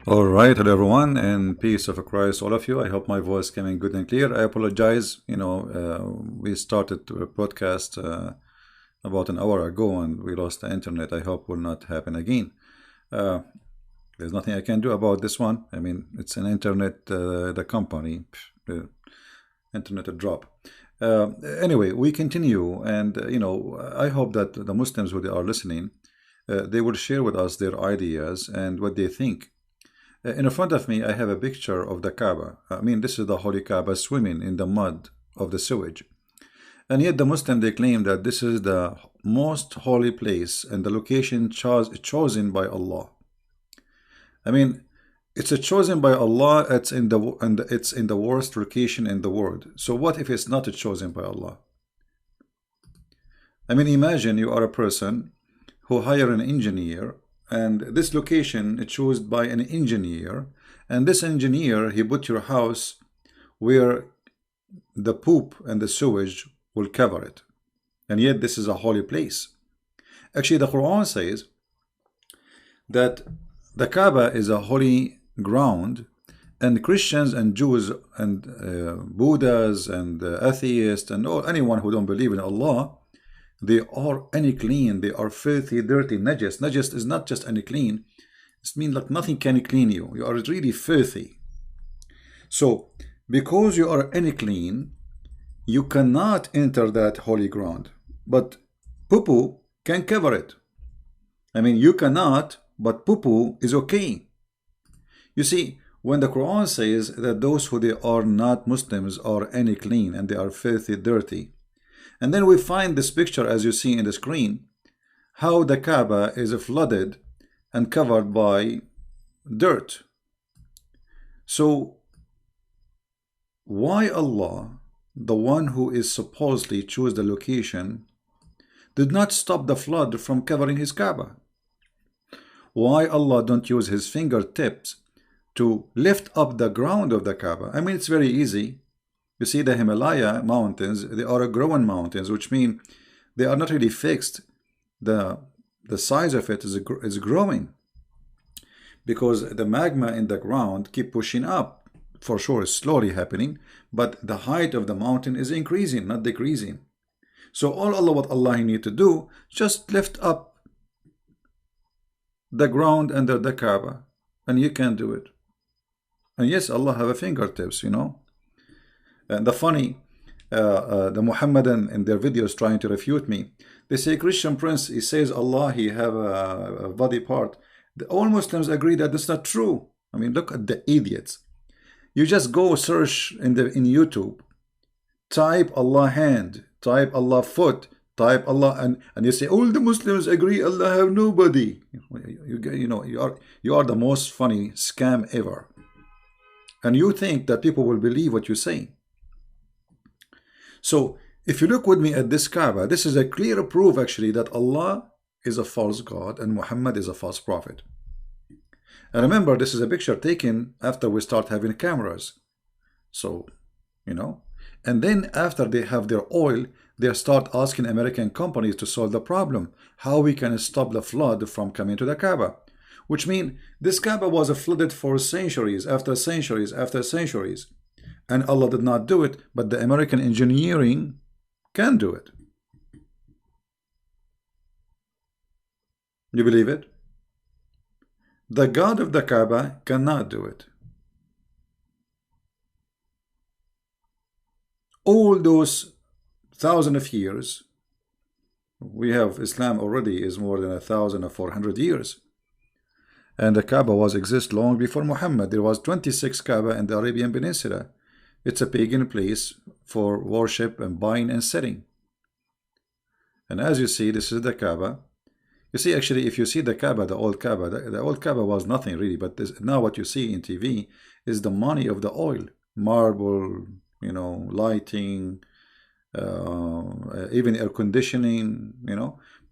All right, hello everyone, and peace of Christ, all of you. I hope my voice came in good and clear. I apologize. We started a podcast about an hour ago, and we lost the internet. I hope will not happen again. Uh, there's nothing I can do about this one. I mean, it's an internet, the company, the internet drop. Anyway, we continue, and I hope that the Muslims who they are listening, they will share with us their ideas and what they think. In front of me, I have a picture of the Kaaba. I mean, this is the Holy Kaaba swimming in the mud of the sewage. And yet the Muslim, they claim that this is the most holy place and the location chosen by Allah. I mean, it's a chosen by Allah. It's in the worst location in the world. So what if it's not chosen by Allah? I mean, imagine you are a person who hire an engineer, and this location is chosen by an engineer, and this engineer, he put your house where the poop and the sewage will cover it, and yet this is a holy place. Actually, the Quran says that the Kaaba is a holy ground, and Christians and Jews and Buddhas and atheists and anyone who don't believe in Allah, they are unclean, they are filthy, dirty, najas. Najas is not just unclean, it means like nothing can clean you. You are really filthy. So, because you are unclean, you cannot enter that holy ground. But poo-poo can cover it. I mean, you cannot, but poo-poo is okay. You see, when the Quran says that those who they are not Muslims are unclean and they are filthy, dirty, and then we find this picture, as you see in the screen, how the Kaaba is flooded and covered by dirt. So, why Allah, the one who is supposedly choose the location, did not stop the flood from covering his Kaaba? Why Allah don't use his fingertips to lift up the ground of the Kaaba? I mean, it's very easy. You see, the Himalaya mountains, they are growing mountains, which mean they are not really fixed. The size of it is growing because the magma in the ground keep pushing up. For sure, it's slowly happening, but the height of the mountain is increasing, not decreasing. So what Allah need to do, just lift up the ground under the Kaaba, and you can do it. And yes, Allah have a fingertips, And the Muhammadan in their videos trying to refute me, they say Christian Prince, he says Allah, he have a body part. All Muslims agree that that's not true. I mean, look at the idiots. You just go search in YouTube, type Allah hand, type Allah foot, type Allah, and you say all the Muslims agree Allah have nobody. You are the most funny scam ever. And you think that people will believe what you say. So, if you look with me at this Kaaba, this is a clear proof actually that Allah is a false God and Muhammad is a false prophet. And remember, this is a picture taken after we start having cameras. So, and then after they have their oil, they start asking American companies to solve the problem, how we can stop the flood from coming to the Kaaba. Which means this Kaaba was flooded for centuries after centuries after centuries. And Allah did not do it, but the American engineering can do it. You believe it? The God of the Kaaba cannot do it. All those thousands of years, we have Islam already is more than 1,400 years. And the Kaaba was exist long before Muhammad. There was 26 Kaaba in the Arabian Peninsula. It's a pagan place for worship and buying and selling. And as you see, this is the Kaaba. You see, actually, if you see the Kaaba, the old Kaaba was nothing really. But now what you see in TV is the money of the oil. Marble, lighting, even air conditioning,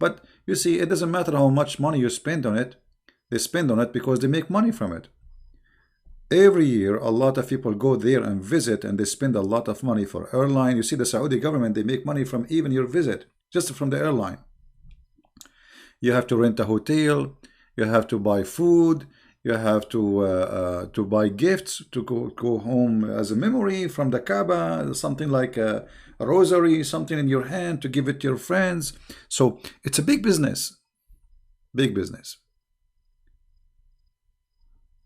But you see, it doesn't matter how much money you spend on it. They spend on it because they make money from it. Every year, a lot of people go there and visit, and they spend a lot of money for airline. You see, the Saudi government, they make money from even your visit, just from the airline. You have to rent a hotel, you have to buy food, You have to buy gifts to go home as a memory from the Kaaba, something like a rosary, something in your hand to give it to your friends. So it's a big business, big business.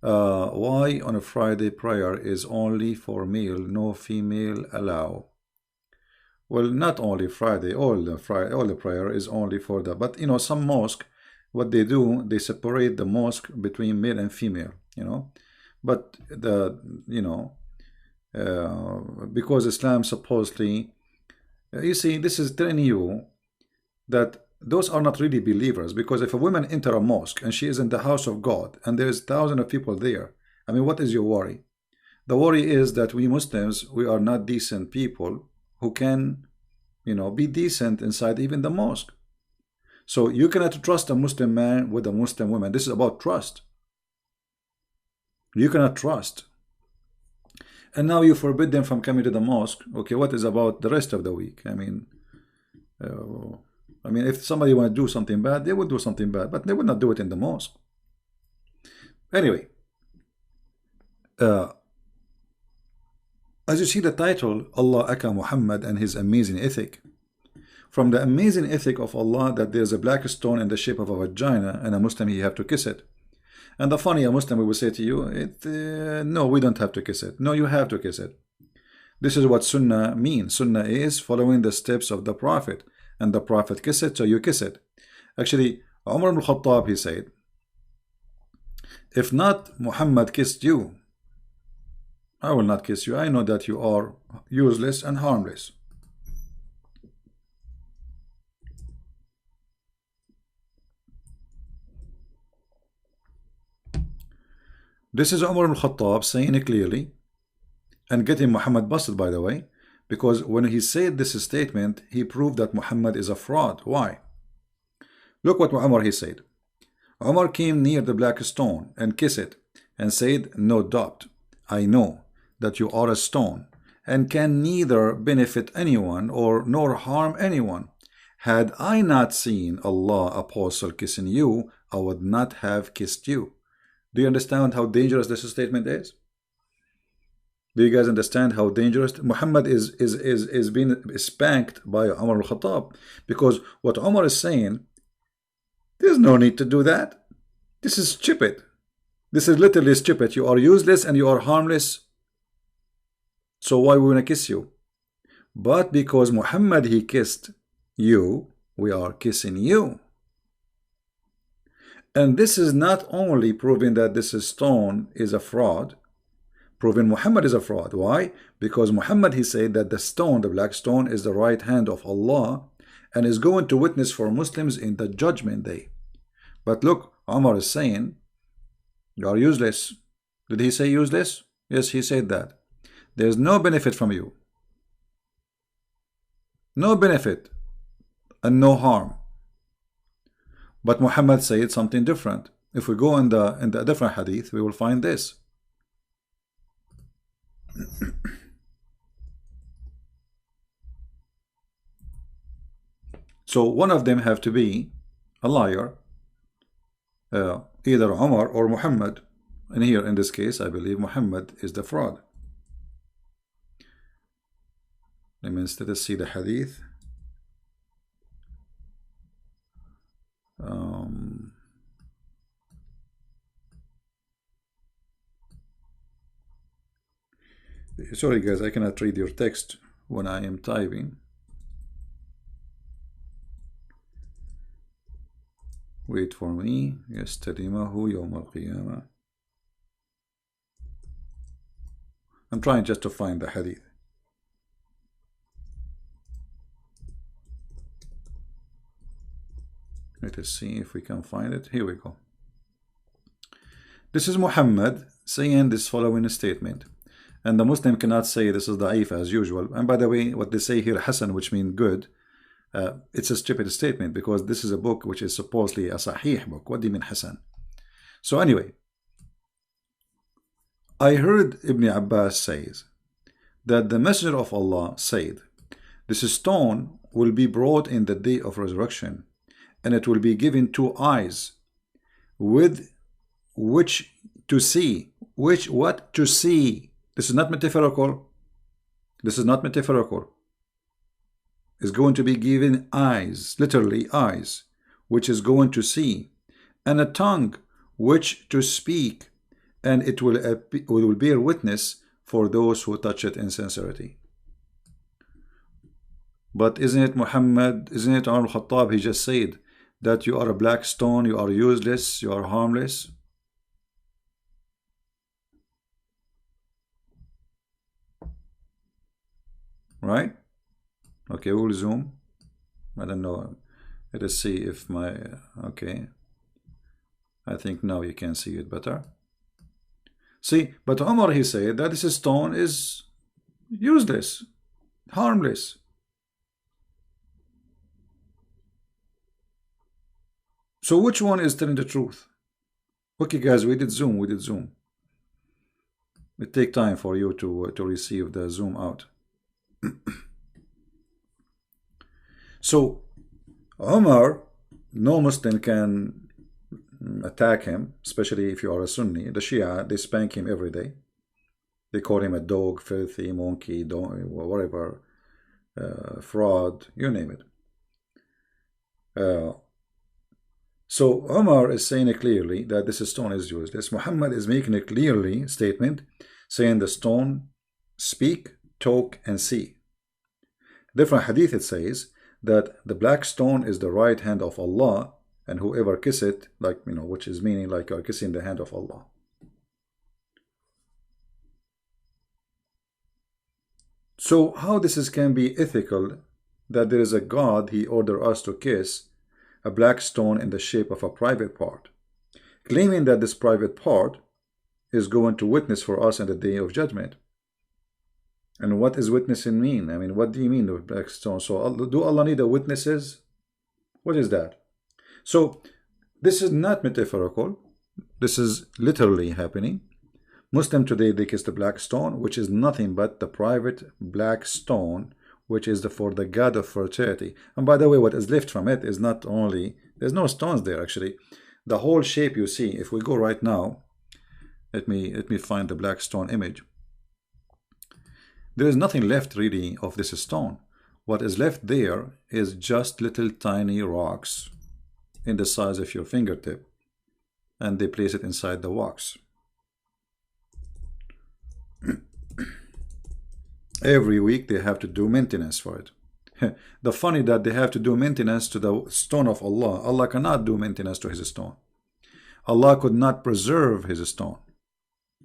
Why on a Friday prayer is only for male, no female allow? Well, not only Friday, all the prayer is only for that. But you know, some mosque, what they do, they separate the mosque between male and female. You know, but the because Islam supposedly, you see, this is telling you that those are not really believers, because if a woman enter a mosque and she is in the house of God and there's thousands of people there, I mean, what is your worry? The worry is that we Muslims, we are not decent people who can, be decent inside even the mosque. So you cannot trust a Muslim man with a Muslim woman. This is about trust. You cannot trust. And now you forbid them from coming to the mosque. Okay, what is about the rest of the week? I mean, if somebody want to do something bad, they would do something bad, but they would not do it in the mosque. Anyway, as you see the title, Allah Aka Muhammad and his amazing ethic. From the amazing ethic of Allah, that there's a black stone in the shape of a vagina, and a Muslim, you have to kiss it. And the funny, a Muslim will say to you, no, we don't have to kiss it. No, you have to kiss it. This is what Sunnah means. Sunnah is following the steps of the Prophet. And the Prophet kissed it, so you kiss it. Actually, Umar ibn Khattab, he said, if not Muhammad kissed you, I will not kiss you. I know that you are useless and harmless. This is Umar ibn Khattab saying it clearly and getting Muhammad busted, by the way, because when he said this statement, he proved that Muhammad is a fraud. Why? Look what Umar he said. Umar came near the black stone and kissed it and said, no doubt, I know that you are a stone and can neither benefit anyone nor harm anyone. Had I not seen Allah apostle kissing you, I would not have kissed you. Do you understand how dangerous this statement is? Do you guys understand how dangerous? Muhammad is being spanked by Umar al-Khattab, because what Umar is saying, there's no need to do that. This is stupid. This is literally stupid. You are useless and you are harmless. So why we want to kiss you? But because Muhammad, he kissed you, we are kissing you. And this is not only proving that this stone is a fraud, proving Muhammad is a fraud. Why? Because Muhammad, he said that the stone, the black stone, is the right hand of Allah and is going to witness for Muslims in the judgment day. But look, Umar is saying, you are useless. Did he say useless? Yes, he said that. There's no benefit from you. No benefit and no harm. But Muhammad said something different. If we go in the different hadith, we will find this. So one of them have to be a liar, either Umar or Muhammad. And here in this case, I believe Muhammad is the fraud. Let me instead see the hadith. Sorry guys, I cannot read your text when I am typing. Wait for me. Yastadimahu yawm al-qiyamah. I'm trying just to find the hadith. Let us see if we can find it. Here we go. This is Muhammad saying this following statement. And the Muslim cannot say this is da'if as usual. And by the way, what they say here, Hasan, which means good, it's a stupid statement, because this is a book which is supposedly a Sahih book. What do you mean Hasan? So anyway, I heard Ibn Abbas says that the Messenger of Allah said, this stone will be brought in the day of resurrection, and it will be given 2 eyes with which to see, which what to see. This is not metaphorical. This is not metaphorical. Is going to be given eyes, literally eyes, which is going to see, and a tongue which to speak, and it will bear witness for those who touch it in sincerity. But isn't it Muhammad, isn't it Umar al-Khattab, he just said that you are a black stone, you are useless, you are harmless? Right? Okay, we'll zoom. I don't know. Let us see if my, okay. I think now you can see it better. See, but Umar, he said that this stone is useless, harmless. So which one is telling the truth? Okay, guys, we did zoom. It take time for you to receive the zoom out. So Umar, no Muslim can attack him, especially if you are a Sunni. The Shia, they spank him every day. They call him a dog, filthy, monkey, whatever, fraud, you name it. So Umar is saying it clearly that this stone is useless. Muhammad is making a clearly statement saying the stone speak, talk, and see. Different hadith, it says that the black stone is the right hand of Allah, and whoever kiss it, like, you know, which is meaning like you are kissing the hand of Allah. So how this can be ethical, that there is a God, he ordered us to kiss a black stone in the shape of a private part, claiming that this private part is going to witness for us in the day of judgment. And what is witnessing mean? I mean, what do you mean with black stone? So do Allah need a witnesses? What is that? So this is not metaphorical. This is literally happening. Muslim today, they kiss the black stone, which is nothing but the private black stone, which is for the god of fertility. And by the way, what is left from it is not only, there's no stones there actually. The whole shape you see, if we go right now, let me find the black stone image. There is nothing left really of this stone. What is left there is just little tiny rocks in the size of your fingertip, and they place it inside the wax. Every week they have to do maintenance for it. The funny that they have to do maintenance to the stone of Allah. Allah cannot do maintenance to his stone. Allah could not preserve his stone,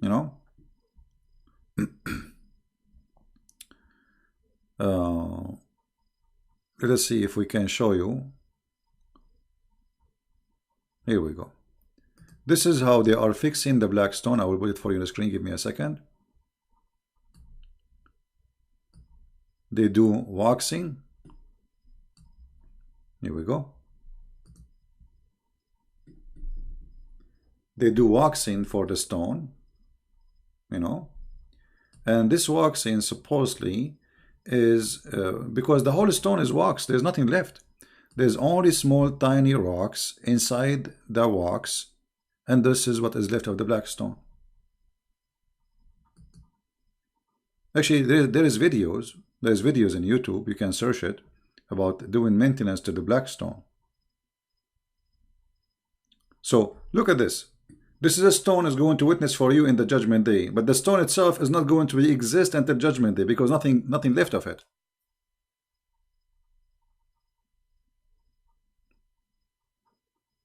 you know. Let us see if we can show you. Here we go. This is how they are fixing the black stone. I will put it for you on the screen. Give me a second. They do waxing. Here we go. They do waxing for the stone, you know, and this waxing supposedly is because the whole stone is wax. There's nothing left. There's only small tiny rocks inside the wax, and this is what is left of the black stone. Actually, there is videos. There's videos in YouTube. You can search it about doing maintenance to the black stone. So look at this. This is a stone is going to witness for you in the judgment day, but the stone itself is not going to exist until judgment day because nothing left of it.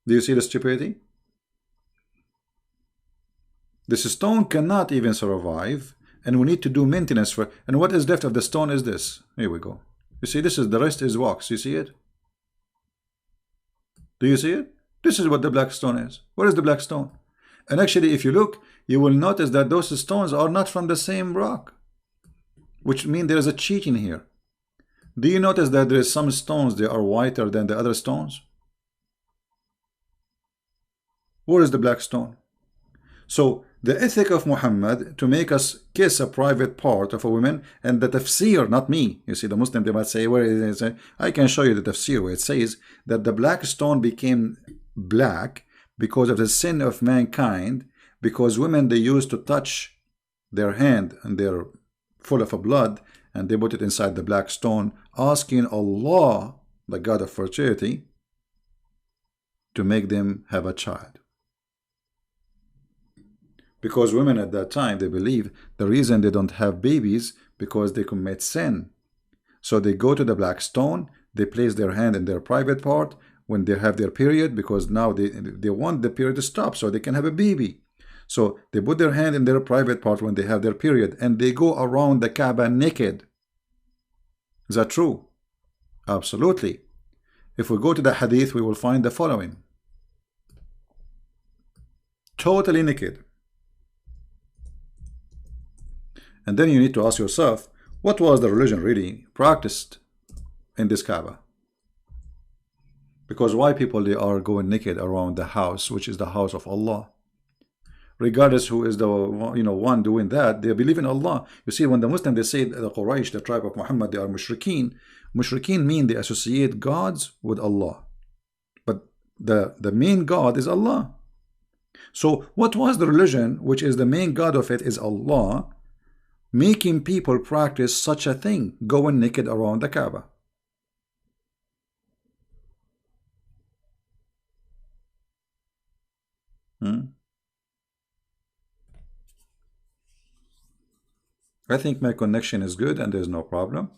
Do you see the stupidity? This stone cannot even survive, and we need to do maintenance for it. And what is left of the stone is this. Here we go. You see, this is the rest is wax. You see it? Do you see it? This is what the black stone is. What is the black stone? And actually, if you look, you will notice that those stones are not from the same rock, which means there is a cheating here. Do you notice that there is some stones that are whiter than the other stones? Where is the black stone? So the ethic of Muhammad to make us kiss a private part of a woman, and the tafsir, not me. You see, the Muslim, they might say, where is it? I can show you the tafsir where it says that the black stone became black because of the sin of mankind, because women, they used to touch their hand and they're full of blood, and they put it inside the black stone, asking Allah, the God of fertility, to make them have a child. Because women at that time, they believe the reason they don't have babies because they commit sin. So they go to the black stone, they place their hand in their private part when they have their period, because now they want the period to stop so they can have a baby. So they put their hand in their private part when they have their period, and they go around the Kaaba naked. Is that true? Absolutely. If we go to the hadith, we will find the following. Totally naked. And then you need to ask yourself, what was the religion really practiced in this Kaaba? Because why people, they are going naked around the house, which is the house of Allah? Regardless who is the one doing that, they believe in Allah. You see, when the Muslims, they say the Quraysh, the tribe of Muhammad, they are mushrikeen. Mushrikeen mean they associate gods with Allah, but the main God is Allah. So what was the religion which is the main God of it is Allah, making people practice such a thing, going naked around the Kaaba? I think my connection is good and there's no problem.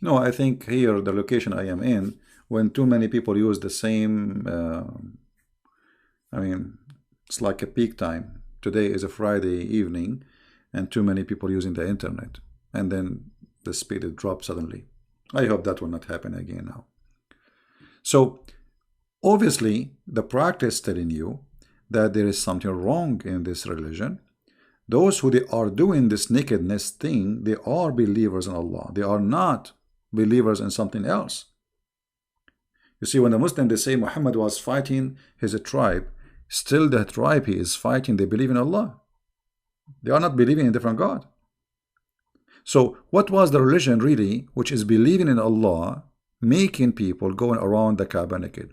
No, I think here, the location I am in, when too many people use the same, I mean, it's like a peak time. Today is a Friday evening, and too many people using the internet, and then the speed it drops suddenly. I hope that will not happen again now. So obviously the practice telling you that there is something wrong in this religion. Those who they are doing this nakedness thing, they are believers in Allah. They are not believers in something else. You see, when the Muslims, they say Muhammad was fighting his tribe, still the tribe he is fighting, they believe in Allah. They are not believing in a different God. So what was the religion really, which is believing in Allah, making people going around the Kaaba naked?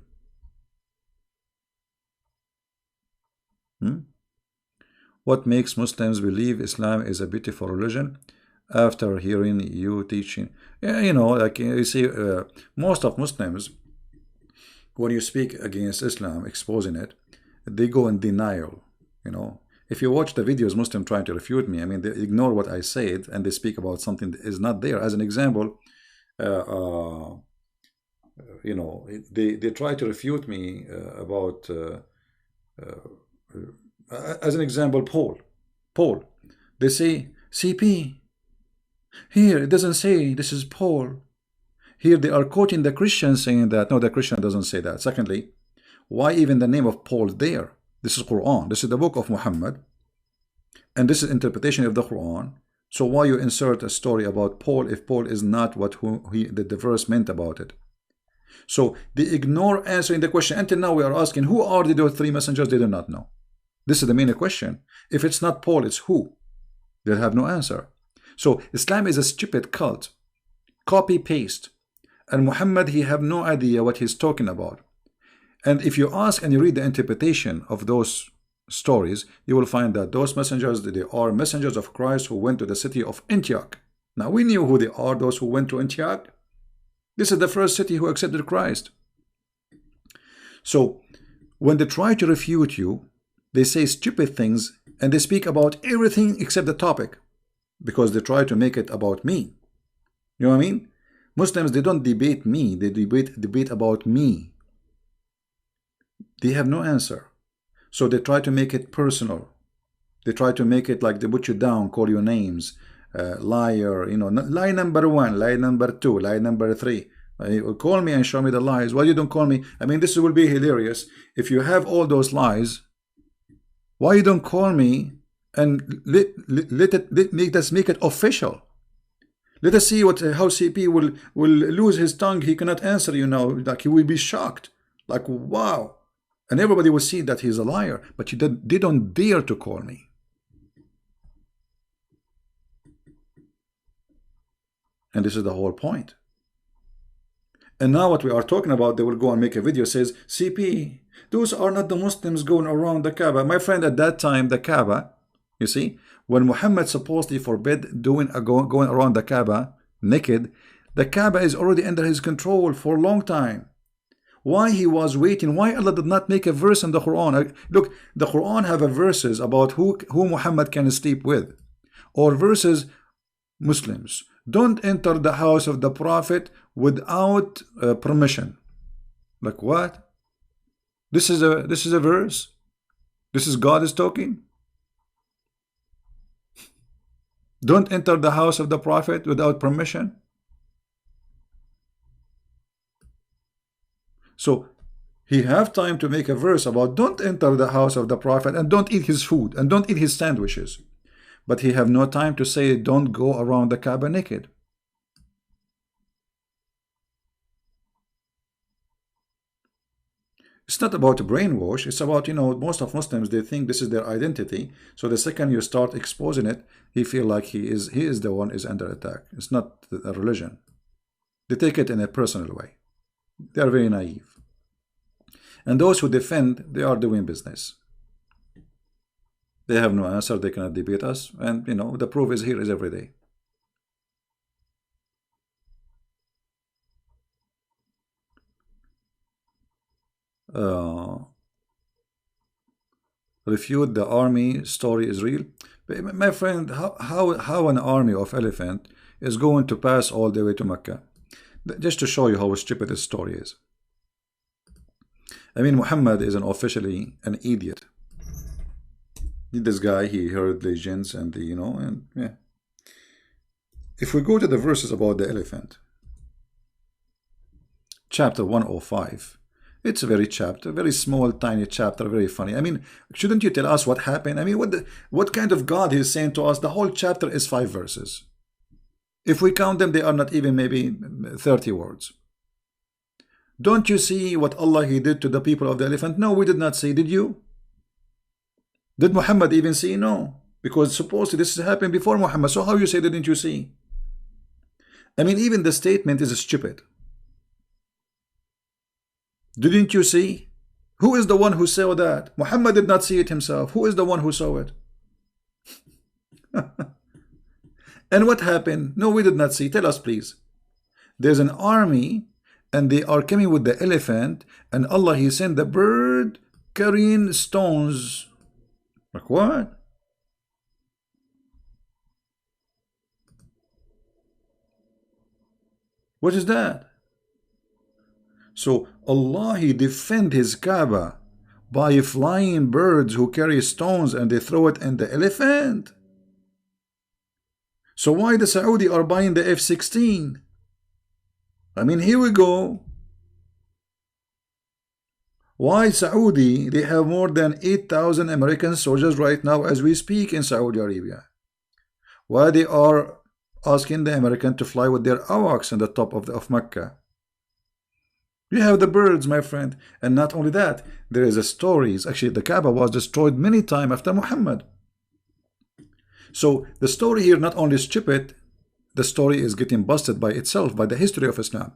What makes Muslims believe Islam is a beautiful religion? After hearing you teaching, like you see, most of Muslims, when you speak against Islam, exposing it, they go in denial. If you watch the videos, Muslims trying to refute me, I mean, they ignore what I said and they speak about something that is not there. As an example, they try to refute me about. As an example, Paul, they say CP. Here it doesn't say this is Paul. Here they are quoting the Christians saying that. No, the Christian doesn't say that. Secondly, why even the name of Paul there? This is Quran. This is the book of Muhammad, and this is interpretation of the Quran. So why you insert a story about Paul if Paul is not what the verse meant about it? So they ignore answering the question. Until now we are asking, who are those three messengers? They do not know. This is the main question. If it's not Paul, it's who? They'll have no answer. So Islam is a stupid cult. Copy paste. And Muhammad, he have no idea what he's talking about. And if you ask and you read the interpretation of those stories, you will find that those messengers, they are messengers of Christ who went to the city of Antioch. Now we knew who they are, those who went to Antioch. This is the first city who accepted Christ. So when they try to refute you, they say stupid things and they speak about everything except the topic, because they try to make it about me. You know what I mean? Muslims, they don't debate me, they debate about me. They have no answer. So they try to make it personal. They try to make it like they put you down, call you names, liar, lie number 1, lie number 2, lie number 3. Call me and show me the lies. Why you don't call me? I mean, this will be hilarious. If you have all those lies, why you don't call me and let us make it official? Let us see how CP will lose his tongue. He cannot answer you now. Like, he will be shocked. Like, wow. And everybody will see that he's a liar. But they don't dare to call me. And this is the whole point. And now what we are talking about, they will go and make a video says, CP, Those are not the Muslims going around the Kaaba. My friend, at that time, the Kaaba, you see, when Muhammad supposedly forbid going around the Kaaba naked, the Kaaba is already under his control for a long time. Why he was waiting? Why Allah did not make a verse in the Quran? Look, the Quran have a verses about who Muhammad can sleep with, or verses Muslims don't enter the house of the Prophet without permission. Like what? This is a verse. This is God is talking. Don't enter the house of the Prophet without permission. So he have time to make a verse about don't enter the house of the Prophet and don't eat his food and don't eat his sandwiches. But he have no time to say don't go around the Kaaba naked. It's not about a brainwash. It's about, most of Muslims, they think this is their identity. So the second you start exposing it, he feel like he is the one is under attack. It's not a religion. They take it in a personal way. They are very naive. And those who defend, they are doing business. They have no answer. They cannot debate us. And, the proof is here is every day. Refute the army story is real. My friend, how an army of elephant is going to pass all the way to Mecca? Just to show you how stupid this story is. I mean, Muhammad is officially an idiot. This guy, he heard legends and yeah. If we go to the verses about the elephant, chapter 105, it's a very small, tiny chapter, very funny. I mean, shouldn't you tell us what happened? I mean, what kind of God is saying to us? The whole chapter is 5 verses. If we count them, they are not even maybe 30 words. Don't you see what Allah He did to the people of the elephant? No, we did not see. Did you? Did Muhammad even see? No. Because supposedly this happened before Muhammad. So how you say didn't you see? I mean, even the statement is stupid. Didn't you see? Who is the one who saw that? Muhammad did not see it himself. Who is the one who saw it? And what happened? No, we did not see. Tell us, please. There's an army and they are coming with the elephant, and Allah He sent the bird carrying stones. Like what? What is that? So Allah He defend His Kaaba by flying birds who carry stones and they throw it in the elephant. So why the Saudi are buying the F-16? I mean, here we go. Why Saudi? They have more than 8,000 American soldiers right now as we speak in Saudi Arabia. Why they are asking the American to fly with their AWACS on the top of Mecca? You have the birds, my friend. And not only that, there is a stories. Actually, the Kaaba was destroyed many times after Muhammad. So the story here not only is stupid, the story is getting busted by itself, by the history of Islam.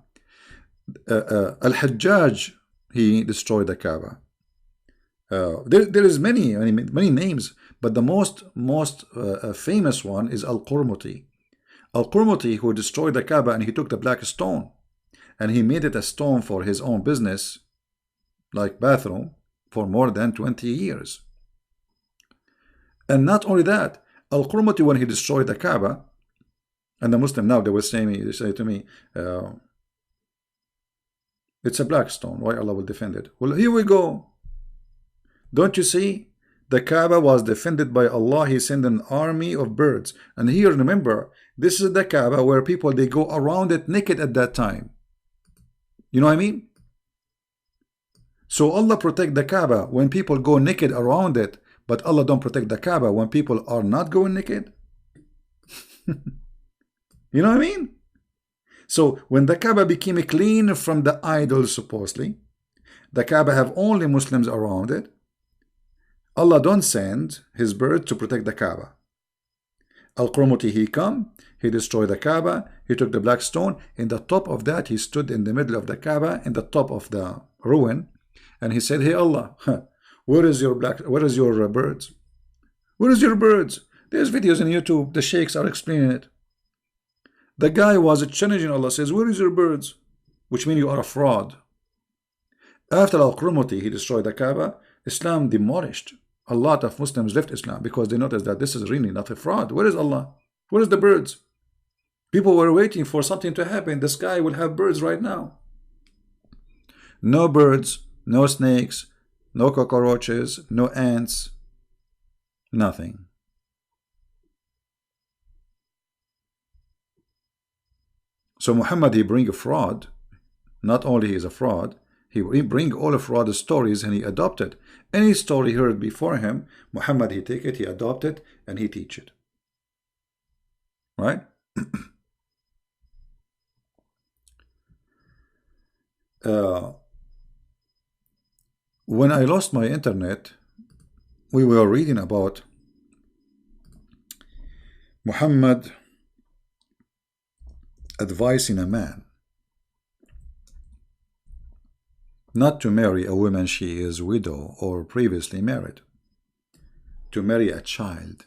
Al-Hajjaj, he destroyed the Kaaba. There is many names, but the most famous one is Al-Qurmuti. Al-Qurmuti, who destroyed the Kaaba, and he took the black stone and he made it a stone for his own business, like bathroom, for more than 20 years. And not only that, Al-Qurmuti, when he destroyed the Kaaba, and the Muslim now, they say to me, it's a black stone. Why Allah will defend it? Well, here we go. Don't you see? The Kaaba was defended by Allah. He sent an army of birds. And here, remember, this is the Kaaba where people, they go around it naked at that time. You know what I mean? So Allah protect the Kaaba when people go naked around it, but Allah don't protect the Kaaba when people are not going naked. You know what I mean? So when the Kaaba became clean from the idols, supposedly, the Kaaba have only Muslims around it, Allah don't send His bird to protect the Kaaba. Al-Qurmuti, he come, he destroyed the Kaaba, he took the black stone, in the top of that, he stood in the middle of the Kaaba, in the top of the ruin, And he said, hey Allah, where is your birds? Where is your birds? There's videos on YouTube. The sheikhs are explaining it. The guy was challenging Allah, says, where is your birds? Which means you are a fraud. After Al-Qurmuti, he destroyed the Kaaba, Islam demolished. A lot of Muslims left Islam because they noticed that this is really not a fraud. Where is Allah? Where is the birds? People were waiting for something to happen. The sky will have birds right now. No birds, no snakes, no cockroaches, no ants, nothing. So Muhammad, he bring a fraud. Not only he is a fraud, he bring all of fraud stories and he adopted. Any story heard before him, Muhammad, he take it, he adopt it, and he teach it. Right? When I lost my internet, we were reading about Muhammad advising a man not to marry a woman she is widow or previously married, to marry a child.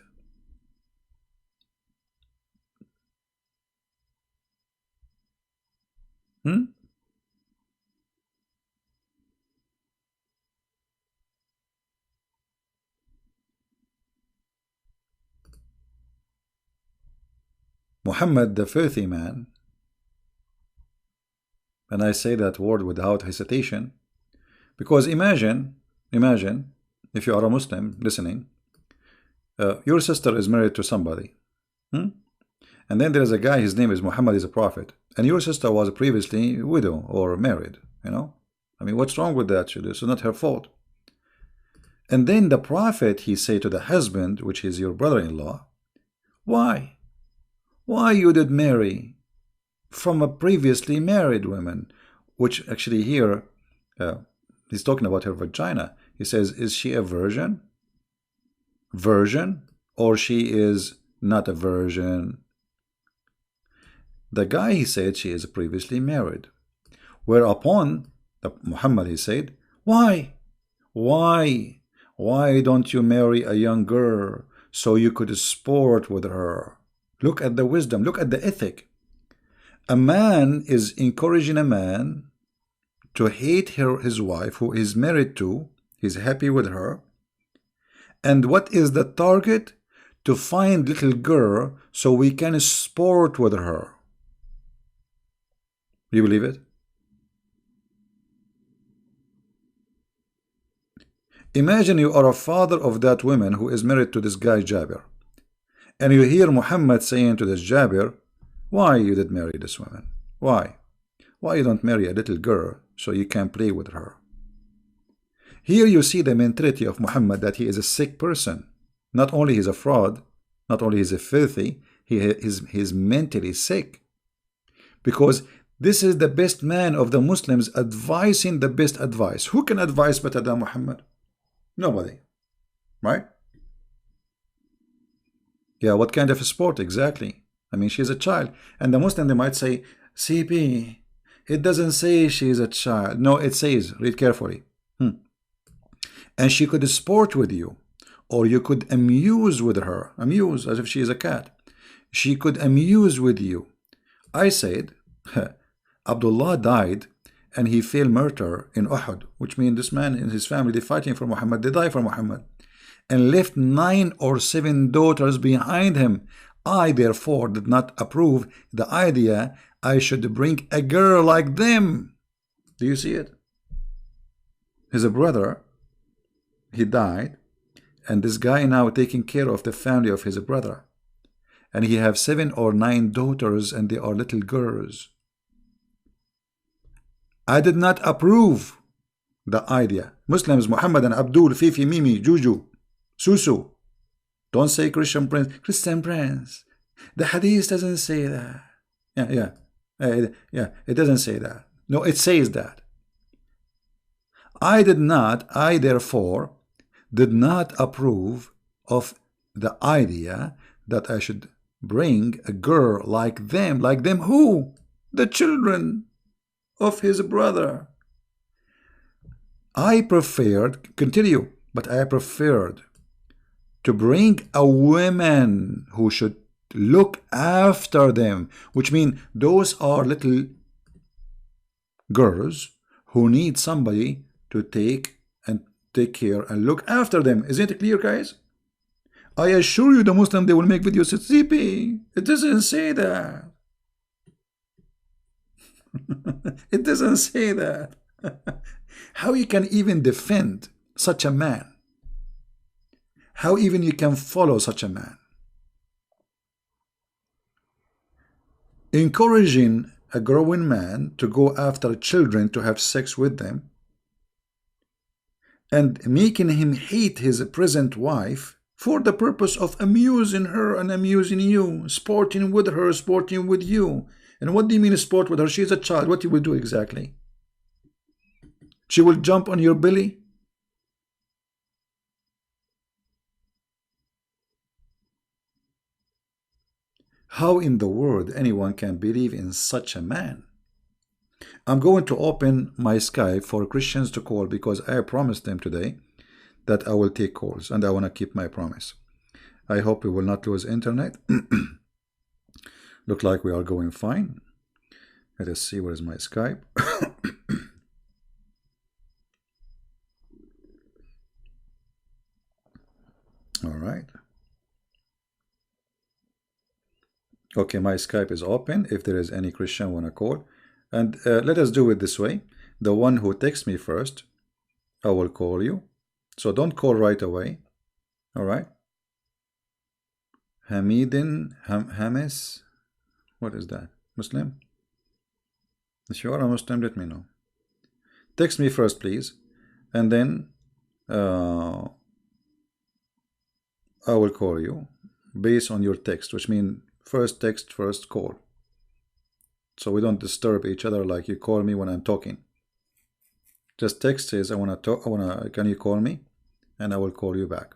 Muhammad, the filthy man, and I say that word without hesitation, because imagine if you are a Muslim listening, your sister is married to somebody, and then there is a guy, his name is Muhammad, is a prophet, and your sister was previously widow or married, you know. I mean, what's wrong with that? This is not her fault. And then the prophet, he say to the husband, which is your brother-in-law, why you did marry from a previously married woman? Which actually here, he's talking about her vagina. He says, is she a virgin? Virgin? Or she is not a virgin? The guy, he said, she is previously married. Whereupon, Muhammad, he said, why don't you marry a young girl so you could sport with her? Look at the wisdom, look at the ethic. A man is encouraging a man to hate his wife who is married to, he's happy with her. And what is the target? To find little girl so we can sport with her. You believe it? Imagine you are a father of that woman who is married to this guy Jabir. And you hear Muhammad saying to this Jabir, why you did marry this woman? Why? Why you don't marry a little girl so you can play with her? Here you see the mentality of Muhammad, that he is a sick person. Not only he's a fraud, not only he's a filthy, he is mentally sick. Because this is the best man of the Muslims advising the best advice. Who can advise better than Muhammad? Nobody. Right? Yeah, what kind of a sport exactly? I mean, she's a child. And the Muslim, they might say, CP, it doesn't say she's a child. No, it says, read carefully. And she could sport with you, or you could amuse with her. Amuse, as if she is a cat. She could amuse with you. I said, Abdullah died, and he fell martyr in Uhud, which means this man and his family, they're fighting for Muhammad, they die for Muhammad, and left 9 or 7 daughters behind him. I, therefore, did not approve the idea I should bring a girl like them. Do you see it? His brother, he died, and this guy now taking care of the family of his brother. And he have 7 or 9 daughters, and they are little girls. I did not approve the idea. Muslims, Muhammad and Abdul, Fifi, Mimi, Juju, Susu. Don't say Christian Prince. Christian Prince. The hadith doesn't say that. Yeah, it doesn't say that. No, it says that. I therefore did not approve of the idea that I should bring a girl like them. Like them who? The children of his brother. I preferred, continue, but I preferred to bring a woman who should look after them, which means those are little girls who need somebody to take care and look after them. Isn't it clear, guys? I assure you the Muslim, they will make videos. It's CP. It doesn't say that. It doesn't say that. How you can even defend such a man? How even you can follow such a man? Encouraging a growing man to go after children to have sex with them and making him hate his present wife for the purpose of amusing her and amusing you, sporting with her, sporting with you. And what do you mean sport with her? She's a child. What you will do exactly? She will jump on your belly? How in the world anyone can believe in such a man? I'm going to open my Skype for Christians to call because I promised them today that I will take calls and I want to keep my promise. I hope we will not lose internet. Look like we are going fine. Let us see where is my Skype. All right. Okay, my Skype is open. If there is any Christian want to call, and let us do it this way. The one who texts me first, I will call you. So don't call right away. All right. Hamidin Hamis. What is that? Muslim? If you are a Muslim, let me know. Text me first, please, and then I will call you based on your text, which means first text, first call. So we don't disturb each other like you call me when I'm talking. Just text says I wanna talk. Can you call me? And I will call you back.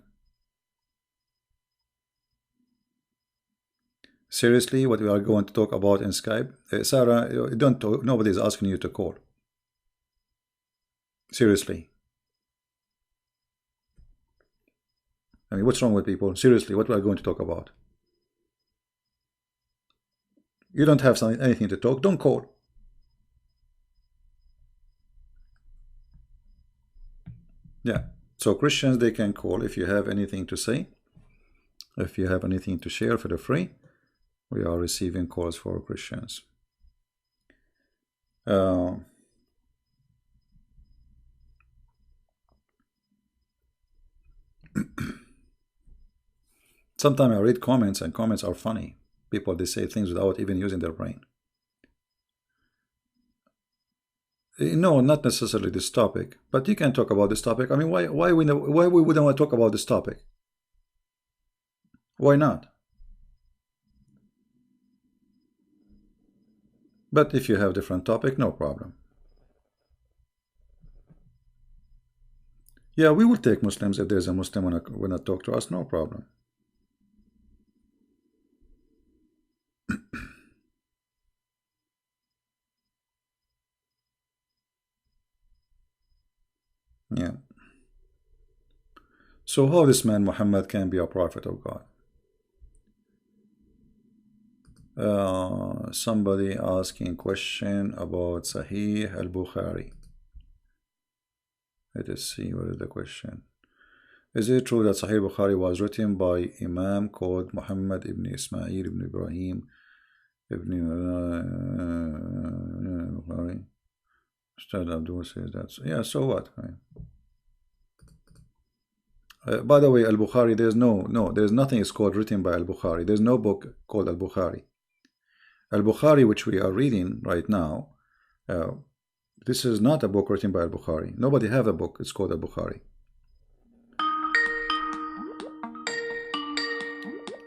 Seriously, what we are going to talk about in Skype, Sarah, don't talk, nobody is asking you to call. Seriously. I mean, what's wrong with people? Seriously, what we are going to talk about? You don't have anything to talk, don't call. Yeah. So Christians, they can call if you have anything to say. If you have anything to share, feel free. We are receiving calls for Christians. Sometimes I read comments and comments are funny. People, they say things without even using their brain. No, not necessarily this topic, but you can talk about this topic. I mean, why we wouldn't want to talk about this topic? Why not? But if you have different topic, no problem. Yeah, we will take Muslims if there's a Muslim wanna talk to us, no problem. Yeah. So how this man Muhammad can be a prophet of God? Somebody asking question about Sahih al-Bukhari. Let us see what is the question. Is it true that Sahih Bukhari was written by Imam called Muhammad ibn Ismail ibn Ibrahim ibn Bukhari? Ustad Abdul says that. Yeah, so what? By the way, Al-Bukhari, there's nothing is called written by Al-Bukhari. There's no book called Al-Bukhari. Al-Bukhari, which we are reading right now, this is not a book written by Al-Bukhari. Nobody have a book. It's called Al-Bukhari.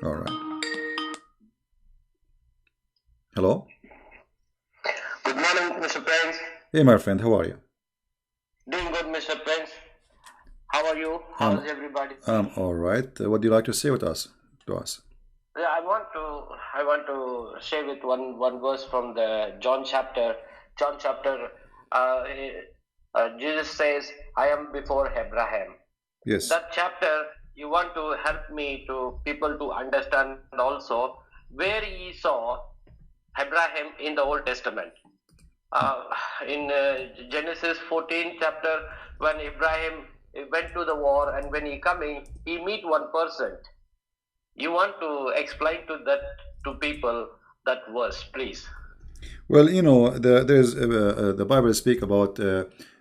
All right. Hello? Good morning, Mr. Prince. Hey, my friend, how are you? Doing good, Mr. Prince. How are you? How's everybody? I'm all right. What do you like to say with us? Yeah, I want to share with one verse from the John chapter. Jesus says, I am before Abraham. Yes. That chapter, you want to help me to people to understand also where he saw Abraham in the Old Testament. In Genesis 14 chapter, when Abraham went to the war and when he coming, he meet one person. You want to explain to that to people that verse, please? Well, you know, there's the Bible speak about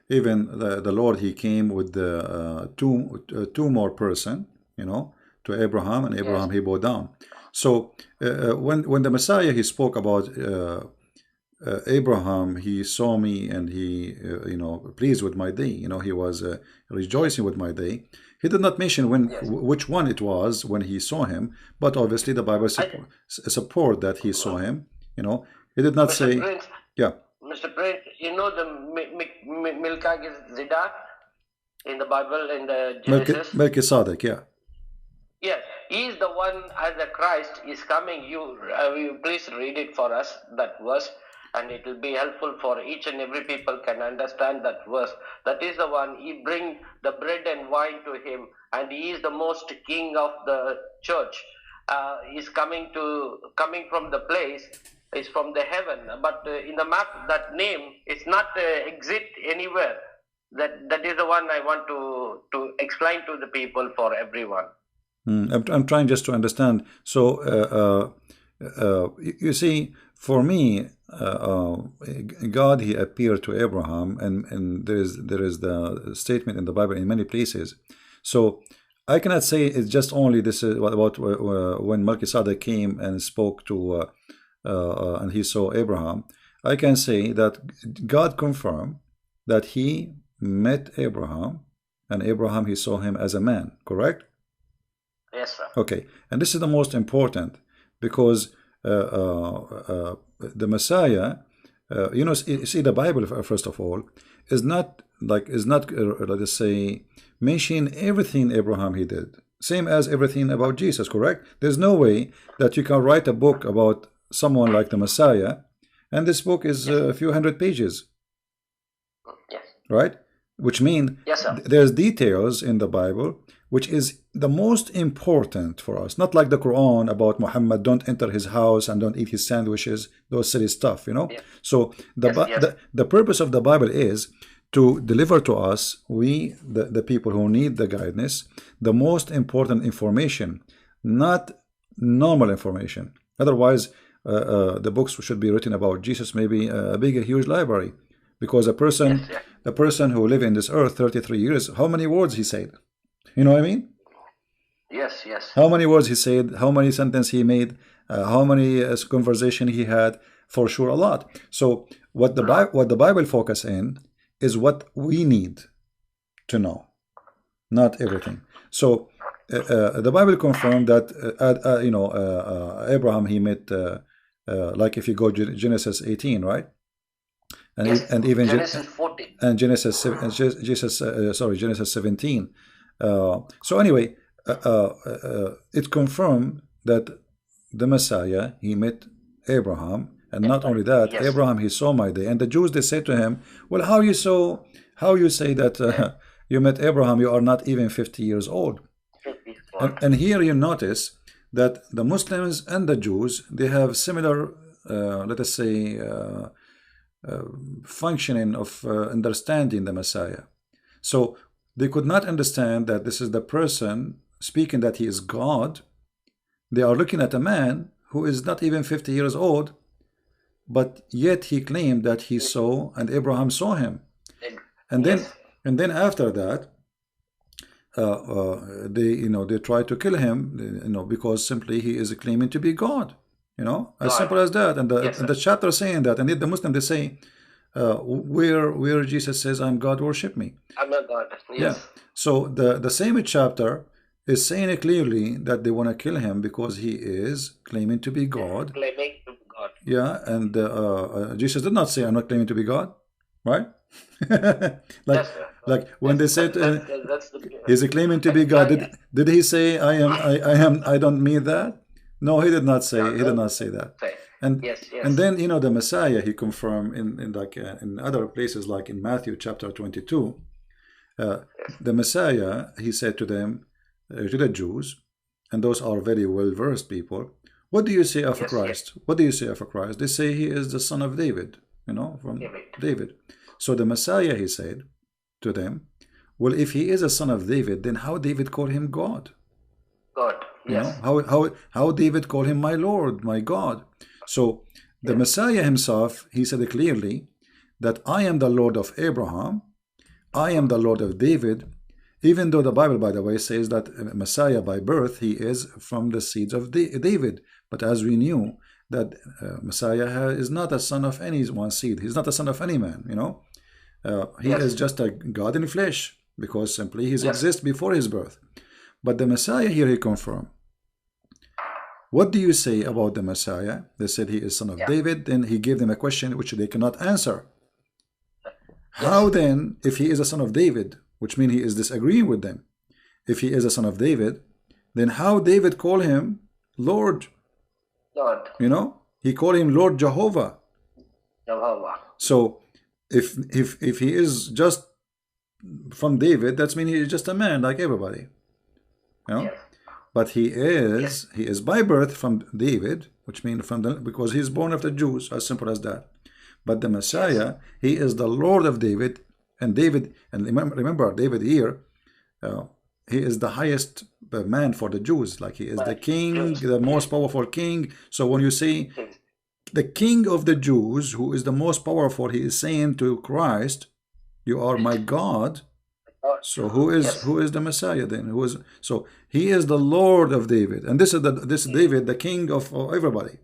even the Lord. He came with the two more person, you know, to Abraham, and Abraham Yes. he bowed down. So when the Messiah he spoke about Abraham, he saw me and he you know, pleased with my day. You know, he was rejoicing with my day. He did not mention when Yes. which one it was when he saw him, but obviously the Bible support that he saw him. You know, he did not Mr. say, Prince, yeah. Mr. Prince, you know the Milka Zidar in the Bible in the Genesis? Melchizedek, yeah. Yes, he is the one as the Christ is coming. You please read it for us, that verse, and it will be helpful for each and every people can understand that verse. That is the one, he bring the bread and wine to him, and he is the most king of the church. He's coming from the place, is from the heaven, but in the map, that name is not exist anywhere. That is the one I want to explain to the people, for everyone. I'm trying just to understand. So, you see, for me, God, he appeared to Abraham, and there is the statement in the Bible in many places. So, I cannot say it's just only this is about when Melchizedek came and spoke to, and he saw Abraham. I can say that God confirmed that he met Abraham, and Abraham he saw him as a man. Correct? Yes, sir. Okay, and this is the most important because the Messiah, you know, see the Bible first of all is not let us say mention everything Abraham he did, same as everything about Jesus. Correct? There's no way that you can write a book about someone like the Messiah, and this book is a few hundred pages, Yes. right? Which mean Yes, sir. there's details in the Bible which is the most important for us, not like the Quran about Muhammad, don't enter his house and don't eat his sandwiches, those silly stuff, you know. Yes. So the purpose of the Bible is to deliver to us, we the people who need the guidance, the most important information, not normal information. Otherwise the books should be written about Jesus, maybe a big, a huge library, because the person who lived in this earth 33 years, how many words he said? You know what I mean? Yes, yes. How many words he said, how many sentences he made, how many conversation he had, for sure a lot. So what the Bible focus in is what we need to know, not everything. So the Bible confirmed that you know, Abraham he met like if you go Genesis 18, right? And Yes. and even Genesis 14. and Genesis Genesis 17. So anyway, it confirmed that the Messiah he met Abraham, and not only that, Yes. Abraham he saw my day. And the Jews they said to him, "Well, how you say that you met Abraham? You are not even 50 years old." And here you notice that the Muslims and the Jews they have similar, let us say, functioning of understanding the Messiah. So they could not understand that this is the person speaking that he is God. They are looking at a man who is not even 50 years old, but yet he claimed that he saw and Abraham saw him. And then after that, they try to kill him, because simply he is claiming to be God. As simple as that. And the chapter saying that, and yet the Muslim they say, where Jesus says, "I'm God, worship me." I'm a God. Yes. Yeah. So the same chapter is saying it clearly that they want to kill him because he is claiming to be God. Claiming to be God. Yeah, and Jesus did not say, "I'm not claiming to be God," right? like when they said he's claiming to be God, did he say, "I am"? I don't mean that. No, he did not say. He did not say that. And Yes, and yes, then the Messiah he confirmed in like in other places like in Matthew chapter 22. Uh, the Messiah, he said to them, to the Jews, and those are very well versed people, what do you say of yes, yes. Christ? What do you say of Christ? They say he is the son of David, from David. David. So the Messiah, he said to them, well, if he is a son of David, then how David called him God? God. Yes. How David called him my Lord, my God. So the Yes. Messiah himself, he said clearly that I am the Lord of Abraham, I am the Lord of David, even though the Bible, by the way, says that Messiah by birth, he is from the seeds of David. But as we knew, that Messiah is not a son of any one seed. He's not a son of any man, he Yes. is just a God in flesh, because simply he Yes. exists before his birth. But the Messiah here, he confirmed. What do you say about the Messiah? They said he is son of Yeah. David. Then he gave them a question which they cannot answer. Yes. How then, if he is a son of David, which means he is disagreeing with them, if he is a son of David, then how David call him Lord? Lord. He called him Lord Jehovah. Jehovah. So if he is just from David, that means he is just a man like everybody. Yes. But he is by birth from David, which means because he is born of the Jews, as simple as that. But the Messiah, he is the Lord of David, and remember David here, he is the highest man for the Jews, like he is the king, the most powerful king. So when you say the king of the Jews, who is the most powerful, he is saying to Christ, you are my God. So who is the Messiah then? So he is the Lord of David, and this is David, the king of everybody.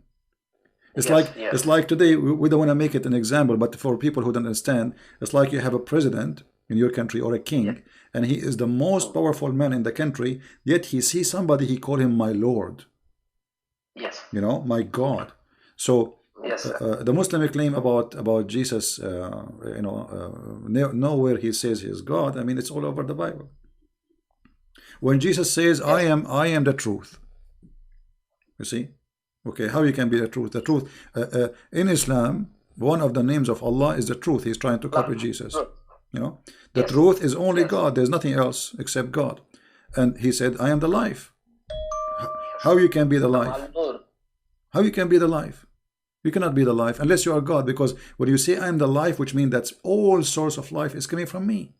It's like today, we don't want to make it an example, but for people who don't understand, it's like you have a president in your country or a king, and he is the most powerful man in the country, yet he sees somebody, he call him my Lord. Yes. My God. So Yes. the Muslim claim about Jesus, nowhere he says he is God. I mean, it's all over the Bible. When Jesus says, I am the truth, you see. Okay, how you can be the truth? The truth in Islam, one of the names of Allah is the truth. He's trying to copy Jesus. The truth is only God. There's nothing else except God. And he said, I am the life. How you can be the life? How you can be the life? You cannot be the life unless you are God, because when you say I am the life, which means that all source of life is coming from me.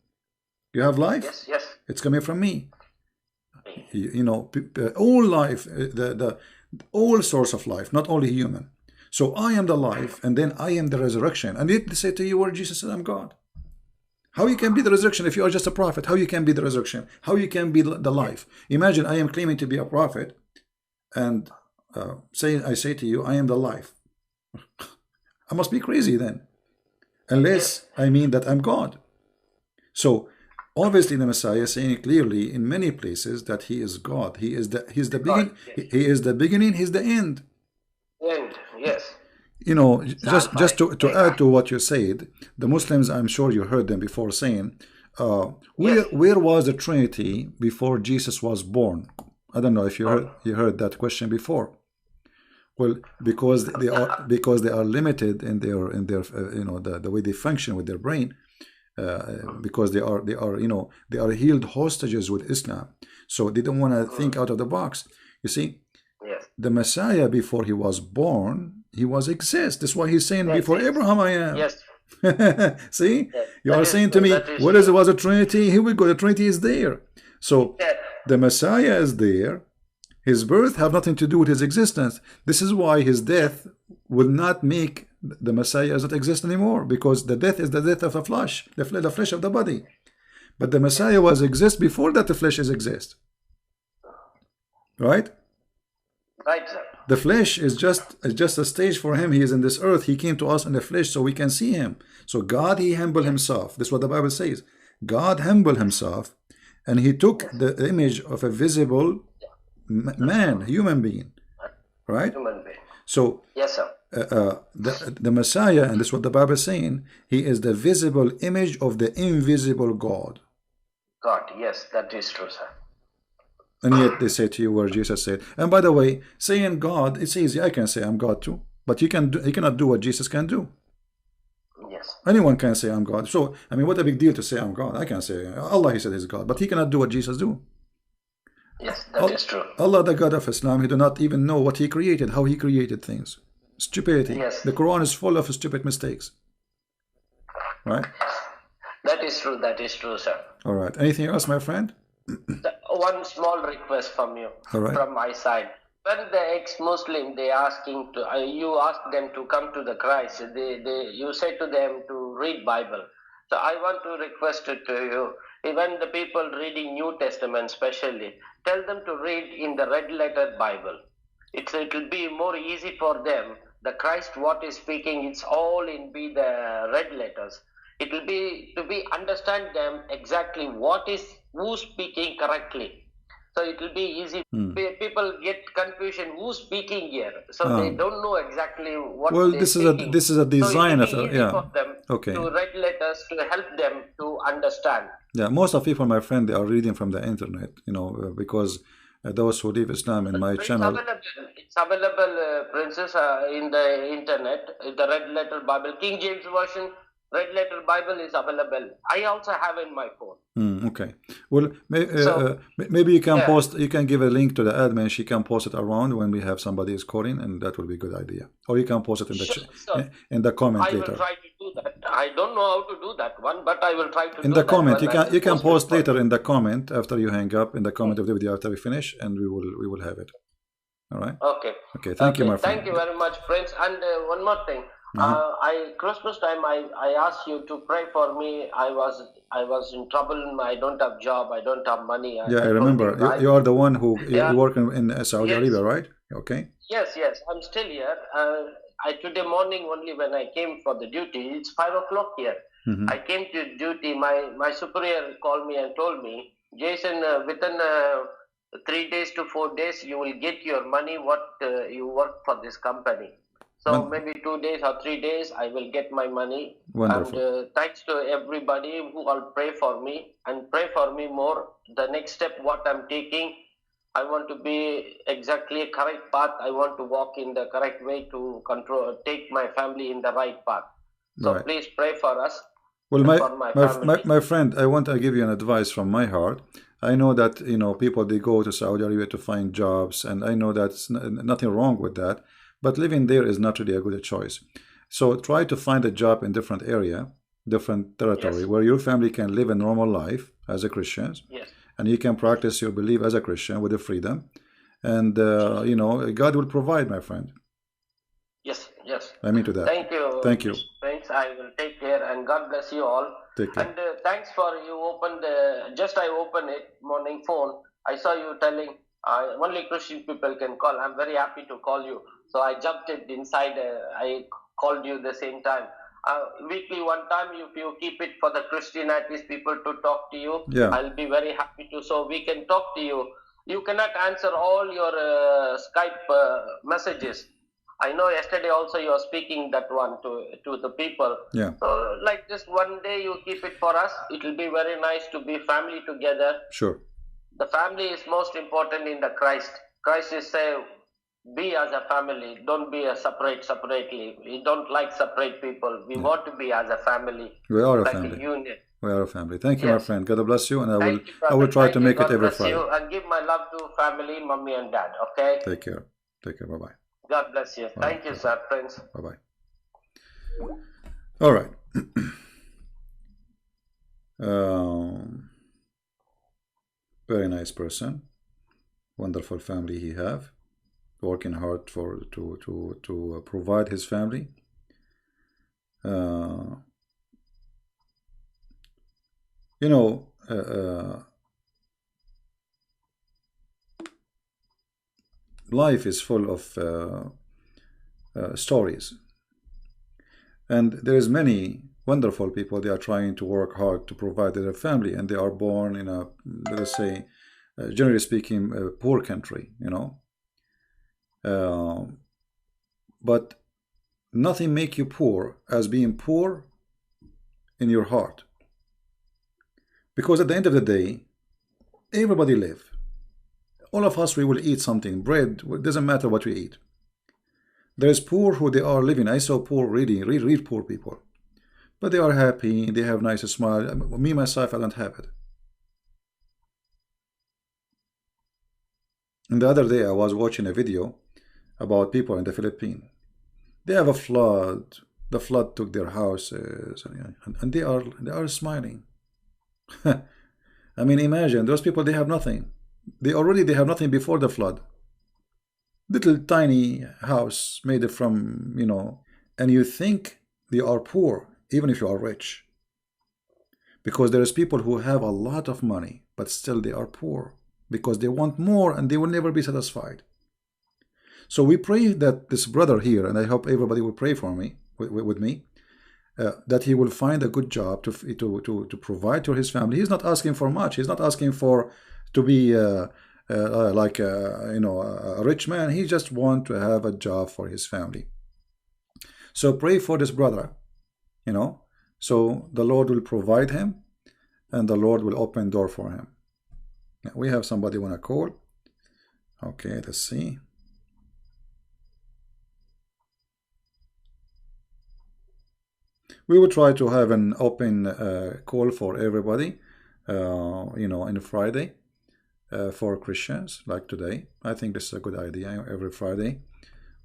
You have life? Yes. Yes. It's coming from me. All life, all source of life, not only human. So I am the life, and then I am the resurrection. And yet they say to you, where Jesus said, I'm God. How you can be the resurrection if you are just a prophet? How you can be the resurrection? How you can be the life? Imagine I am claiming to be a prophet, and I say to you, I am the life. I must be crazy then, unless I mean that I'm God. So obviously the Messiah is saying clearly in many places that he is God. He's the beginning. He is the beginning. He's the end. End. Yes. Just to add to what you said, the Muslims, I'm sure you heard them before saying, where was the Trinity before Jesus was born? I don't know if you heard that question before. Well, because they are limited in their the way they function with their brain, because they are held hostages with Islam, so they don't want to think out of the box. You see, the Messiah before he was born, he was exist. That's why he's saying before Abraham I am. Yes. See, you are saying to me, what was a Trinity? Here we go. The Trinity is there. So the Messiah is there. His birth have nothing to do with his existence. This is why his death will not make the Messiah not exist anymore, because the death is the death of the flesh, the flesh of the body. But the Messiah was exist before that the flesh is exist. Right? Right, sir. The flesh is just a stage for him. He is in this earth. He came to us in the flesh so we can see him. So God, he humbled himself. This is what the Bible says. God humbled himself, and he took the image of a visible man, human being, right? Human being. So yes, sir. The Messiah, and this is what the Bible is saying, he is the visible image of the invisible God. God, yes, that is true, sir. And yet they say to you where Jesus said, and by the way, saying God, it's easy. I can say I'm God too. but you cannot do what Jesus can do. Yes. Anyone can say I'm God. So I mean, what a big deal to say I'm God. I can say Allah, he said he's God, but he cannot do what Jesus do. Yes, that is true. Allah, the God of Islam, he do not even know what he created, how he created things. Stupidity. Yes. The Quran is full of stupid mistakes. Right? That is true. That is true, sir. All right. Anything else, my friend? One small request from you, All right. from my side. When the ex-Muslim, they asking to, you ask them to come to the Christ, you say to them to read Bible. So I want to request it to you, even the people reading New Testament especially, tell them to read in the red letter Bible. It will be more easy for them. The Christ what is speaking, it's all in be the red letters. It will be to be understand them exactly what is who's speaking correctly. So it will be easy. People get confusion who's speaking here, so they don't know exactly what. Well, this is a design so of easy for them okay. to write letters to help them to understand. Yeah, most of people, my friend, they are reading from the internet, you know, because those who leave Islam in my channel. It's available, Princess, in the internet. The red letter Bible, King James Version. Red letter Bible is available. I also have in my phone. Okay. Well, maybe you can post. You can give a link to the admin. She can post it around when we have somebody is calling, and that will be a good idea. Or you can post it in the in the comment later. I will try to do that. I don't know how to do that one, but I will try to. In the comment, you can post later in the comment after you hang up in the comment of the video after we finish, and we will have it. All right. Okay. Okay. Thank you, my friend. Thank you very much, Prince. And one more thing. Christmas time I asked you to pray for me. I was in trouble. I don't have job. I don't have money. I remember. You are the one who you work in Saudi Arabia, right? Okay. Yes. I'm still here. Today morning only when I came for the duty. It's 5 o'clock here. I came to duty. My superior called me and told me, Jason, within 3 days to 4 days you will get your money. What you work for this company. So maybe 2 days or 3 days, I will get my money. Wonderful. And thanks to everybody who will pray for me and pray for me more. The next step, what I'm taking, I want to be exactly a correct path. I want to walk in the correct way to take my family in the right path. So please pray for us. Well, my friend, I want to give you an advice from my heart. I know that people they go to Saudi Arabia to find jobs, and I know that's nothing wrong with that. But living there is not really a good choice. So try to find a job in different area, different territory, where your family can live a normal life as a Christian. Yes. And you can practice your belief as a Christian with the freedom. And, God will provide, my friend. Yes. I mean to that. Thank you. Thank you. Thanks. I will take care, and God bless you all. Take care. And thanks for you opened, I opened it, morning phone. I saw you telling only Christian people can call. I'm very happy to call you. So I jumped it inside. I called you the same time. Weekly one time, if you keep it for the Christianities people to talk to you, I'll be very happy to. So we can talk to you. You cannot answer all your Skype messages. I know yesterday also you are speaking that one to the people. Yeah. So like just one day you keep it for us. It will be very nice to be family together. Sure. The family is most important in the Christ. Christ is say, be as a family. Don't be a separately. We don't like separate people. We want to be as a family. We are a like family. A unit. We are a family. Thank you, my friend. God bless you, and I will try to make it every Friday. And give my love to family, mommy and dad. Okay. Take care. Bye bye. God bless you. Thank you, sir. Prince. Bye bye. All right. Very nice person. Wonderful family he have. Working hard to provide his family. Life is full of stories, and there's many wonderful people. They are trying to work hard to provide their family, and they are born in a, let us say, generally speaking, a poor country, but nothing make you poor as being poor in your heart, because at the end of the day, everybody live. All of us, we will eat something. Bread, it doesn't matter what we eat. There's poor who they are living. I saw poor, really, real poor people. But they are happy, they have nice smile. Me, myself, I don't have it. And the other day I was watching a video about people in the Philippines. They have a flood. The flood took their houses, and they are smiling. I mean, imagine those people. They have nothing. They have nothing before the flood. Little tiny house made from, and you think they are poor, even if you are rich, because there is people who have a lot of money, but still they are poor because they want more and they will never be satisfied. So we pray that this brother here, and I hope everybody will pray for me with me, that he will find a good job to provide to his family. He's not asking for much. He's not asking for to be like a rich man. He just wants to have a job for his family. So pray for this brother, so the Lord will provide him and the Lord will open door for him. Now, we have somebody want to call. Okay, let's see. We will try to have an open call for everybody, in Friday for Christians, like today. I think this is a good idea. Every Friday,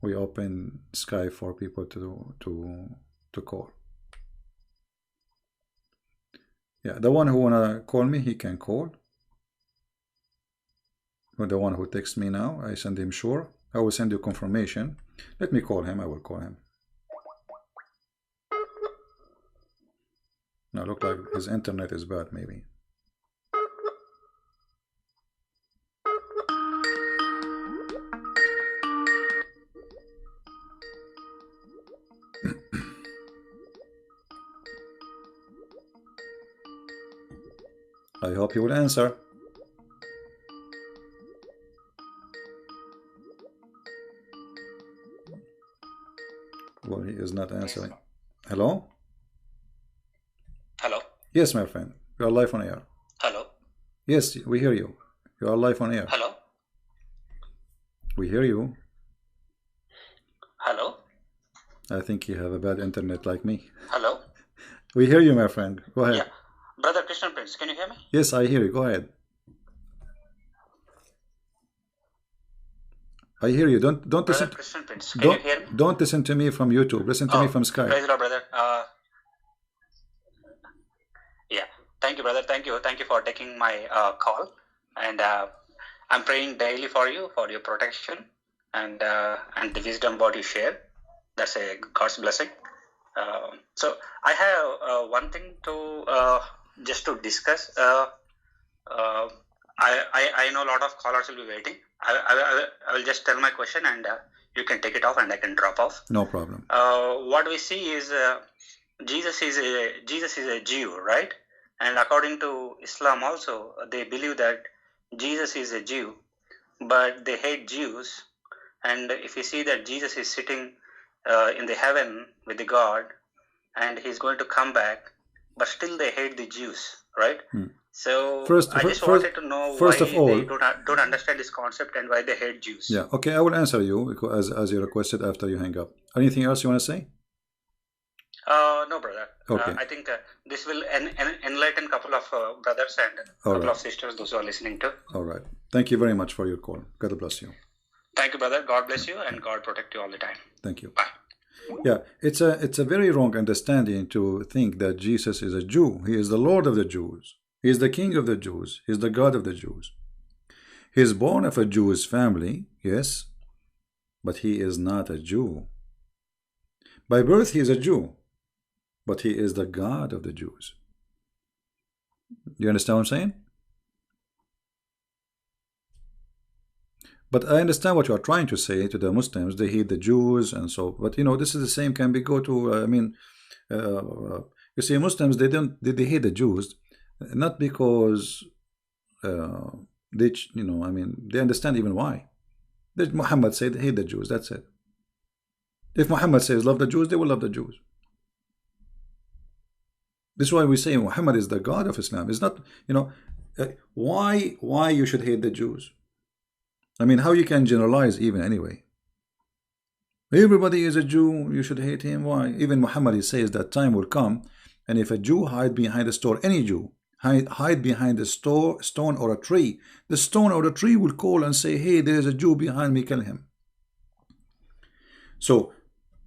we open Skype for people to call. Yeah, the one who wanna call me, he can call. But the one who texts me now, I send him sure. I will send you confirmation. Let me call him. I will call him. Now look like his internet is bad, maybe. I hope he will answer. Well, he is not answering. Hello? Hello? Yes, my friend. You are live on air. Hello? Yes, we hear you. You are live on air. Hello? We hear you. Hello? I think you have a bad internet like me. Hello? We hear you, my friend. Go ahead. Yeah. Brother Christian Prince, can you hear me? Yes, I hear you. Go ahead. I hear you. Don't Brother listen. Christian Prince, can you hear me? Don't listen to me from YouTube. Listen to me from Skype. Praise the Lord, brother. Yeah. Thank you, brother. Thank you. Thank you for taking my call. And I'm praying daily for you, for your protection and the wisdom what you share. That's a God's blessing. So I have one thing to just to discuss. I know a lot of callers will be waiting. I will just tell my question and you can take it off and I can drop off. No problem. What we see is Jesus is a Jew, right? And according to Islam also, they believe that Jesus is a Jew, but they hate Jews. And if you see that Jesus is sitting in the heaven with the God, and he's going to come back, but still they hate the Jews, right? So I just wanted to know why they don't understand this concept and why they hate Jews. Yeah, okay, I will answer you because as you requested after you hang up. Anything else you want to say? No, brother. Okay. I think this will enlighten a couple of brothers and a couple of sisters, those who are listening to. All right. Thank you very much for your call. God bless you. Thank you, brother. God bless you and God protect you all the time. Thank you. Bye. Yeah, it's a very wrong understanding to think that Jesus is a Jew. He is the Lord of the Jews. He is the King of the Jews. He is the God of the Jews. He is born of a Jewish family, yes, but he is not a Jew. By birth he is a Jew, but he is the God of the Jews. You understand what I'm saying? But I understand what you are trying to say to the Muslims. They hate the Jews and so. But this is the same. Can be go to. You see, Muslims they hate the Jews, not because they they understand even why. Muhammad said hate the Jews. That's it. If Muhammad says love the Jews, they will love the Jews. This is why we say Muhammad is the God of Islam. It's not why you should hate the Jews. I mean, how you can generalize even anyway? Everybody is a Jew, you should hate him. Why? Even Muhammad, he says that time will come, and if a Jew hide behind a store, any Jew hide behind a stone or a tree, the stone or the tree will call and say, hey, there is a Jew behind me, kill him. So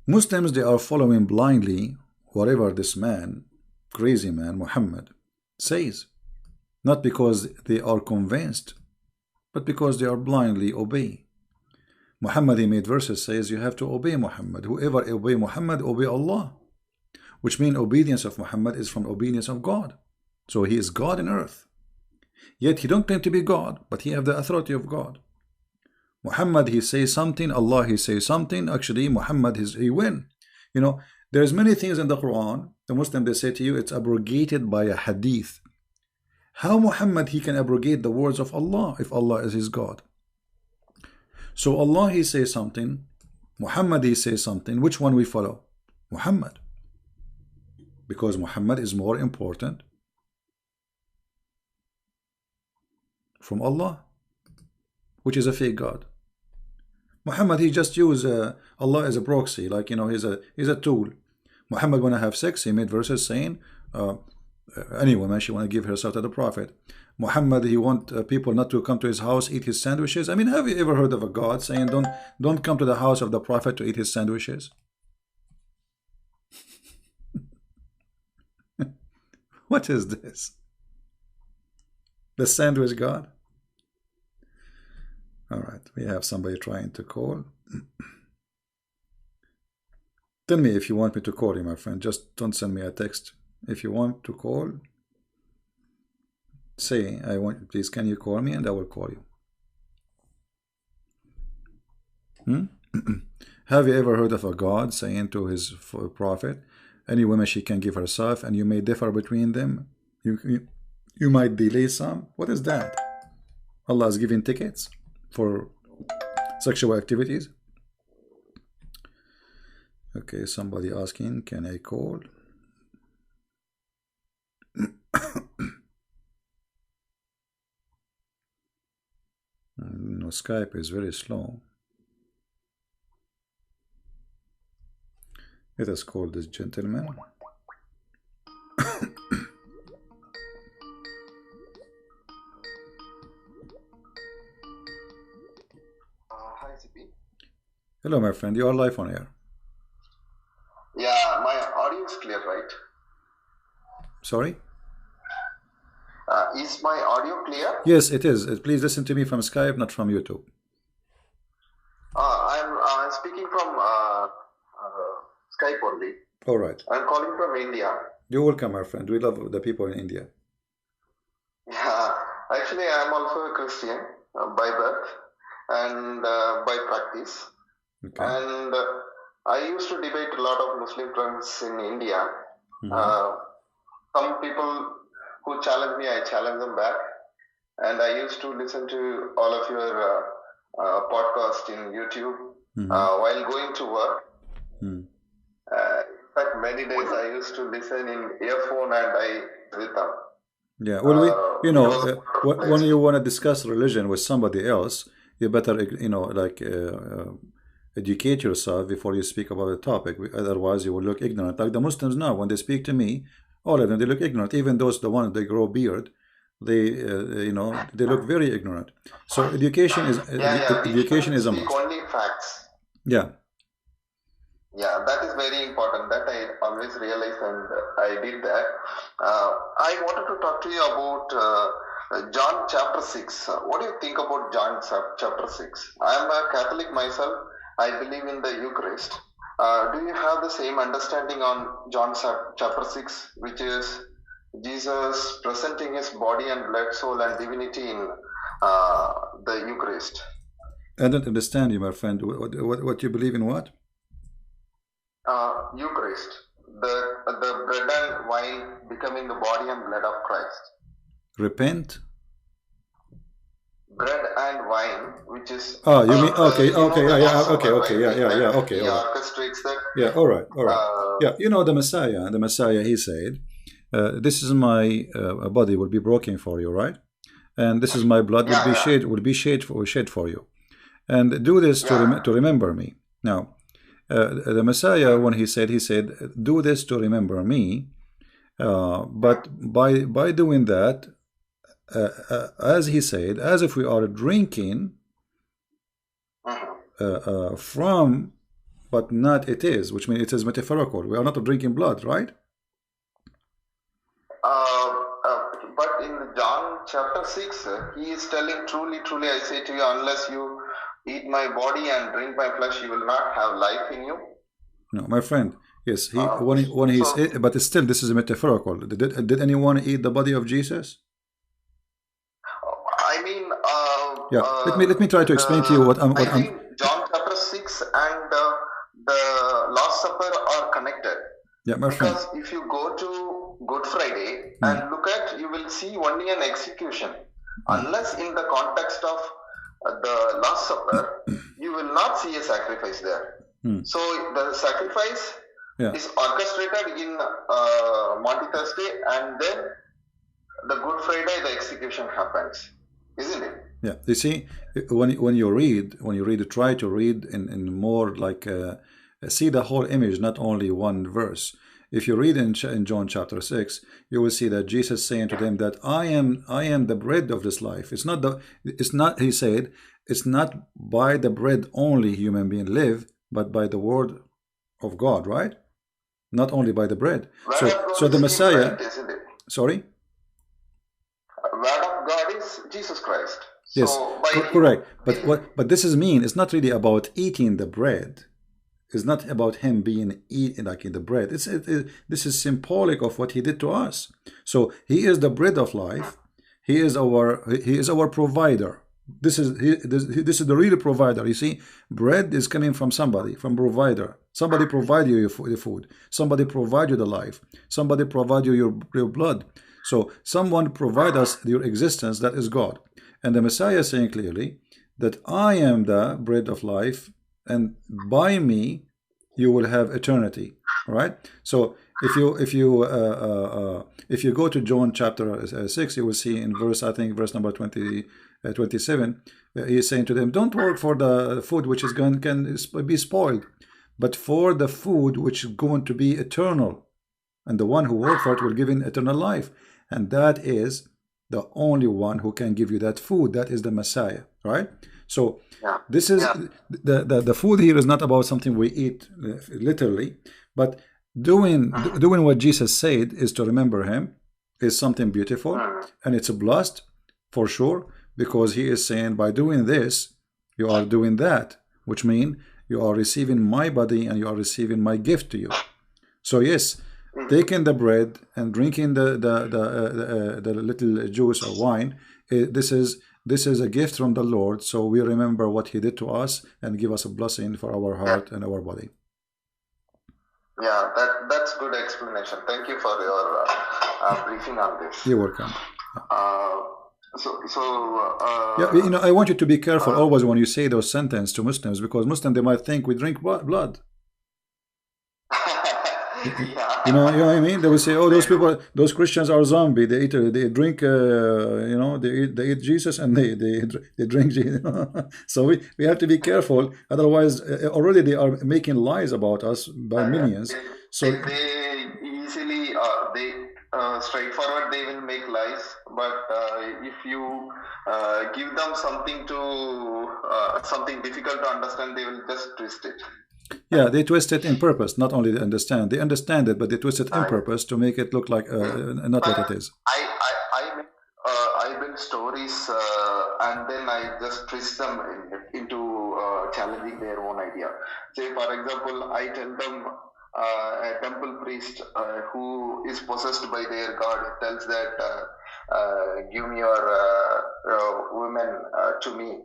Muslims, they are following blindly whatever this man, crazy man Muhammad, says, not because they are convinced, but because they are blindly obey. Muhammad, he made verses, says you have to obey Muhammad. Whoever obey Muhammad, obey Allah, which means obedience of Muhammad is from obedience of God. So he is God in earth, yet he don't claim to be God, but he have the authority of God. Muhammad, he says something, Allah, he says something. Actually Muhammad, he win. You know, there's many things in the Quran, the Muslim, they say to you it's abrogated by a hadith. How Muhammad, he can abrogate the words of Allah if Allah is his God? So Allah, he says something, Muhammad, he says something. Which one we follow? Muhammad, because Muhammad is more important from Allah, which is a fake God. Muhammad, he just used Allah as a proxy, like, you know, he's a tool. Muhammad, when I have sex, he made verses saying any woman, she want to give herself to the Prophet. Muhammad, he want people not to come to his house, eat his sandwiches. I mean, have you ever heard of a God saying don't come to the house of the Prophet to eat his sandwiches? What is this? The sandwich God? All right, we have somebody trying to call. Tell me if you want me to call you, my friend. Just don't send me a text. If you want to call, say, I want, please, can you call me, and I will call you. Have you ever heard of a God saying to his prophet, any woman she can give herself, and you may differ between them? You might delay some. What is that? Allah is giving tickets for sexual activities. Okay, somebody asking, can I call? No, Skype is very slow. Let us call this gentleman. Hi, CP. Hello, my friend. You are live on air. Yeah, my audio is clear, right? Sorry? Is my audio clear? Yes, it is. Please listen to me from Skype, not from YouTube. I'm speaking from Skype only. All right. I'm calling from India. You're welcome, my friend. We love the people in India. Yeah, actually, I'm also a Christian by birth and by practice. Okay. And I used to debate a lot of Muslim friends in India. Some people who challenge me, I challenge them back. And I used to listen to all of your podcast in YouTube while going to work. In fact, many days I used to listen in earphone and I with them. Yeah, well, you know, when you want to discuss religion with somebody else, you better, you know, like educate yourself before you speak about the topic. Otherwise, you will look ignorant. Like the Muslims now, when they speak to me, all of them, they look ignorant. Even those, the ones they grow beard, they, you know, they look very ignorant. So education is education is a must. Only facts. Yeah. Yeah, that is very important. That I always realize, and I did that. I wanted to talk to you about John chapter 6. What do you think about John chapter 6? I am a Catholic myself. I believe in the Eucharist. Do you have the same understanding on John chapter 6, which is Jesus presenting his body and blood, soul, and divinity in the Eucharist? I don't understand you, my friend. What you believe in? What? Eucharist, the bread and wine becoming the body and blood of Christ. Repent. Bread and wine, which is you mean okay, okay. He orchestrates that. Yeah, all right. Yeah, you know the Messiah. He said, "This is my body will be broken for you, right? And this is my blood will be shed for you, and do this to remember me." Now, the Messiah, when he said, do this to remember me. But by doing that, as he said, as if we are drinking from, but not it is, which means it is metaphorical. We are not drinking blood, right? But in John chapter 6, he is telling, truly, truly, I say to you, unless you eat my body and drink my flesh, you will not have life in you. No, my friend. Yes, but still, this is metaphorical. Did anyone eat the body of Jesus? I mean, yeah. Let me try to explain to you what I'm. I think John chapter 6 and the Last Supper are connected. Yeah, my friend. Because if you go to Good Friday and look at, you will see only an execution. Unless in the context of the Last Supper, you will not see a sacrifice there. So the sacrifice is orchestrated in Maundy Thursday, and then the Good Friday, the execution happens, isn't it? Yeah, you see, when you read, try to read in more like see the whole image, not only one verse. If you read in John chapter 6, you will see that Jesus saying to them that I am the bread of this life. It's not. He said, it's not by the bread only human being live, but by the word of God, right? Not only by the bread. So the Messiah. Bread, isn't it? Sorry. Word of God is Jesus Christ. Yes, correct. But this is mean. It's not really about eating the bread. It's not about him being eaten like in the bread. This is symbolic of what he did to us. So he is the bread of life. He is our provider. This is the real provider. You see, bread is coming from somebody, from provider. Somebody provide you the food. Somebody provide you the life. Somebody provide you your blood. So someone provide us your existence. That is God. And the Messiah is saying clearly that I am the bread of life, and by me you will have eternity. All right. So if you go to John chapter 6, you will see in verse number 27, he is saying to them, don't work for the food which is can be spoiled, but for the food which is going to be eternal, and the one who works for it will give in eternal life, and that is the only one who can give you that food. That is the Messiah, right? So this is the food here is not about something we eat literally, but doing what Jesus said is to remember him is something beautiful, and it's a blessed for sure, because he is saying by doing this you are doing that, which means you are receiving my body and you are receiving my gift to you. So yes, taking the bread and drinking the little juice or wine, this is a gift from the Lord, so we remember what he did to us and give us a blessing for our heart and our body. Yeah, that's good explanation. Thank you for your briefing on this. You're welcome. Yeah, I want you to be careful always when you say those sentences to Muslims, because Muslims, they might think we drink blood. You know what I mean? They will say, "Oh, those people, those Christians are zombie. They drink, they eat Jesus and they drink Jesus." So we have to be careful. Otherwise, already they are making lies about us by millions. So they easily straightforward they will make lies. But if you give them something something difficult to understand, they will just twist it. Yeah, they twist it in purpose. Not only they understand it, but they twist it in purpose to make it look like not what it is. I build stories and then I just twist them into challenging their own idea. Say, for example, I tell them a temple priest who is possessed by their god tells that give me your women to me.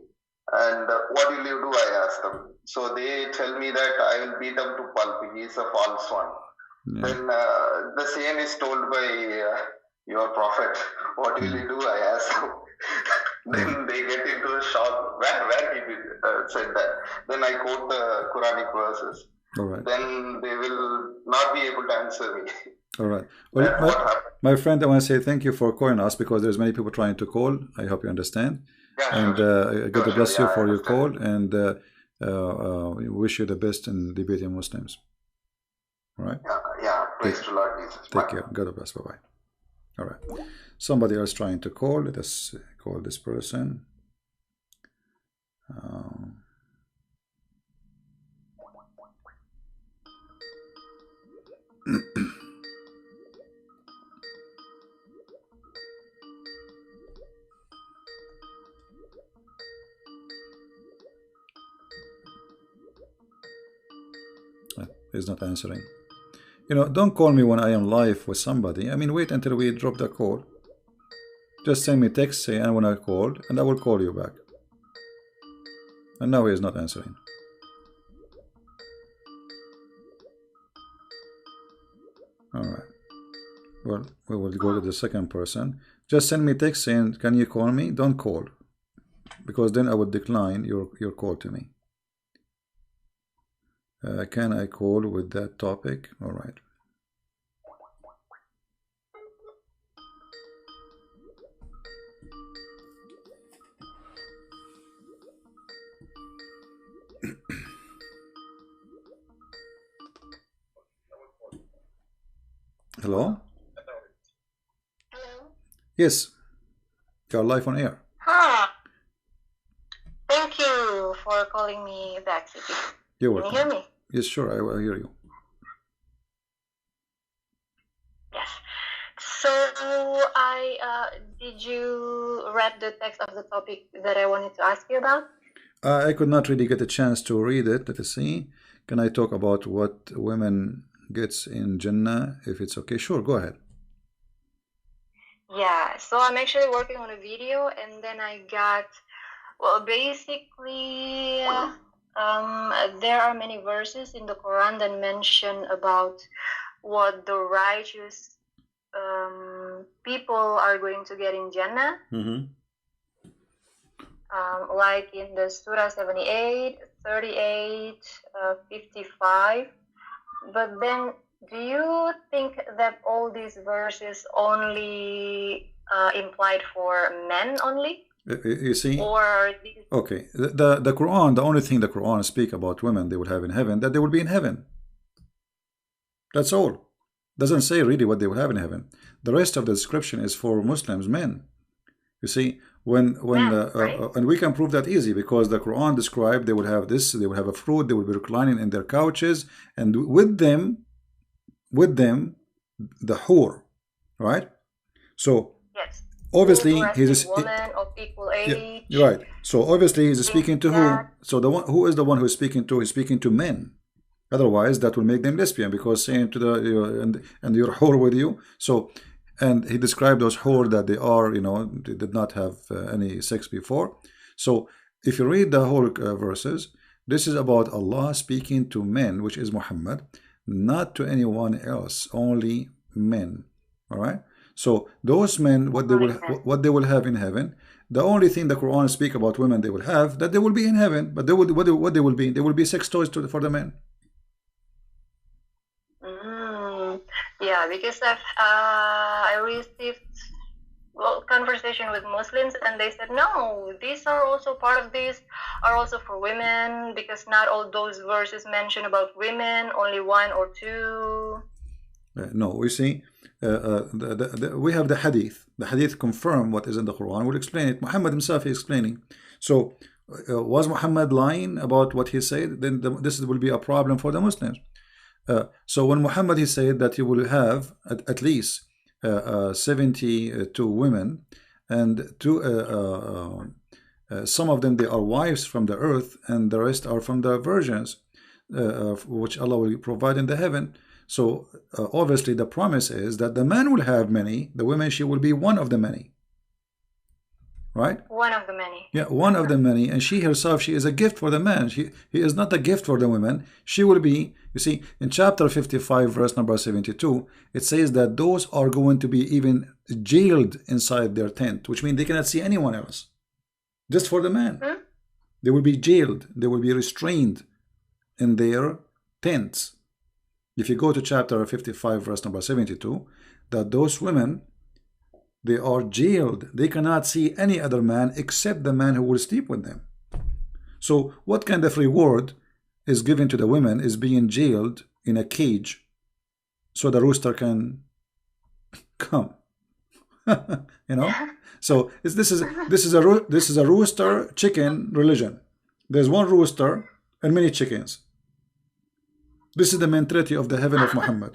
And what will you do? I ask them. So they tell me that I will beat them to pulp. He is a false one. Yeah. Then the same is told by your prophet. What will you do? I ask them. Then they get into a shock. Where he said that? Then I quote the Quranic verses. All right. Then they will not be able to answer me. All right. Well, my friend, I want to say thank you for calling us, because there's many people trying to call. I hope you understand. Yeah, and God bless you for your call. And We wish you the best in debating Muslims. All right. Yeah. Praise to Lord Jesus. Take care. God bless. Bye bye. All right. Somebody else trying to call. Let us call this person. He's not answering. You know, don't call me when I am live with somebody. I mean, wait until we drop the call. Just send me text saying I want to call, and I will call you back. And now he is not answering. All right. Well, we will go to the second person. Just send me text saying, can you call me? Don't call, because then I would decline your call to me. Can I call with that topic? All right. Hello? Hello? Yes. You're live on air. Hi. Thank you for calling me back, Siti. You're Can welcome. you hear me? Yes, sure. I will hear you. Yes. So did you read the text of the topic that I wanted to ask you about? I could not really get a chance to read it. Let us see. Can I talk about what women gets in Jannah, if it's okay? Sure, go ahead. Yeah. So I'm actually working on a video, and then I got, well, basically, there are many verses in the Quran that mention about what the righteous people are going to get in Jannah. Like in the Surah 78, 38, 55. But then, do you think that all these verses only implied for men only? You see? Or Okay. The Quran, the only thing the Quran speak about women they will have in heaven, that they will be in heaven. That's all. Doesn't say really what they will have in heaven. The rest of the description is for Muslims, men. You see, and we can prove that easy, because the Quran described they will have this, they will have a fruit, they will be reclining in their couches, and with them the hur, right? So yes, obviously he's woman of equal age. Yeah, right. So obviously he's speaking to who? So the one who is the one who is speaking to? He's speaking to men. Otherwise, that will make them lesbian, because saying to the and your whore with you. So, and he described those whore that they are, they did not have any sex before. So if you read the whole verses, this is about Allah speaking to men, which is Muhammad, not to anyone else, only men. All right. So those men, what they will have in heaven. The only thing the Quran speak about women they will have, that they will be in heaven, but what they will be? They will be sex toys for the men. Yeah, because I received conversation with Muslims, and they said no, these are also part of this, are also for women, because not all those verses mention about women, only one or two. No, we see, we have the hadith. The hadith confirm what is in the Quran. We'll explain it. Muhammad himself is explaining. So, was Muhammad lying about what he said? Then this will be a problem for the Muslims. So when Muhammad he said that he will have at least 72 women, and some of them they are wives from the earth, and the rest are from the virgins, which Allah will provide in the heaven. So obviously the promise is that the man will have many, the women she will be one of the many. Right? One of the many. Yeah, one of the many, and she herself, she is a gift for the man. He is not a gift for the women. She will be, you see, in chapter 55, verse number 72, it says that those are going to be even jailed inside their tent, which means they cannot see anyone else. Just for the man. They will be jailed. They will be restrained in their tents. If you go to chapter 55, verse number 72, that those women, they are jailed. They cannot see any other man except the man who will sleep with them. So what kind of reward is given to the women is being jailed in a cage so the rooster can come? You know, so this is a rooster chicken religion. There's one rooster and many chickens. This is the mentality of the heaven of Muhammad.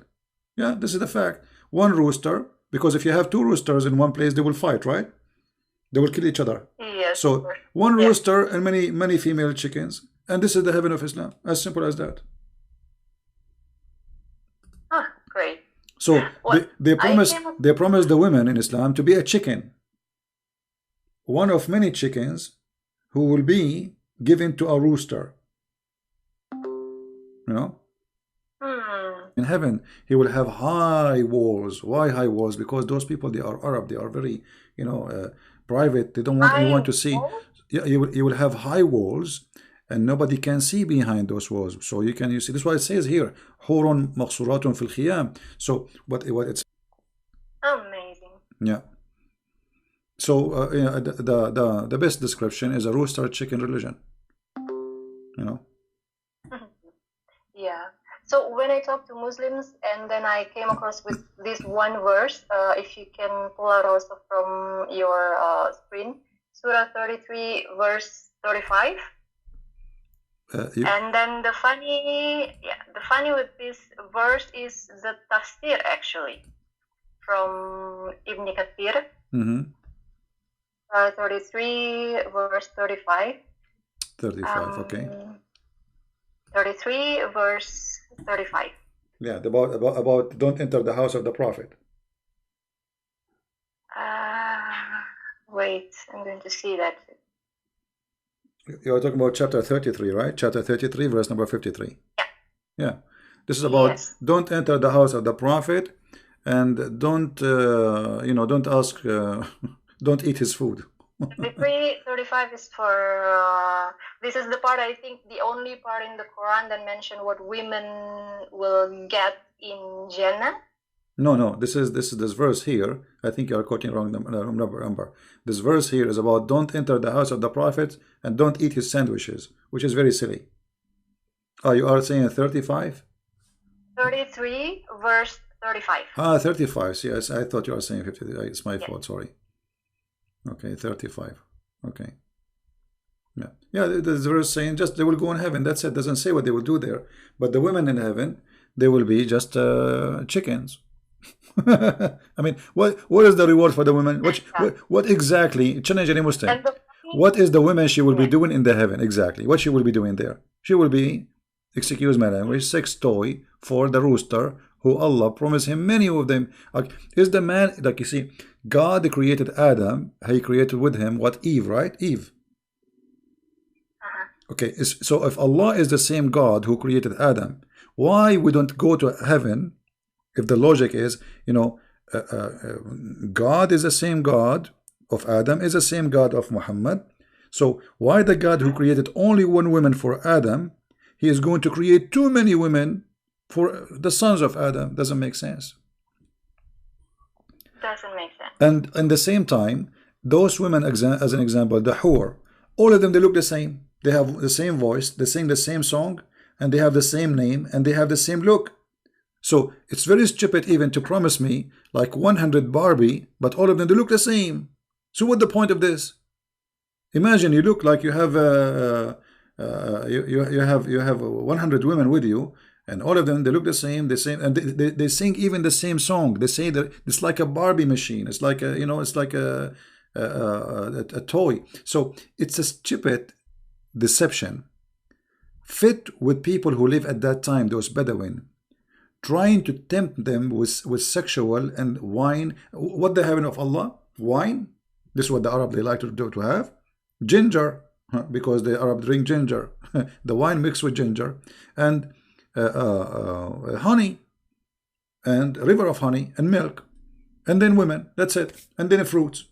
Yeah, this is the fact. One rooster, because if you have two roosters in one place, they will fight, right? They will kill each other. Yes. So one rooster and many female chickens, and this is the heaven of Islam. As simple as that. Ah, great. So they promise the women in Islam to be a chicken, one of many chickens who will be given to a rooster. You know, in heaven he will have high walls. Why high walls? Because those people, they are Arab, they are very, you know, private. They don't want anyone to see. Yeah, you will have high walls, and nobody can see behind those walls. So you see. This is why it says here, "Hurun maqsuratun fil khiyam." So what it's Amazing. yeah. So the best description is a rooster chicken religion. You know. Yeah. So when I talk to Muslims, and then I came across with this one verse, if you can pull out also from your screen, Surah 33, verse 35. And then the funny with this verse is the tafsir, actually, from Ibn Kathir. 33, verse 35. 35, okay. 33, verse 35. Yeah, about don't enter the house of the prophet. Wait, I'm going to see that. You're talking about chapter 33, right? Chapter 33, verse number 53. Yeah. Yeah. This is about don't enter the house of the prophet, and don't don't ask, don't eat his food. 35 is for this is the part, I think, the only part in the Quran that mention what women will get in Jannah. No, this verse here. I think you are quoting wrong number. This verse here is about don't enter the house of the prophet and don't eat his sandwiches, which is very silly. Oh, you are saying 35? 33, verse 35. 35. Yes, I thought you were saying 50. It's my fault. Sorry. Okay, 35. Okay. Yeah. There's a verse saying just they will go in heaven. That's it. Doesn't say what they will do there. But the women in heaven, they will be just chickens. I mean, what is the reward for the women? What exactly? Challenge any Muslim. What is the woman she will be doing in the heaven exactly? What she will be doing there? She will be, excuse my language, sex toy for the rooster who Allah promised him many of them. Is the man, like you see, God created Adam. He created with him what? Eve, right? Eve. Okay, so if Allah is the same God who created Adam, why we don't go to heaven? If the logic is, God is the same God of Adam, is the same God of Muhammad. So why the God who created only one woman for Adam, he is going to create too many women for the sons of Adam? Doesn't make sense. Doesn't make sense. And at the same time, those women, as an example, the Hur, all of them, they look the same. They have the same voice, they sing the same song, and they have the same name, and they have the same look. So it's very stupid even to promise me like 100 Barbie, but all of them, they look the same. So what's the point of this? Imagine you look like you have you have 100 women with you, and all of them, they look the same, and they sing even the same song. They say that it's like a Barbie machine. It's like a it's like a toy. So it's a stupid deception fit with people who live at that time, those Bedouin, trying to tempt them with sexual and wine. What the heaven of Allah? Wine. This is what the Arab, they like to have. Ginger, because the Arab drink ginger. The wine mixed with ginger, and honey, and river of honey, and milk, and then women. That's it. And then fruits.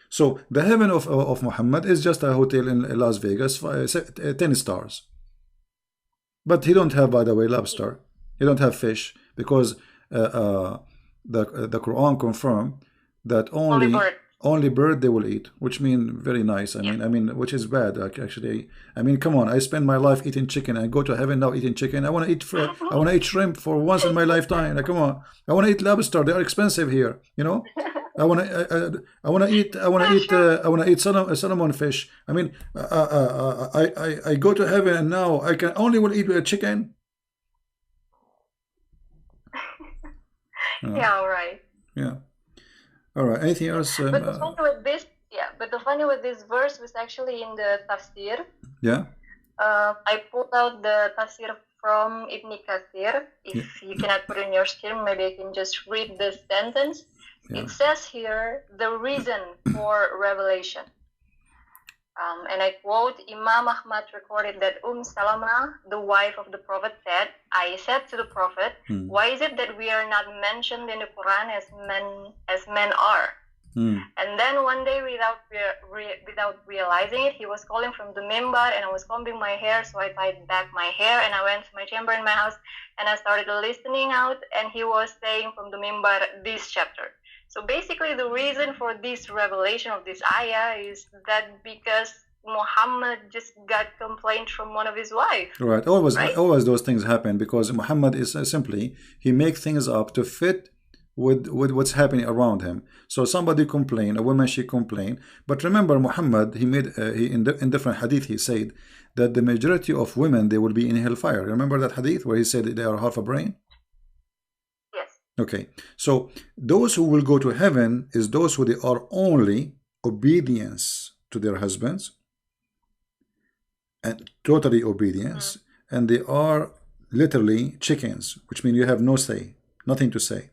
So the heaven of Muhammad is just a hotel in Las Vegas, 10 stars. But he don't have, by the way, lobster. He don't have fish, because the Quran confirmed that only only bird they will eat, which mean very nice. I mean, which is bad actually. I mean, come on, I spend my life eating chicken. I go to heaven now eating chicken. I want to eat I want to eat shrimp for once in my lifetime. Like, come on, I want to eat lobster. They are expensive here, you know. I want to eat salmon fish. I mean, I go to heaven and now I can only will eat chicken. Yeah, all right. Yeah. All right. Anything else? But the funny with this, but the funny with this verse was actually in the tafsir. Yeah. I pulled out the tafsir from Ibn Kathir. If you cannot put it in your screen, maybe I can just read the sentence. Yeah. It says here the reason for revelation. And I quote, Imam Ahmad recorded that Salama, the wife of the Prophet, said, I said to the Prophet, why is it that we are not mentioned in the Quran as men are? And then one day, without realizing it, he was calling from the mimbar, and I was combing my hair, so I tied back my hair, and I went to my chamber in my house, and I started listening out, and he was saying from the mimbar this chapter. So basically, the reason for this revelation of this ayah is that because Muhammad just got complaint from one of his wives. Right. Always those things happen because Muhammad is simply, he makes things up to fit with what's happening around him. So somebody complained, a woman, she complained. But remember, Muhammad, he made in different hadith, he said that the majority of women, they will be in hellfire. Remember that hadith where he said they are half a brain? Okay, so those who will go to heaven is those who they are only obedience to their husbands and totally obedience, and they are literally chickens, which means you have no say, nothing to say,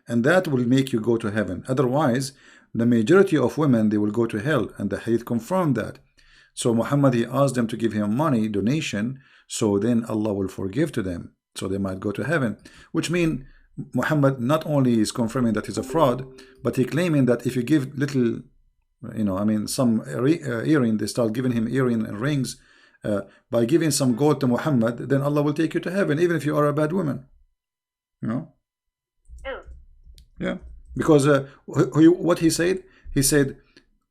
and that will make you go to heaven. Otherwise, the majority of women, they will go to hell, and the hadith confirmed that. So Muhammad, he asked them to give him money, donation, so then Allah will forgive to them, so they might go to heaven, which means Muhammad not only is confirming that he's a fraud, but he claiming that if you give little, you know, I mean, some earring, they start giving him earring and rings, by giving some gold to Muhammad, then Allah will take you to heaven, even if you are a bad woman. You know? Yeah. Because what he said? He said,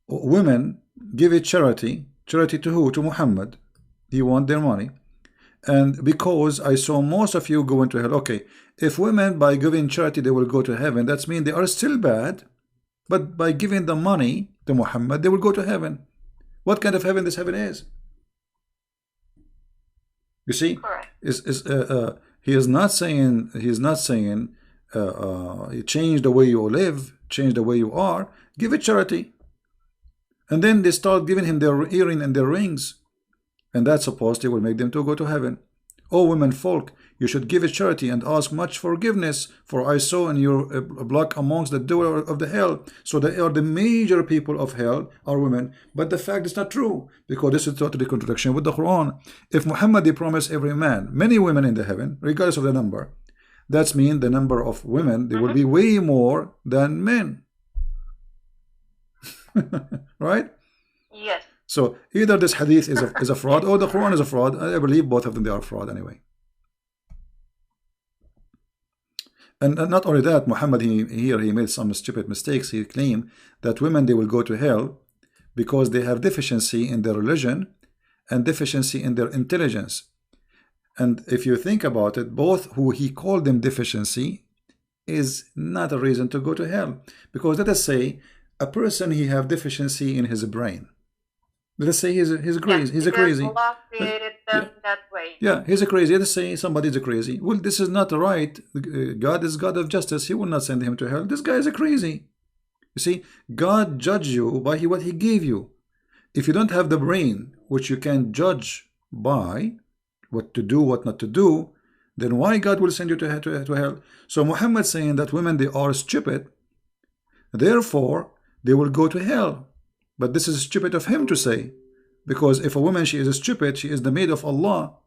women give it charity. Charity to who? To Muhammad. He want their money. And because I saw most of you going to hell. Okay, if women by giving charity they will go to heaven, that means they are still bad, but by giving the money to Muhammad they will go to heaven. What kind of heaven this heaven is? You see, he is not saying change the way you live, change the way you are, give it charity. And then they start giving him their earring and their rings. And that supposedly will make them to go to heaven. O women folk, you should give a charity and ask much forgiveness, for I saw in your block amongst the door of the hell. So they are the major people of hell are women. But the fact is not true, because this is totally contradiction with the Quran. If Muhammad he promised every man many women in the heaven, regardless of the number, that means the number of women they will be way more than men. Right? Yes. So either this hadith is a fraud or the Quran is a fraud. I believe both of them, they are fraud anyway. And not only that, Muhammad he made some stupid mistakes. He claimed that women they will go to hell because they have deficiency in their religion and deficiency in their intelligence. And if you think about it, both who he called them deficiency is not a reason to go to hell. Because let us say a person he have deficiency in his brain. Let us say he's crazy. He's a crazy. Allah created them that way. Yeah, he's a crazy. Let us say somebody's a crazy. Well, this is not right. God is God of justice. He will not send him to hell. This guy is a crazy. You see, God judge you by what he gave you. If you don't have the brain, which you can judge by what to do, what not to do, then why God will send you to hell? So Muhammad saying that women, they are stupid, therefore they will go to hell. But this is stupid of him to say, because if a woman, she is stupid, she is the maid of Allah,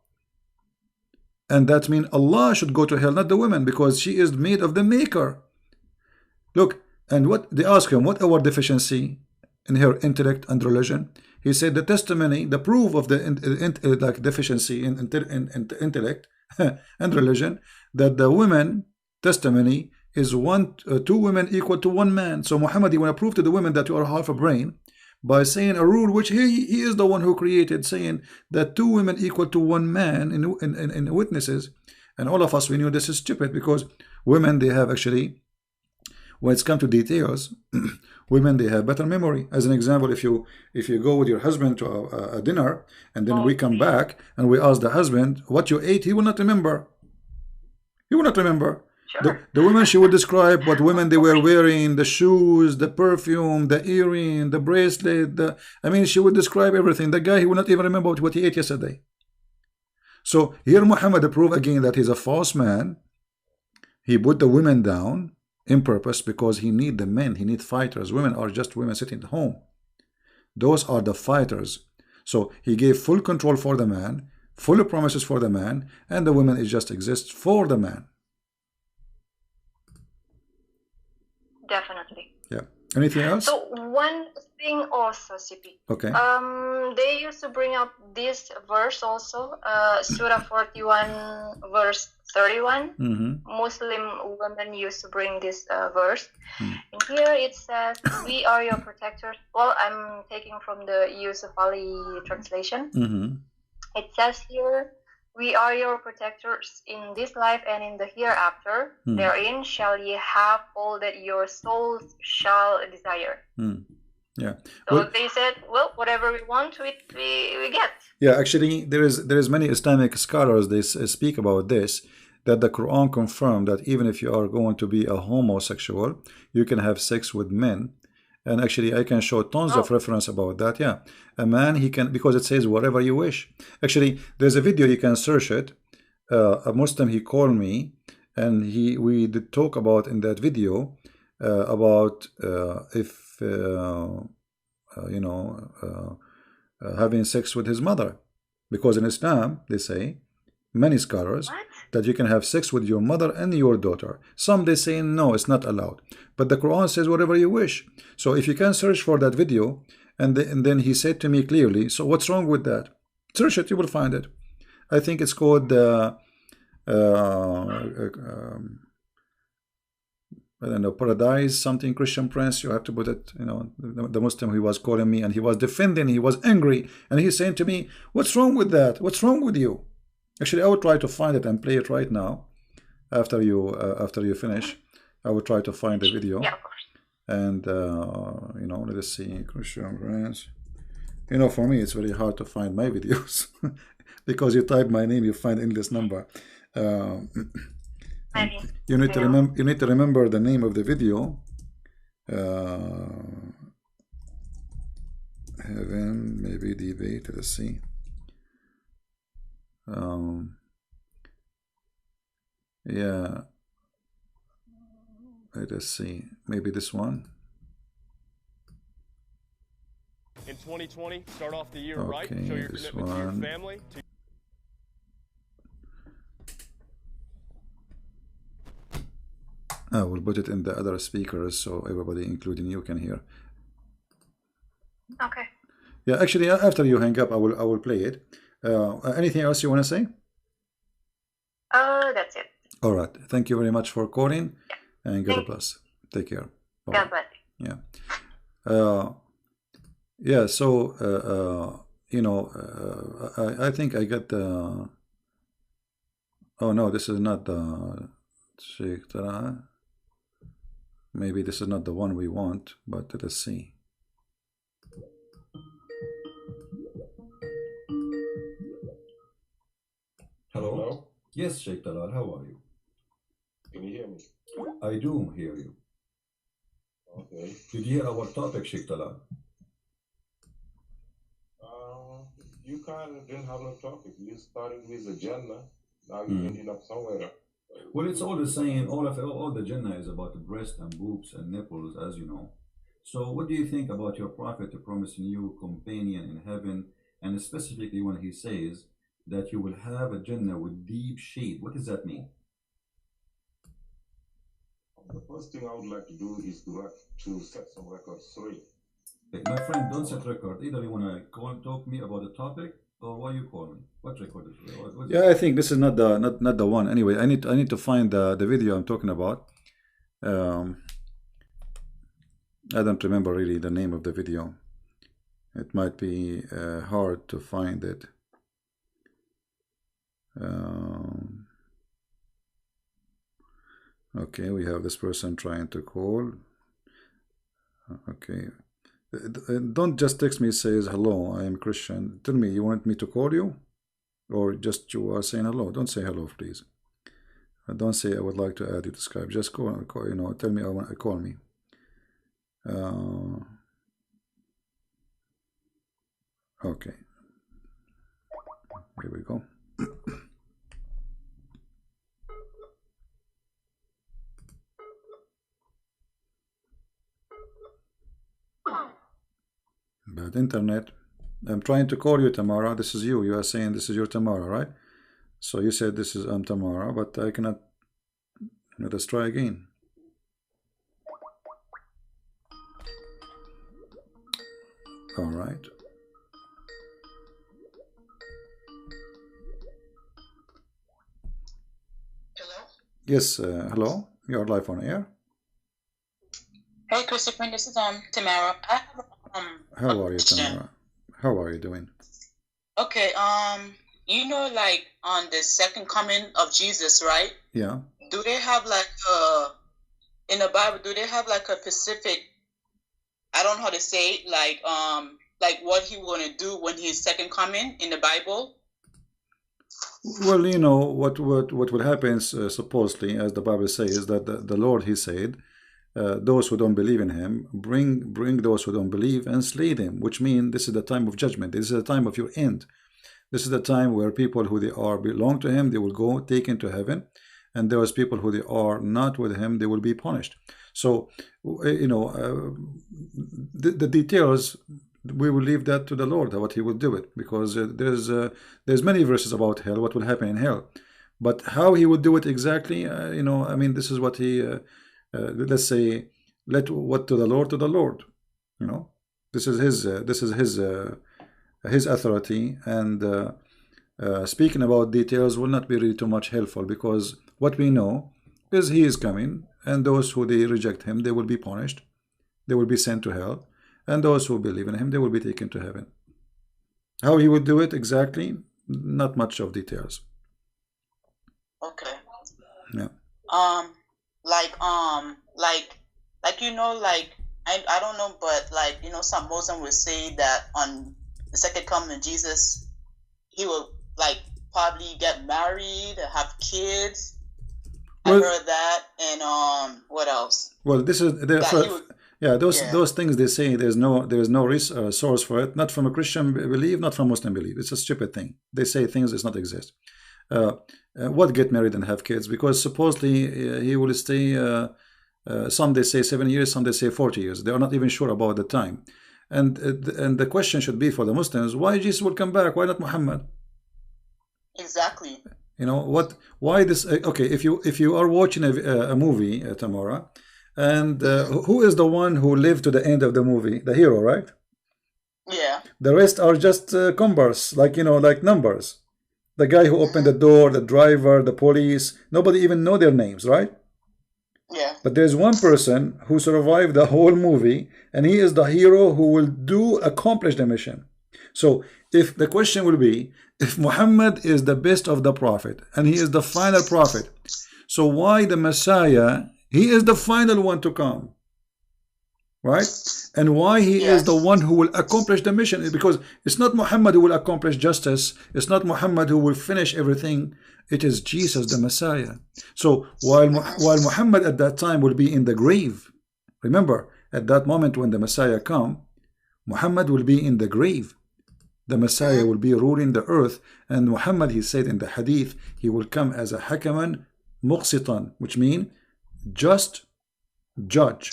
and that means Allah should go to hell, not the woman, because she is maid of the maker. Look, and what they ask him, what our deficiency in her intellect and religion? He said the testimony, the proof of the deficiency in intellect and religion, that the women testimony is two women equal to one man. So Muhammad, he want to prove to the women that you are half a brain by saying a rule which he is the one who created, saying that two women equal to one man in witnesses. And all of us, we knew this is stupid, because women, they have actually, when it's come to details, women, they have better memory. As an example, if you go with your husband to a dinner, and then we come back and we ask the husband what you ate, he will not remember. He will not remember. Sure. The women, she would describe what women they were wearing, the shoes, the perfume, the earring, the bracelet. I mean, she would describe everything. The guy, he will not even remember what he ate yesterday. So here Muhammad proved again that he's a false man. He put the women down in purpose, because he need the men. He need fighters. Women are just women sitting at home. Those are the fighters. So he gave full control for the man, full promises for the man, and the women, it just exists for the man. Definitely. Yeah. Anything else? So one thing also, CP. Okay. They used to bring up this verse also, Surah 41, verse 31. Muslim women used to bring this verse. And here it says, "We are your protectors." Well, I'm taking from the Yusuf Ali translation. It says here, "We are your protectors in this life and in the hereafter. Therein shall ye have all that your souls shall desire." Yeah. So Well, they said, well, whatever we want, we get. yeah, actually, there is many Islamic scholars, they speak about this, that the Quran confirmed that even if you are going to be a homosexual, you can have sex with men. And actually, I can show tons of reference about that. Yeah, a man, he can, because it says whatever you wish. Actually, there's a video, you can search it. A Muslim, he called me, and we did talk about in that video about if having sex with his mother, because in Islam they say, many scholars, that you can have sex with your mother and your daughter. Some they say no, it's not allowed, but the Quran says whatever you wish. So if you can search for that video, and then he said to me clearly, so what's wrong with that? Search it, you will find it. I think it's called I don't know, Paradise something, Christian Prince. You have to put it, the Muslim, he was calling me and he was defending, he was angry, and he's saying to me, what's wrong with that? What's wrong with you? Actually, I will try to find it and play it right now. After you finish, I will try to find the video. Yeah, of course. And let us see, Christian Prince. For me, it's very hard to find my videos because you type my name, you find endless number. You need to remember the name of the video. Heaven, maybe debate. Let's see. Yeah. Let us see. Maybe this one. In 2020, start off the year right. Okay, Show your this commitment to your one. family. We'll put it in the other speakers so everybody, including you, can hear. Okay. Yeah, actually, after you hang up, I will play it. Anything else you want to say? That's it. All right. Thank you very much for calling, and God bless. Take care. Bye. God bless. Yeah. Yeah. So I think I got the. Oh no, this is not the Sheikh Tara. Maybe this is not the one we want, but let us see. Hello? Yes, Sheikh Talal, how are you? Can you hear me? I do hear you. Okay. Did you hear our topic, Sheikh Talal? You kind of didn't have no topic. You started with the Jannah. Now you're ending up somewhere. Well, it's all the same. All the Jannah is about the breast and boobs and nipples, as you know. So what do you think about your prophet promising you companion in heaven, and specifically when he says that you will have a Jannah with deep shade? What does that mean? The first thing I would like to do is to set some records straight. Hey, my friend, don't set record. Either you want to call and talk to me about the topic, or why you call me? What record is it? Yeah, I think this is not the one. Anyway, I need to find the video I'm talking about. Um, I don't remember really the name of the video. It might be hard to find it. Okay, we have this person trying to call. Okay. Don't just text me, says hello, I am Christian. Tell me, you want me to call you? Or just you are saying hello? Don't say hello, please. Don't say I would like to add you to Skype. Just call you know, tell me I want to call me. Okay. Here we go. Bad internet. I'm trying to call you, Tamara. This is you. You are saying this is your Tamara, right? So you said this is Tamara, but I cannot. Let us try again. All right. Hello? Yes, hello. You are live on air. Hey, Christopher, this is Tamara. I have How are you, Tamara? How are you doing? Okay, you know, like on the second coming of Jesus, right? Yeah. Do they have like in the Bible? Do they have like a specific? I don't know how to say it, like what he gonna do when he's second coming in the Bible? Well, you know what will happen supposedly, as the Bible says, that the Lord, He said, those who don't believe in Him, bring those who don't believe and slay them, which means this is the time of judgment. This is the time of your end. This is the time where people who they are belong to Him, they will go taken to heaven, and those people who they are not with Him, they will be punished. So, you know, the details, we will leave that to the Lord, what He will do it, because there's many verses about hell, what will happen in hell, but how He will do it exactly, you know, I mean, this is what He, let's say, let what to the Lord, you know, this is His authority, and speaking about details will not be really too much helpful, because what we know is He is coming, and those who they reject Him, they will be punished, they will be sent to hell, and those who believe in Him, they will be taken to heaven. How He would do it exactly, not much of details. Okay. Yeah. Like you know, like I don't know, but like you know, some Muslim will say that on the second coming of Jesus, He will like probably get married, have kids. Well, I heard that, and what else? Well, this is those things they say. There's no source for it. Not from a Christian belief, not from Muslim belief. It's a stupid thing. They say things does not exist. What get married and have kids? Because supposedly He will stay. Some they say 7 years, some they say 40 years. They are not even sure about the time. And the question should be for the Muslims: why Jesus will come back? Why not Muhammad? Exactly. You know what? Why this? Okay, if you are watching a movie, Tamara, and who is the one who lived to the end of the movie? The hero, right? Yeah. The rest are just cumbers, like you know, like numbers. The guy who opened the door, the driver, the police. Nobody even know their names, right? Yeah. But there's one person who survived the whole movie, and he is the hero who will accomplish the mission. So if the question will be, if Muhammad is the best of the prophet and he is the final prophet, so why the Messiah, he is the final one to come, right? And why he is the one who will accomplish the mission? Because it's not Muhammad who will accomplish justice, it's not Muhammad who will finish everything, it is Jesus the Messiah. So while Muhammad at that time will be in the grave, remember, at that moment when the Messiah come, Muhammad will be in the grave. The Messiah will be ruling the earth, and Muhammad, he said in the hadith, he will come as a hakaman muqsitan, which means just judge.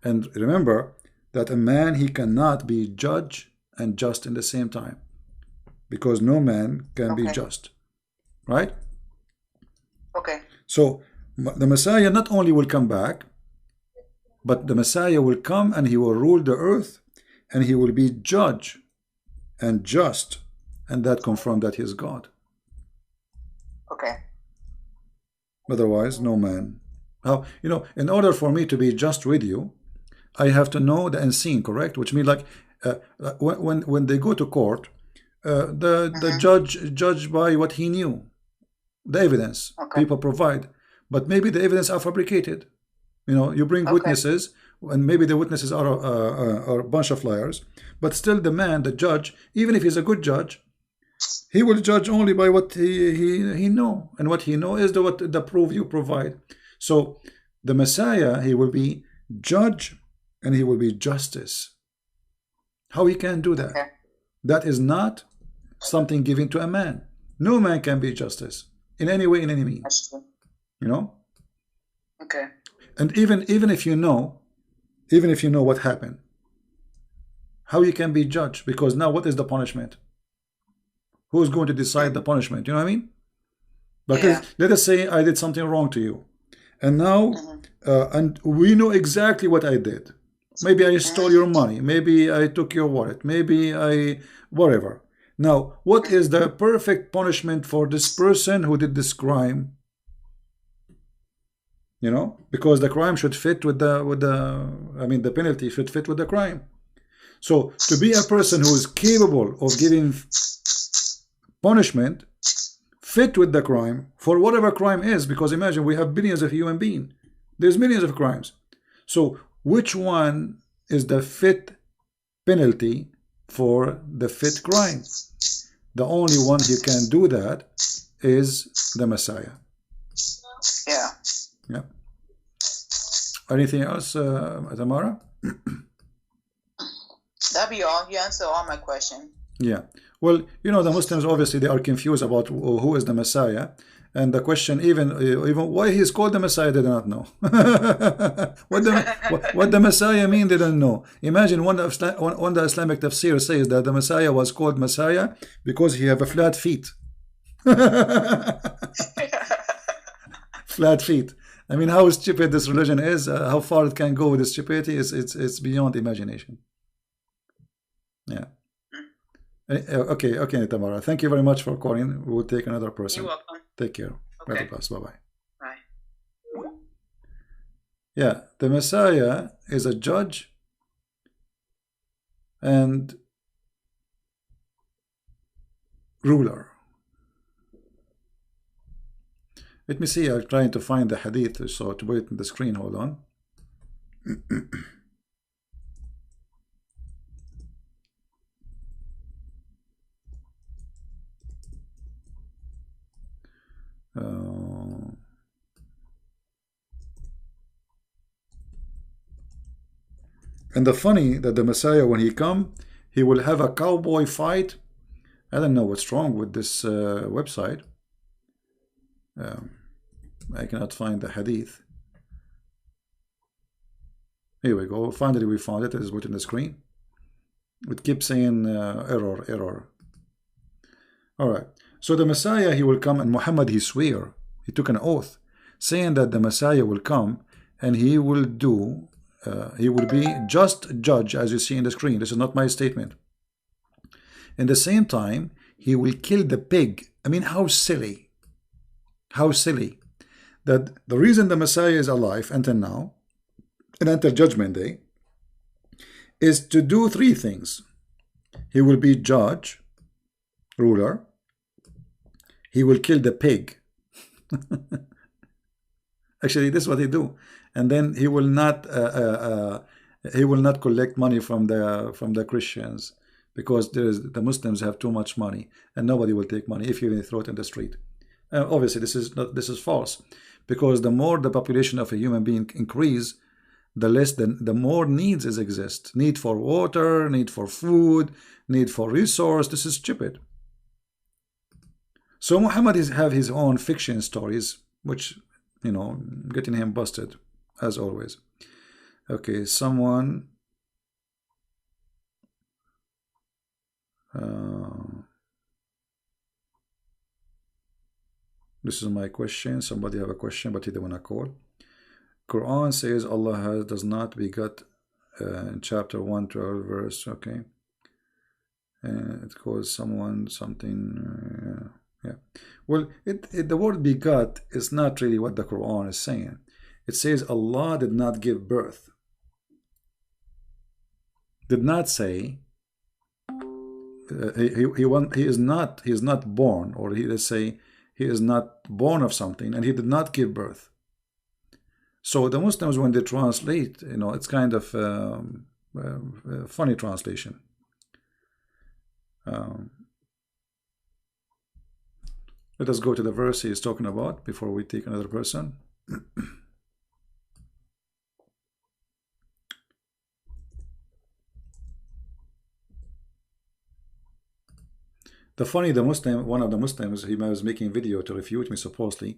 And remember that a man, he cannot be judge and just in the same time, because no man can be just, right? Okay. So the Messiah not only will come back, but the Messiah will come and he will rule the earth, and he will be judge and just, and that confirm that he is God. Okay. Otherwise, no man How, in order for me to be just with you, I have to know the unseen, correct? Which means like when they go to court, the judge by what he knew, the evidence people provide, but maybe the evidence are fabricated. You bring witnesses, and maybe the witnesses are a bunch of liars, but still the judge, even if he's a good judge, he will judge only by what he know, and what he know is the proof you provide. So the Messiah, he will be judge and he will be justice. How he can do that? That is not something given to a man. No man can be justice in any way, in any means. Okay. And even if you know what happened, how you can be judged? Because now what is the punishment? Who's going to decide the punishment? You know what I mean? Because let us say I did something wrong to you, and now and we know exactly what I did. Maybe I stole your money, maybe I took your wallet, maybe I whatever. Now, what is the perfect punishment for this person who did this crime? Because the crime should fit with the penalty should fit with the crime. So to be a person who is capable of giving punishment fit with the crime for whatever crime is, because imagine we have billions of human beings, there's millions of crimes. So which one is the fit penalty for the fit crime? The only one who can do that is the Messiah. Yeah. Yeah. Anything else, Tamara? That'd be all. You answered all my questions. Yeah. Well, the Muslims obviously they are confused about who is the Messiah, and the question even why he is called the Messiah they do not know. what the Messiah mean they don't know. Imagine one of the Islamic tafsir says that the Messiah was called Messiah because he have a flat feet. Flat feet. I mean, how stupid this religion is, how far it can go with this stupidity it's beyond imagination. Yeah. Okay, Tamara. Thank you very much for calling. We will take another person. You're welcome. Take care. Okay. Bye-bye. Bye. Yeah, the Messiah is a judge and ruler. Let me see. I'm trying to find the hadith, so to put it on the screen. Hold on. And the funny that the Messiah, when he come, he will have a cowboy fight. I don't know what's wrong with this website. I cannot find the hadith. Here we go. Finally, we found it. It is written on the screen. It keeps saying error. All right. So the Messiah, he will come, and Muhammad, he swear, he took an oath, saying that the Messiah will come and he will do, he will be just judge, as you see in the screen. This is not my statement. In the same time, he will kill the pig. I mean, how silly. How silly. That the reason the Messiah is alive until now, and until Judgment Day, is to do three things. He will be judge, ruler. He will kill the pig. Actually, this is what he do. And then he will not collect money from the Christians, because the Muslims have too much money, and nobody will take money if you even throw it in the street. Obviously, this is false, because the more the population of a human being increase, the more needs exist. Need for water, need for food, need for resource. This is stupid. So Muhammad have his own fiction stories, which, getting him busted, as always. Okay, someone... this is my question. Somebody have a question, but he didn't want to call. Quran says Allah does not begot in chapter 112 verse. Okay. It calls someone something... yeah. Well, the word begot is not really what the Quran is saying. it says Allah did not give birth. Did not say he is not born, or let's say he is not born of something, and he did not give birth. So the Muslims, when they translate, you know, it's kind of funny translation. Let us go to the verse he is talking about before we take another person. The Muslim, one of the Muslims, he was making a video to refute me supposedly.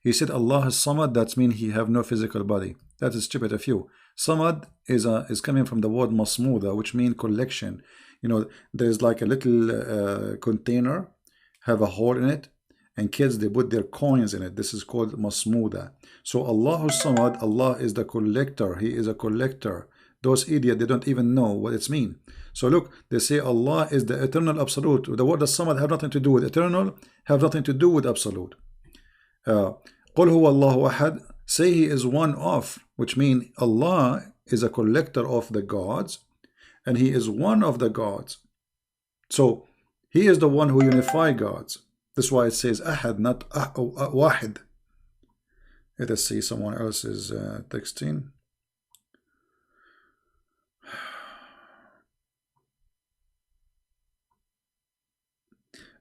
He said Allah is Samad, that means he have no physical body. That is stupid of you. Samad is coming from the word masmuda, which means collection. You know, there's like a little container, have a hole in it, and kids, they put their coins in it. This is called masmuda. So Allah is Samad, Allah is the collector. He is a collector. Those idiots, they don't even know what it's mean. So look, they say Allah is the eternal absolute. The word Samad have nothing to do with eternal, have nothing to do with absolute. قُلْ هُوَ اللَّهُ أَحَدٌ, say he is one of, which means Allah is a collector of the gods, and he is one of the gods. So he is the one who unify gods. That's why it says Ahad, not Wahid. Let us see, someone else is texting.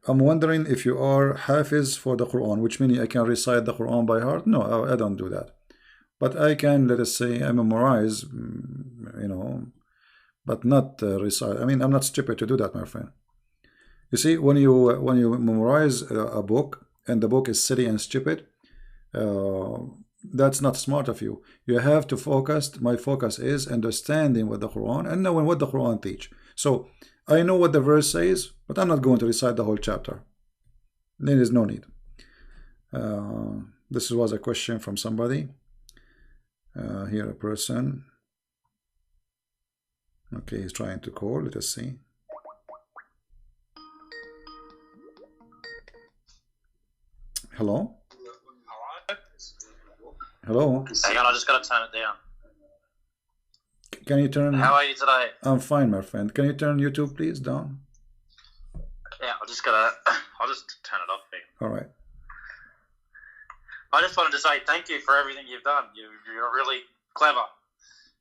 I'm wondering if you are Hafiz for the Quran, which means I can recite the Quran by heart. No, I don't do that. But I can, let us say, I memorize, you know, but not recite. I mean, I'm not stupid to do that, my friend. You see, when you memorize a book and the book is silly and stupid, that's not smart of you. You have to focus. My focus is understanding what the Quran and knowing what the Quran teach. So I know what the verse says, but I'm not going to recite the whole chapter. There is no need. This was a question from somebody. Here a person. Okay, he's trying to call. Let us see. Hello? Hello? Hang on, I just got to turn it down. Can you turn... How are you today? I'm fine, my friend. Can you turn YouTube, please, down? Yeah, I'll just turn it off here. All right. I just wanted to say thank you for everything you've done. You're really clever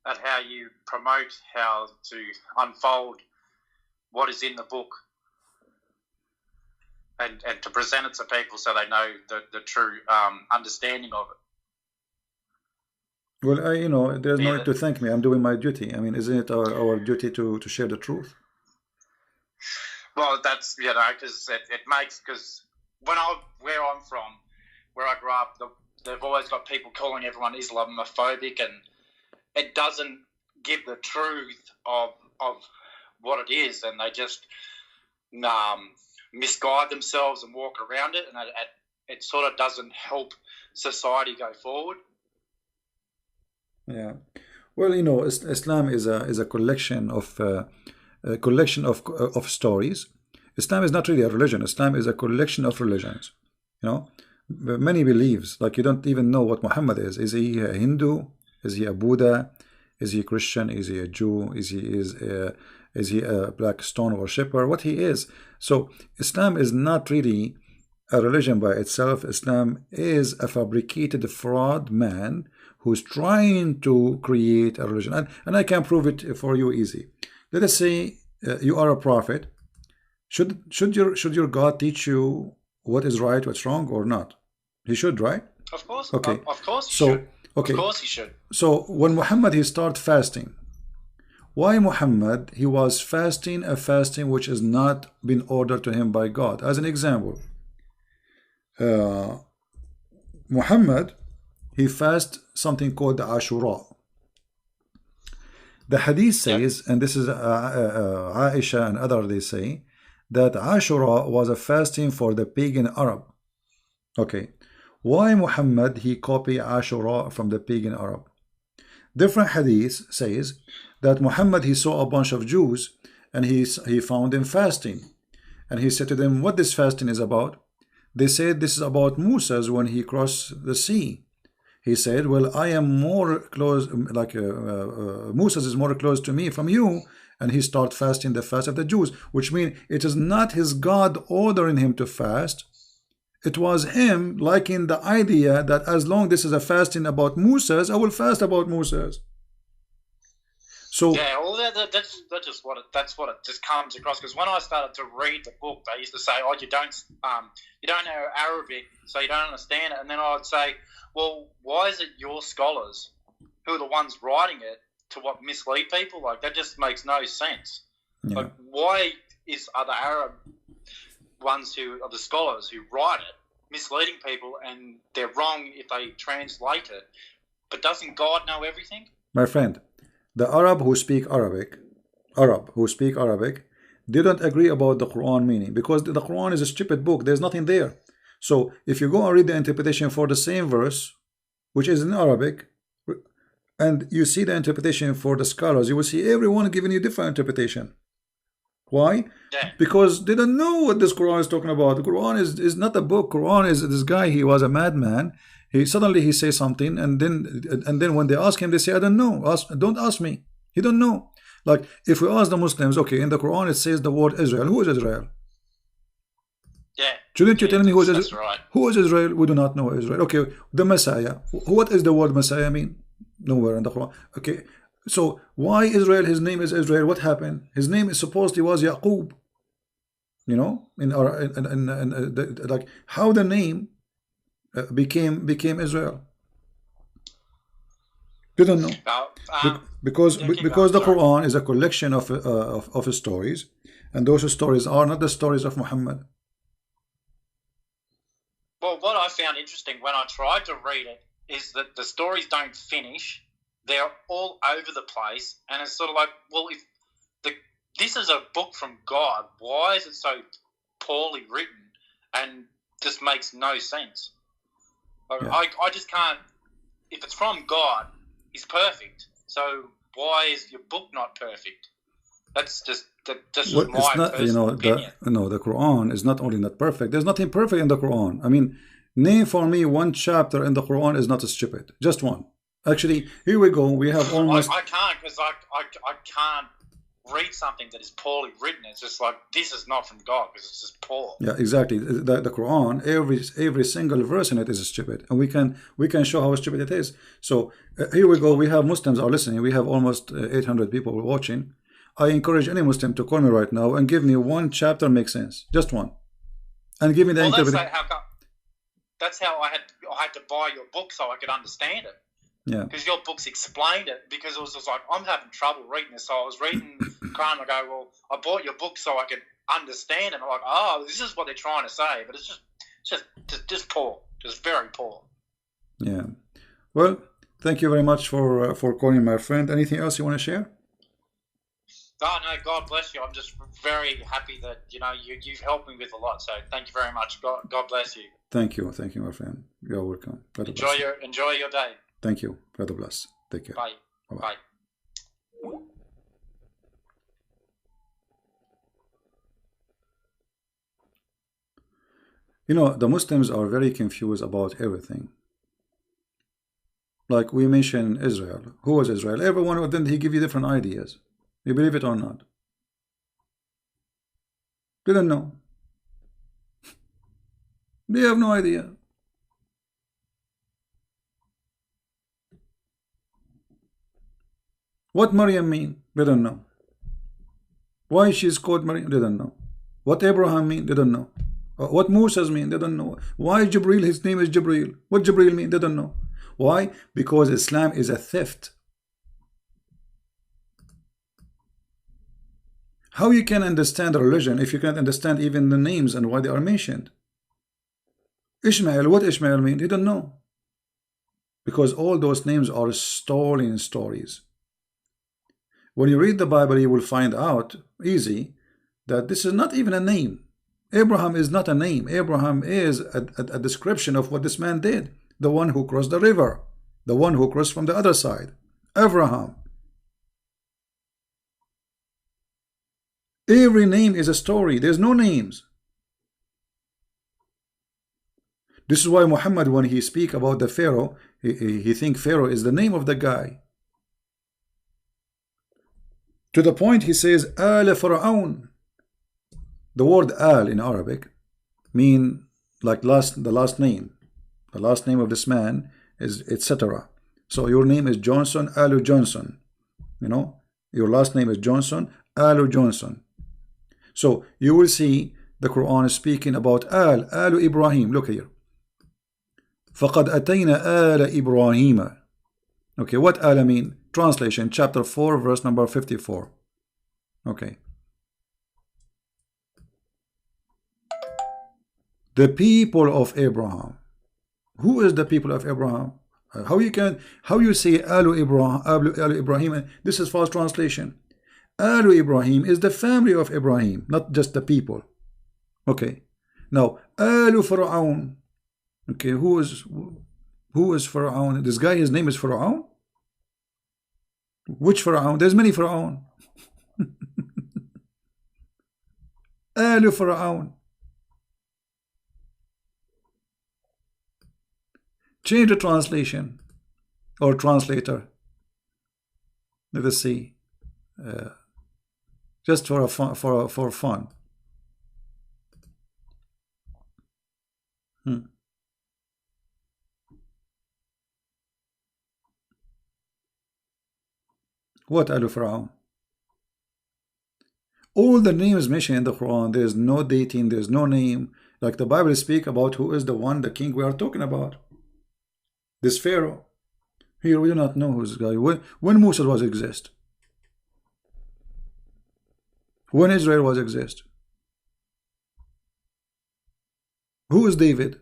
at how you promote how to unfold what is in the book and to present it to people so they know the true understanding of it. Well, you know, there's no need to thank me. I'm doing my duty. I mean, isn't it our duty to share the truth? Well, that's, you know, because it makes, because where I'm from, where I grew up, they've always got people calling everyone Islamophobic, and it doesn't give the truth of what it is, and they just misguide themselves and walk around it, and it sort of doesn't help society go forward. Yeah, well, you know, Islam is a collection of stories. Islam is not really a religion. Islam is a collection of religions. You know, many beliefs, like you don't even know what Muhammad is. Is he a Hindu? Is he a Buddha? Is he a Christian? Is he a Jew? Is he a black stone worshipper? What he is. So Islam is not really a religion by itself. Islam is a fabricated fraud man who's trying to create a religion, and I can prove it for you easy. Let us say you are a prophet. Should your God teach you what is right, what's wrong, or not? He should, right? Of course. Okay. Of course he should. Okay. Of course he should. So when Muhammad he started fasting, why Muhammad he was fasting a fasting which is not been ordered to him by God? As an example, Muhammad he fast something called the Ashura. The hadith says, and this is Aisha and others, they say that Ashura was a fasting for the pagan Arab. Okay, why Muhammad he copied Ashura from the pagan Arab? Different hadith says that Muhammad he saw a bunch of Jews and he found them fasting, and he said to them, what this fasting is about? They said this is about Moses when he crossed the sea. He said, well, I am more close, like Moses is more close to me from you, and he started fasting the fast of the Jews, which means it is not his God ordering him to fast. It was him liking the idea that as long this is a fasting about Moses, I will fast about Moses. So yeah, well, that's just what that's what it just comes across. Because when I started to read the book, they used to say, "Oh, you don't know Arabic, so you don't understand it." And then I would say, "Well, why is it your scholars who are the ones writing it to what mislead people? Like that just makes no sense. yeah. Like why are the Arab ones who are the scholars who write it misleading people, and they're wrong if they translate it? But doesn't God know everything?" My friend, the Arab who speak Arabic, didn't agree about the Quran meaning, because the Quran is a stupid book. There's nothing there. So if you go and read the interpretation for the same verse, which is in Arabic, and you see the interpretation for the scholars, you will see everyone giving you different interpretation. Why? Yeah. Because they don't know what this Quran is talking about. The Quran is not a book. Quran is this guy. He was a madman. He suddenly says something, and then when they ask him, they say, "I don't know. Don't ask me." He don't know. Like if we ask the Muslims, okay, in the Quran it says the word Israel. Who is Israel? Yeah. Shouldn't you tell me who is That's Israel? right. Who is Israel? We do not know Israel. Okay, the Messiah. What is the word Messiah mean? Nowhere in the Quran. Okay, so why Israel? His name is Israel. What happened? His name is supposedly was Yaqub. You know, like how the name became Israel. You don't know. Because the Quran is a collection of stories, and those stories are not the stories of Muhammad. Well, what I found interesting when I tried to read it is that the stories don't finish. They're all over the place, and it's sort of like, well, if this is a book from God, why is it so poorly written and just makes no sense? Yeah. I just can't. If it's from God, He's perfect. So why is your book not perfect? That's just Well, my it's not, personal opinion. the Quran is not only not perfect. There's nothing perfect in the Quran. I mean, name for me one chapter in the Quran is not stupid. Just one. Actually, here we go. We have almost. I can't, because I can't read something that is poorly written. It's just like, this is not from God because it's just poor. Yeah, exactly. The Quran, every single verse in it is stupid, and we can show how stupid it is. So here we go. We have Muslims are listening. We have almost 800 people watching. I encourage any Muslim to call me right now and give me one chapter makes sense, just one, and give me the interpretation. That's how I had to buy your book so I could understand it. Yeah. Because your books explained it. Because it was just like, I'm having trouble reading this. So I was reading Quran. I go, well, I bought your book so I could understand it. I'm like, oh, this is what they're trying to say. But it's just poor, just very poor. Yeah. Well, thank you very much for calling, my friend. Anything else you want to share? Oh, no, God bless you. I'm just very happy that, you've helped me with a lot. So thank you very much. God bless you. Thank you, my friend. You're welcome. Enjoy your day. Thank you. God bless. Take care. Bye. Bye-bye. Bye. The Muslims are very confused about everything. Like we mentioned Israel. Who was Israel? Every one of them, he give you different ideas. You believe it or not? They don't know. They have no idea. What Maryam mean? They don't know. Why she's called Maryam? They don't know. What Abraham mean? They don't know. What Moses mean? They don't know. Why Jibril? His name is Jibril. What Jibril mean? They don't know. Why? Because Islam is a theft. How you can understand a religion if you can't understand even the names and why they are mentioned? Ishmael, what Ishmael mean? They don't know. Because all those names are stolen stories. When you read the Bible, you will find out easy that this is not even a name. Abraham is not a name. Abraham is a description of what this man did. The one who crossed the river. The one who crossed from the other side. Abraham. Every name is a story. There's no names. This is why Muhammad, when he speak about the Pharaoh, he think Pharaoh is the name of the guy. To the point he says, Al Fir'aun. The word Al in Arabic mean like the last name. The last name of this man is etc. So your name is Johnson, Alu Johnson. You know, your last name is Johnson, Alu Johnson. So you will see the Quran is speaking about Alu Ibrahim. Look here. فَقَدْ أَتَيْنَا آلَ إِبْرَاهِيمَ. Okay, what Ala mean? Translation, chapter 4, verse number 54. Okay. The people of Abraham. Who is the people of Abraham? How you say Alu Ibrahim? This is false translation. Alu Ibrahim is the family of Ibrahim, not just the people. Okay. Now Alu Fir'aun. Okay, who is Fir'aun? This guy, his name is Fir'aun? Which Fir'aun? There's many Fir'aun. Alu Fir'aun. Change the translation or translator. Let us see. Just for fun. What Alu Fir'aun? All the names mentioned in the Quran, there is no dating, there is no name. Like the Bible speak about who is the king we are talking about. This Pharaoh. Here we do not know who's this guy. When Musa was exist? When Israel was exist? Who is David?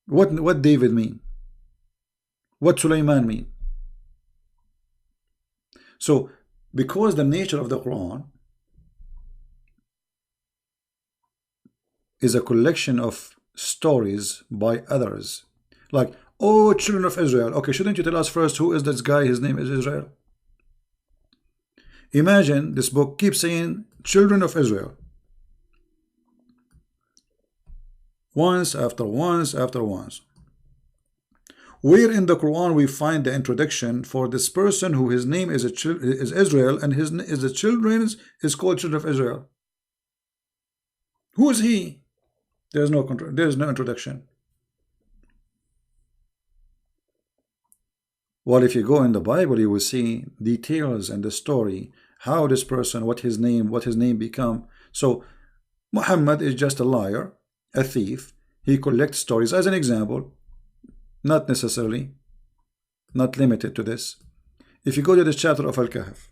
What David mean? What Sulaiman mean? So, because the nature of the Quran is a collection of stories by others, like, oh, children of Israel. Okay, shouldn't you tell us first who is this guy? His name is Israel. Imagine this book keeps saying children of Israel, once after once after once. Where in the Quran we find the introduction for this person who his name is Israel and his children is called children of Israel? Who is he? There is no introduction. Well, if you go in the Bible, you will see details and the story, how this person, what his name become. So Muhammad is just a liar, a thief. He collects stories as an example. Not necessarily, not limited to this. If you go to this chapter of Al-Kahf,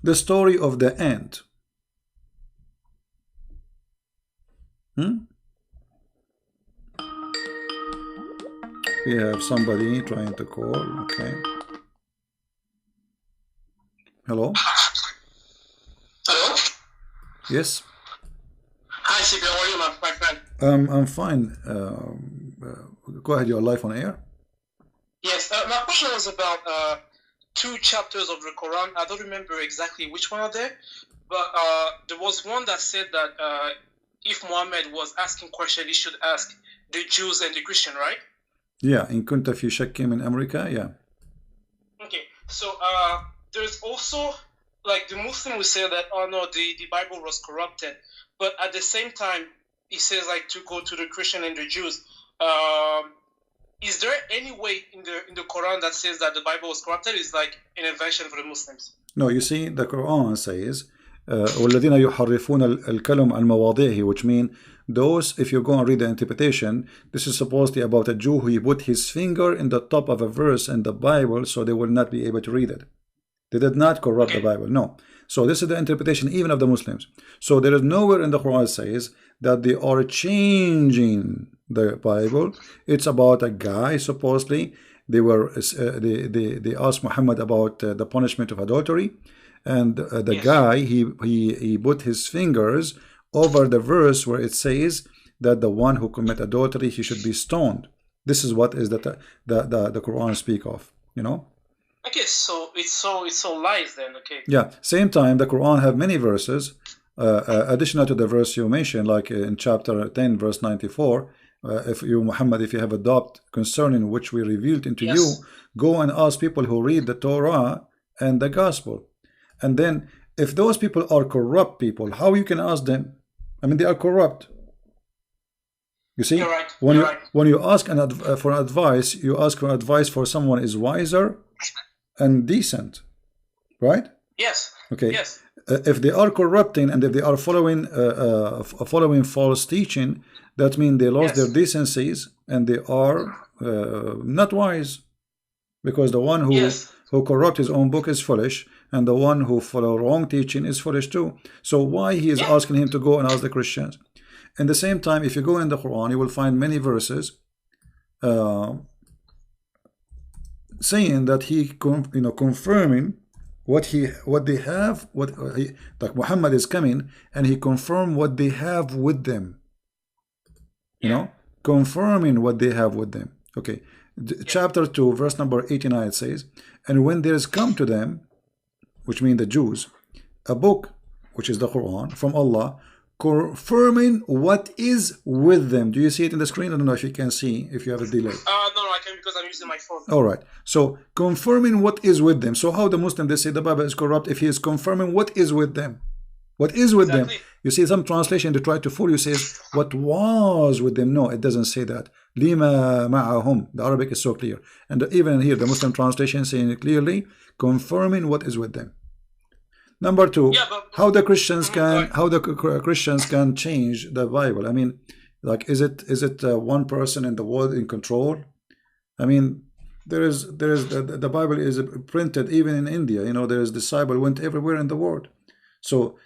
the story of the ant. We have somebody trying to call. Okay. Hello? Hello? Yes. Hi, CP. How are you, my friend? I'm fine. Go ahead. You're live on air. Yes. My question was about two chapters of the Quran. I don't remember exactly which one are there, but there was one that said that if Muhammad was asking questions, he should ask the Jews and the Christian, right? Yeah. In kunta fi shakkin min America. Yeah. Okay. So there's also like the Muslim will say that, oh no, the Bible was corrupted, but at the same time he says like to go to the Christian and the Jews. Is there any way in the Quran that says that the Bible was corrupted? Is like an invention for the Muslims? No, you see, the Quran says وَالَّذِينَ يُحَرِّفُونَ الْكَلِمَ عَنْ مَوَاضِعِهِ, which mean those, if you go and read the interpretation, this is supposedly about a Jew who put his finger in the top of a verse in the Bible so they will not be able to read it. They did not corrupt the Bible, no. So this is the interpretation even of the Muslims. So there is nowhere in the Quran says that they are changing the Bible. It's about a guy, supposedly they asked Muhammad about the punishment of adultery, and the guy he put his fingers over the verse where it says that the one who commit adultery, he should be stoned. This is what is the Quran speak of, you know. Okay, so it's so lies then. Okay. Yeah. Same time, the Quran have many verses additional to the verse you mentioned, like in chapter 10, verse 94, if you, Muhammad, if you have a doubt concerning which we revealed into you, go and ask people who read the Torah and the Gospel. And then, if those people are corrupt people, how you can ask them? I mean, they are corrupt. You see, when you ask for advice, you ask for advice for someone is wiser and decent, right? Yes. Okay. Yes. If they are corrupting and if they are following false teaching, that means they lost their decencies and they are not wise, because the one who corrupt his own book is foolish, and the one who follow wrong teaching is foolish too. So why he is asking him to go and ask the Christians? In the same time, if you go in the Quran, you will find many verses saying that he confirming what they have, like Muhammad is coming and he confirmed what they have with them. You know, confirming what they have with them. Okay, chapter 2, verse number 89, it says, and when there is come to them, which means the Jews, a book, which is the Quran, from Allah, confirming what is with them. Do you see it in the screen? I don't know if you can see, if you have a delay. No, I can, because I'm using my phone. All right. So, confirming what is with them. So, how the Muslim, they say the Bible is corrupt if he is confirming what is with them. What is with them? You see some translation, they try to fool you, says, what was with them? No, it doesn't say that. Lima ma'ahum. The Arabic is so clear. And even here, the Muslim translation saying it clearly, confirming what is with them. Number two, how the Christians can change the Bible. I mean, like, is it one person in the world in control? I mean, the Bible is printed even in India. You know, there is the Bible went everywhere in the world. So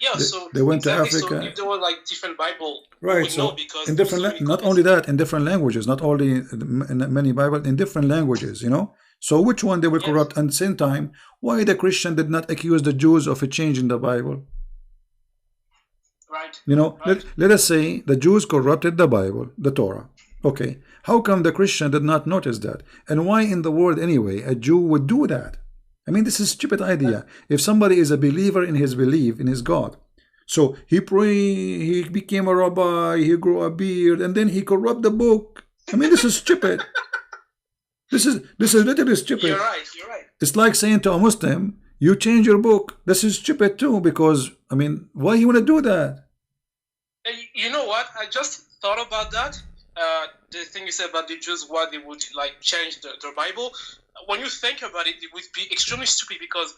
they went to Africa. So if there were like different Bible, right? So in different, not only that, in different languages, not only in many Bible, in different languages. You know. So which one they will corrupt? And at the same time, why the Christian did not accuse the Jews of a change in the Bible? Right. You know, let us say the Jews corrupted the Bible, the Torah. Okay. How come the Christian did not notice that? And why in the world anyway a Jew would do that? I mean, this is a stupid idea. If somebody is a believer in his belief, in his God, so he prayed, he became a rabbi, he grew a beard, and then he corrupt the book. I mean, this is stupid. This is literally stupid. You're right. It's like saying to a Muslim, you change your book. This is stupid too, because, I mean, why you want to do that? You know what? I just thought about that. The thing you said about the Jews, why they would like change the Bible. When you think about it, it would be extremely stupid, because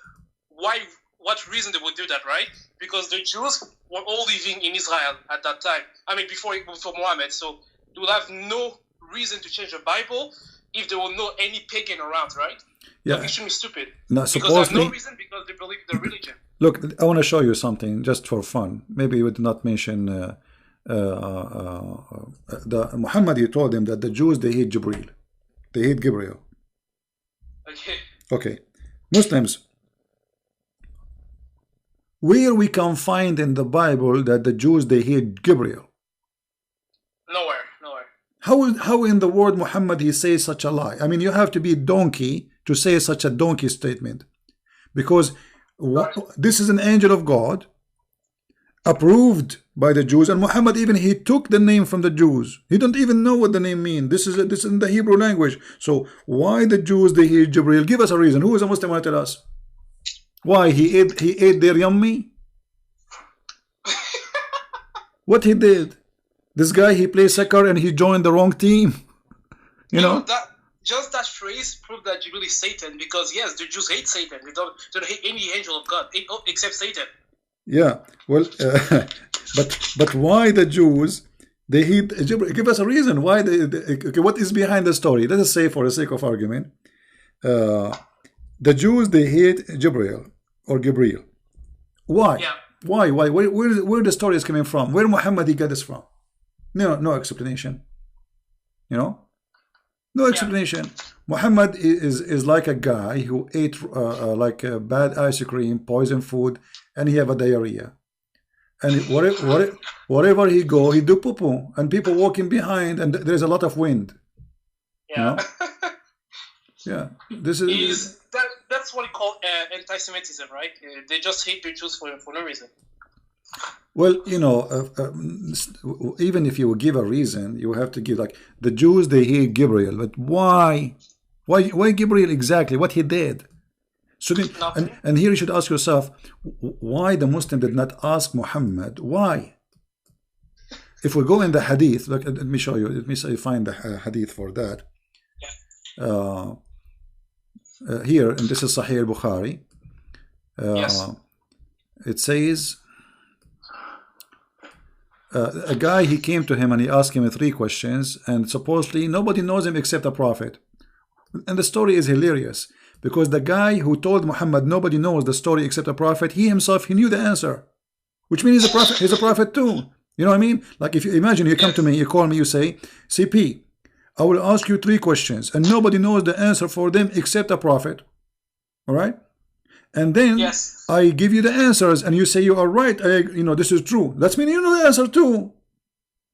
what reason they would do that, right? Because the Jews were all living in Israel at that time. I mean, before Muhammad. So they would have no reason to change the Bible if there were no any pagan around, right? Yeah. That's extremely stupid. Now, because there's no reason, because they believe in the religion. Look, I want to show you something just for fun. Maybe you would not mention the Muhammad. He told them that the Jews, they hate Jibreel, they hate Gabriel. Okay, Muslims, where we can find in the Bible that the Jews, they hate Gabriel? Nowhere. How in the word Muhammad he says such a lie? I mean, you have to be a donkey to say such a donkey statement, because this is an angel of God, approved by the Jews, and Muhammad even he took the name from the Jews. He don't even know what the name means. This is in the Hebrew language. So why the Jews they hate Jibreel? Give us a reason. Who is a Muslim want to tell us? Why he ate their yummy? What he did? This guy, he plays soccer and he joined the wrong team. You know that phrase proved that Jibreel is Satan, because yes, the Jews hate Satan. They don't hate any angel of God except Satan. Yeah, well, but why the Jews they hate Jibreel? Give us a reason why okay, what is behind the story? Let us say, for the sake of argument, the Jews they hate Jibreel or Gabriel. Why? Yeah. Why? Where the story is coming from? Where Muhammad he got this from? No explanation. You know, no explanation. Yeah. Muhammad is like a guy who ate like a bad ice cream, poison food, and he have a diarrhea. And wherever he go, he do poo-poo, and people walking behind, and there's a lot of wind. Yeah. You know? Yeah. This is that's what we call anti-Semitism, right? They just hate the Jews for no reason. Well, you know, even if you give a reason, you have to give, like, the Jews, they hate Gabriel, but why? Why Gabriel exactly? What he did? So then, and here you should ask yourself, why the Muslim did not ask Muhammad? Why? If we go in the hadith, look, let me show you. Let me say, find the hadith for that. Here, and this is Sahih al-Bukhari. It says, a guy, he came to him and he asked him 3 questions, and supposedly nobody knows him except a prophet. And the story is hilarious, because the guy who told Muhammad nobody knows the story except a prophet, he himself, he knew the answer, which means he's a prophet too. You know what I mean? Like, if you imagine, you come to me, you call me, you say, CP, I will ask you 3 questions and nobody knows the answer for them except a prophet. All right? And then I give you the answers and you say you are right. This is true. That's mean you know the answer too.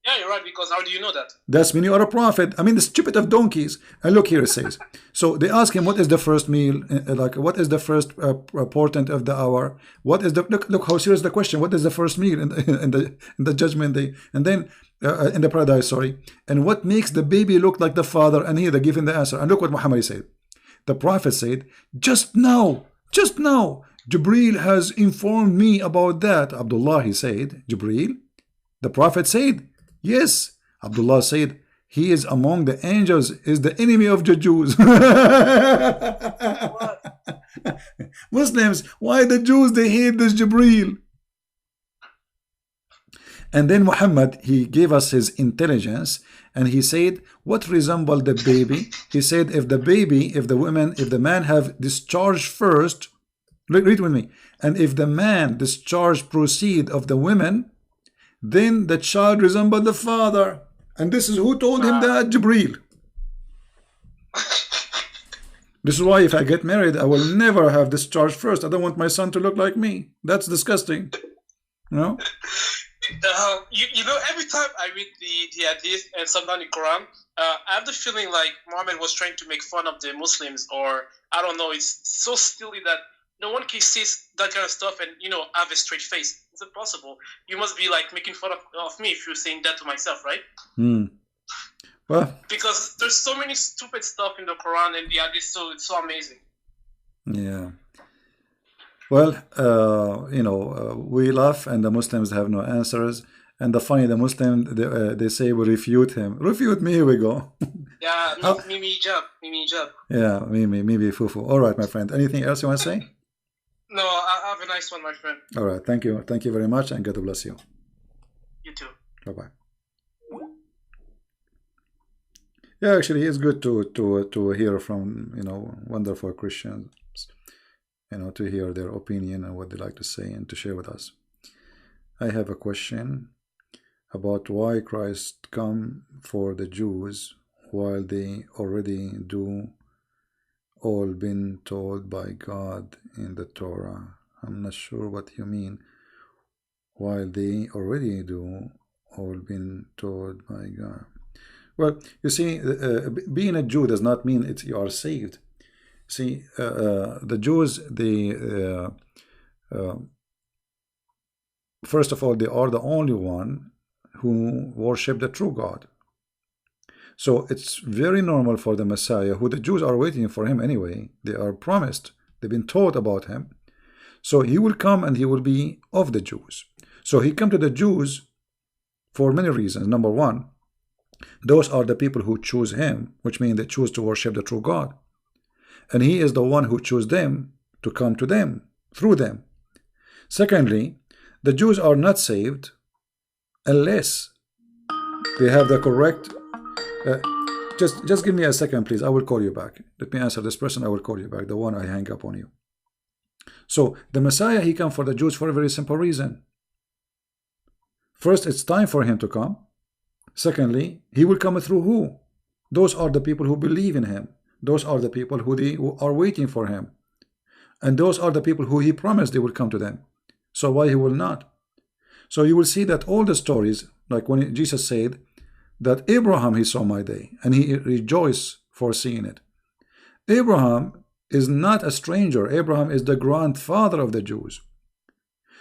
Yeah, you're right, because how do you know that? That's mean you are a prophet. I mean, the stupid of donkeys. And look here, it says. So they ask him, what is the first meal? Like, what is the first portent of the hour? What is the look how serious the question? What is the first meal in the judgment day? And then in the paradise, sorry. And what makes the baby look like the father? And here they give him the answer. And look what Muhammad said. The prophet said, just now, Jibreel has informed me about that. Abdullah, he said, Jibreel. The prophet said, yes. Abdullah said, he is among the angels, is the enemy of the Jews. Muslims, why the Jews, they hate this Jibreel? And then Muhammad, he gave us his intelligence, and he said, what resembled the baby? He said, if the man have discharged first, read with me, and if the man discharge proceed of the women, then the child resembled the father. And this is who told him that? Jibreel. This is why if I get married, I will never have discharge first. I don't want my son to look like me. That's disgusting. You know? You know, every time I read the hadith and sometimes the Quran, I have the feeling like Muhammad was trying to make fun of the Muslims, or I don't know, it's so silly that no one can see that kind of stuff and, have a straight face. It's impossible. You must be like making fun of me if you're saying that to myself, right? Well, because there's so many stupid stuff in the Quran and the hadith, so it's so amazing. Yeah. Well, we laugh and the Muslims have no answers. And the funny, the Muslim, they say we refute him. Refute me, here we go. Yeah, Mimi Hijab. Yeah, Mimi Fufu. All right, my friend. Anything else you want to say? No, I have a nice one, my friend. All right, thank you. Thank you very much, and God bless you. You too. Bye-bye. Yeah, actually, it's good to hear from, wonderful Christians, to hear their opinion and what they like to say and to share with us. I have a question about why Christ come for the Jews while they already do all been told by God in the Torah. I'm not sure what you mean. While they already do all been told by God. Well, you see, being a Jew does not mean you are saved. See, the Jews, first of all, they are the only one who worship the true God. So it's very normal for the Messiah, who the Jews are waiting for him anyway. They are promised. They've been taught about him. So he will come and he will be of the Jews. So he come to the Jews for many reasons. Number one, those are the people who choose him, which means they choose to worship the true God. And he is the one who chose them to come to them, through them. Secondly, the Jews are not saved unless they have the correct... just give me a second, please. I will call you back. Let me answer this person. I will call you back. The one I hang up on you. So the Messiah, he come for the Jews for a very simple reason. First, it's time for him to come. Secondly, he will come through who? Those are the people who believe in him. Those are the people who are waiting for him. And those are the people who he promised they will come to them. So why he will not? So you will see that all the stories, like when Jesus said that Abraham, he saw my day, and he rejoiced for seeing it. Abraham is not a stranger. Abraham is the grandfather of the Jews.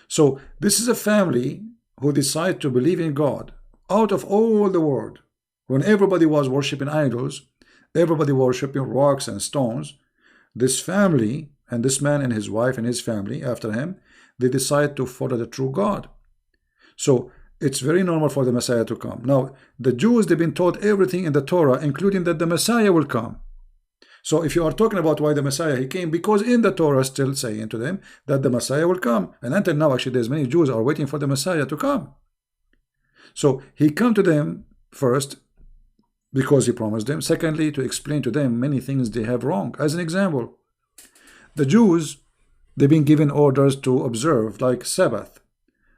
So this is a family who decide to believe in God out of all the world, when everybody was worshiping idols, everybody worshiping rocks and stones, this family and this man and his wife and his family after him, they decide to follow the true God. So it's very normal for the Messiah to come. Now, the Jews, they've been taught everything in the Torah, including that the Messiah will come. So if you are talking about why the Messiah, he came because in the Torah still saying to them that the Messiah will come. And until now, actually, there's many Jews are waiting for the Messiah to come. So he come to them first because he promised them. Secondly, to explain to them many things they have wrong. As an example, the Jews, they've been given orders to observe, like Sabbath.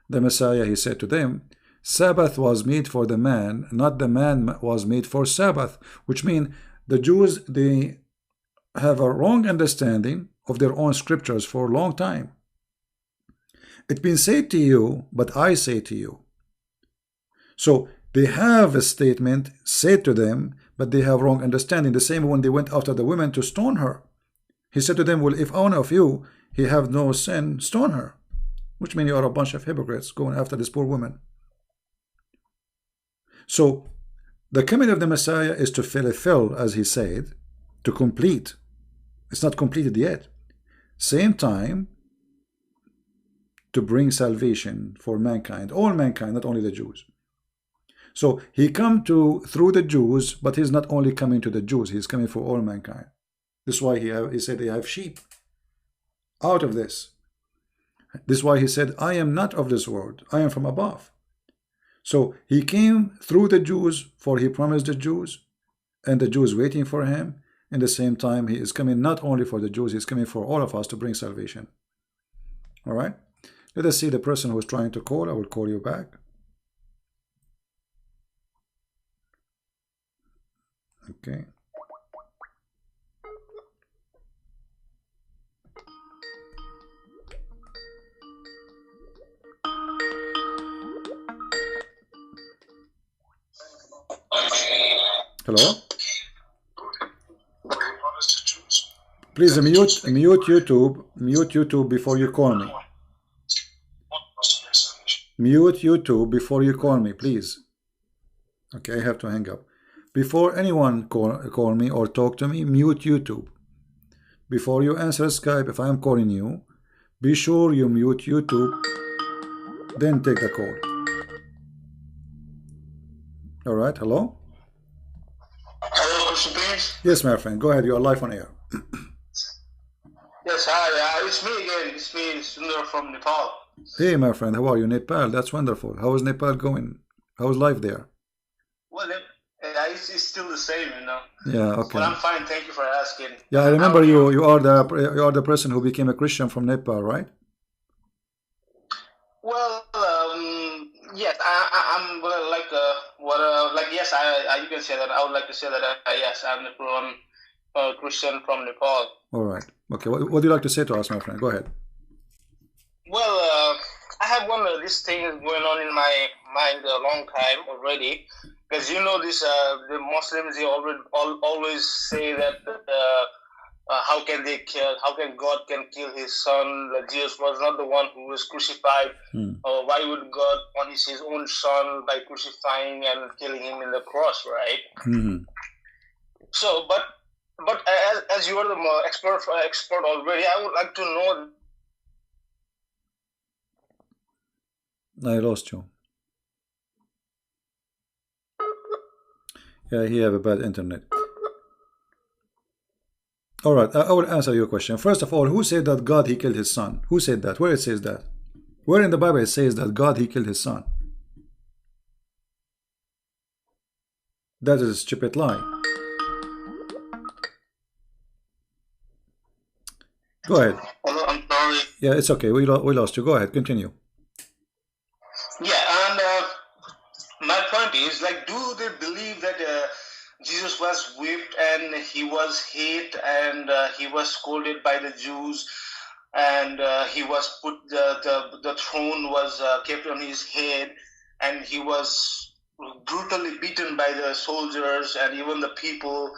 The Messiah, he said to them, Sabbath was made for the man, not the man was made for Sabbath, which means the Jews, they have a wrong understanding of their own scriptures for a long time. It's been said to you, but I say to you. So they have a statement said to them, but they have wrong understanding. The same when they went after the women to stone her. He said to them, well, if one of you, he have no sin, stone her. Which means you are a bunch of hypocrites going after this poor woman. So the coming of the Messiah is to fulfill, as he said, to complete. It's not completed yet. Same time, to bring salvation for mankind, all mankind, not only the Jews. So he come through the Jews, but he's not only coming to the Jews, he's coming for all mankind. This is why he said they have sheep out of this. This is why he said, I am not of this world, I am from above. So he came through the Jews, for he promised the Jews, and the Jews waiting for him. In the same time, he is coming not only for the Jews, he's coming for all of us to bring salvation. All right? Let us see the person who's trying to call. I will call you back. Okay. Hello? Please mute YouTube. Mute YouTube before you call me. Mute YouTube before you call me, please. Okay, I have to hang up. Before anyone call me or talk to me, mute YouTube. Before you answer Skype, if I am calling you, be sure you mute YouTube, then take the call. All right, hello? Hello, Christian Beans? Yes, my friend, go ahead, you are live on air. Yes, hi, it's me again. It's me, Sundar from Nepal. Hey, my friend, how are you? Nepal, that's wonderful. How is Nepal going? How's life there? Well, it's still the same, you know. Yeah, okay. But I'm fine, thank you for asking. Yeah, I remember you. You are the person who became a Christian from Nepal, right? Well, yes, I'm yes, you can say that. I would like to say that yes, I'm a Christian from Nepal. All right. Okay. What do you like to say to us, my friend? Go ahead. Well, I have one of these things going on in my mind a long time already, because you know this. The Muslims, they always say that how can God can kill his son? That Jesus was not the one who was crucified. Or why would God punish his own son by crucifying and killing him in the cross, right? Mm-hmm. So, but as you are the expert already, I would like to know. I lost you. Yeah, he have a bad internet. All right, I will answer your question. First of all, who said that God, he killed his son? Who said that? Where it says that? Where in the Bible it says that God, he killed his son? That is a stupid lie. Go ahead. Hello, I'm sorry. Yeah, it's okay. We lost you. Go ahead. Continue. Yeah, and my point is, like, do they believe that Jesus was whipped and he was hit and he was scolded by the Jews and he was put the throne was kept on his head and he was brutally beaten by the soldiers and even the people,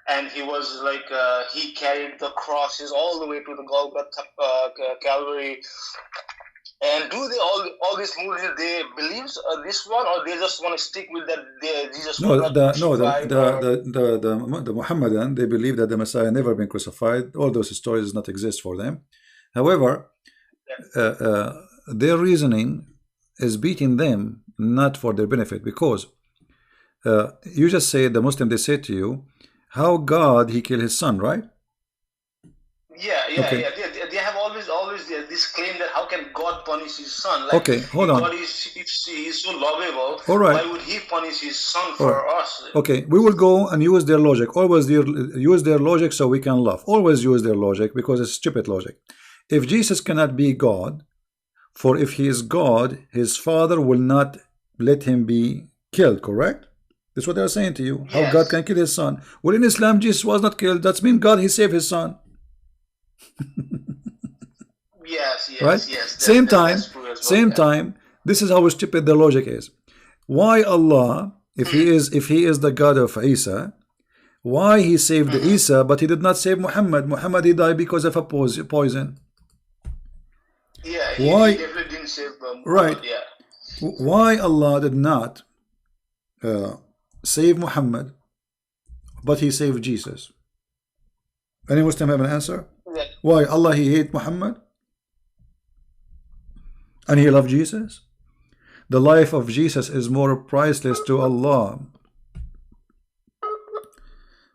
and he was like he carried the crosses all the way to the Golgotha Calvary, And do they all these Muslims, they believe this one, or they just want to stick with that Jesus No, was not crucified? the Muhammadan, they believe that the Messiah never been crucified. All those stories does not exist for them. However, their reasoning is beating them, not for their benefit, because you just say the Muslim, they say to you, how God he killed his son, right? Okay. They have always this claim that how can God punish his son? Like, okay, hold on. God if he is so lovable, all right, why would he punish his son for us? Okay, we will go and use their logic. Always use their logic so we can laugh. Always use their logic because it's stupid logic. If Jesus cannot be God, for if he is God, his father will not let him be killed, correct? That's what they're saying to you. How God can kill his son? Well, in Islam, Jesus was not killed. That's mean God, he saved his son. Right? Same time, this is how stupid the logic is. Why Allah, if he is the God of Isa, why he saved Isa but he did not save Muhammad? Muhammad, he died because of a poison. Why? He definitely didn't save Muhammad. Right. Why Allah did not save Muhammad but he saved Jesus? Any Muslim have an answer? Why Allah he hate Muhammad and he loved Jesus? The life of Jesus is more priceless to Allah,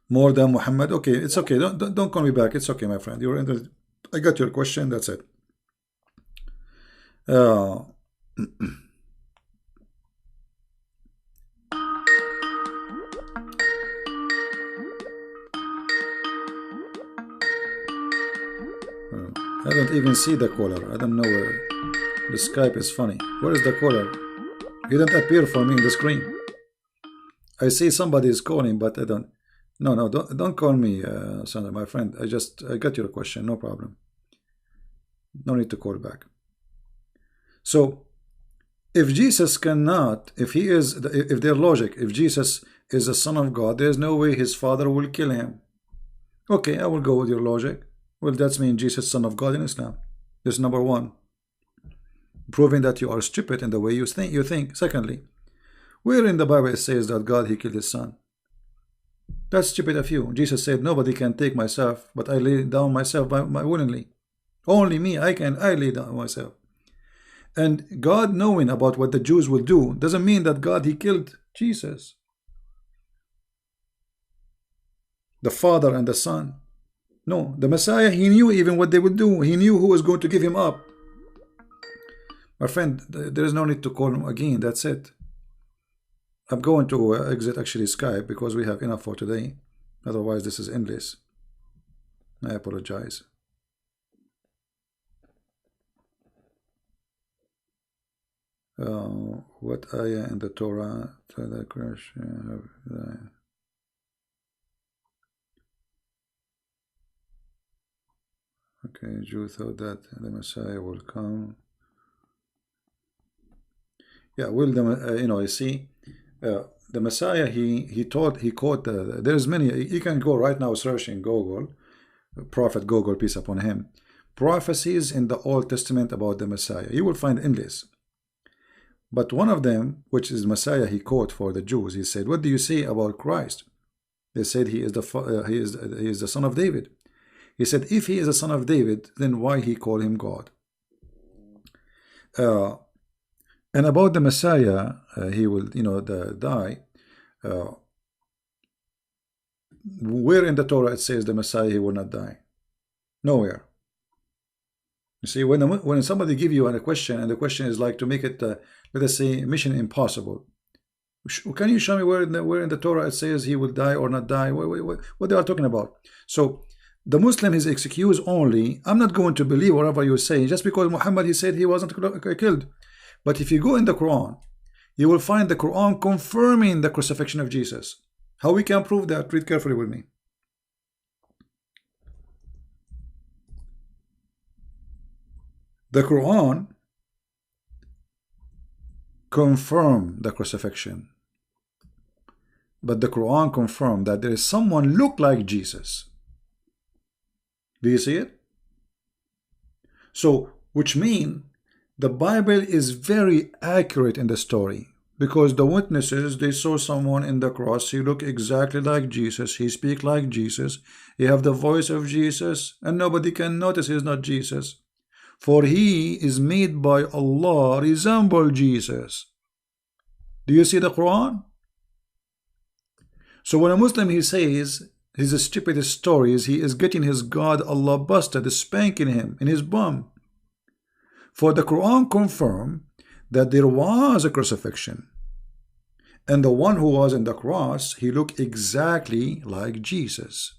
more than Muhammad. Okay, it's okay. Don't call me back. It's okay, my friend. I got your question. That's it. I don't even see the caller. I don't know where. The Skype is funny. Where is the caller? He didn't appear for me in the screen. I see somebody is calling, but I don't. No, don't call me, Sandra, my friend. I got your question. No problem. No need to call back. So, if Jesus cannot, if their logic, if Jesus is the Son of God, there is no way his father will kill him. Okay, I will go with your logic. Well, that's mean Jesus Son of God in Islam. This is number one. Proving that you are stupid in the way you think. Secondly, where in the Bible it says that God he killed his son? That's stupid of you. Jesus said, nobody can take myself, but I lay down myself by willingly. Only me, I lay down myself. And God knowing about what the Jews will do doesn't mean that God he killed Jesus, the Father and the Son. No, the Messiah, he knew even what they would do. He knew who was going to give him up. My friend, there is no need to call him again. That's it. I'm going to exit actually Skype because we have enough for today. Otherwise, this is endless. I apologize. What ayah in the Torah to the Christian? Okay, Jew thought that the Messiah will come. Yeah, well, you see, the Messiah, he quote, there's many, you can go right now searching Google, Prophet Google, peace upon him, prophecies in the Old Testament about the Messiah. You will find endless. But one of them, which is Messiah, he quote for the Jews, he said, what do you say about Christ? They said he is the son of David. He said, if he is the son of David, then why he call him God? And about the Messiah, he will, die. Where in the Torah it says the Messiah he will not die? Nowhere. You see, when somebody give you a question, and the question is like to make it, let us say, mission impossible. Can you show me where in the Torah it says he will die or not die? What they are talking about? So the Muslim, his excuse only, I'm not going to believe whatever you say just because Muhammad he said he wasn't killed. But if you go in the Quran, you will find the Quran confirming the crucifixion of Jesus. How we can prove that? Read carefully with me. The Quran confirmed the crucifixion, but the Quran confirmed that there is someone look like Jesus. Do you see it? So, which mean The Bible is very accurate in the story, because the witnesses, they saw someone in the cross. He looked exactly like Jesus. He speak like Jesus. He have the voice of Jesus, and nobody can notice he's not Jesus. For he is made by Allah resemble Jesus. Do you see the Quran? So when a Muslim, he says his stupid stories, he is getting his God Allah busted, spanking him in his bum. For the Quran confirm that there was a crucifixion, and the one who was in the cross, he looked exactly like Jesus.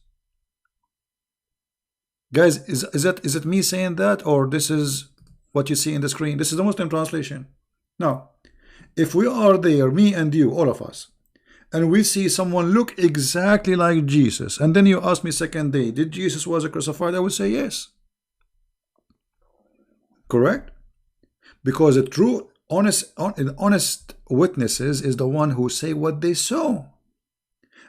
Guys, is it me saying that, or this is what you see in the screen? This is the Muslim translation. Now, if we are there, me and you, all of us, and we see someone look exactly like Jesus, and then you ask me second day, did Jesus was crucified? I would say yes. Correct? Because a true, honest witnesses is the one who say what they saw.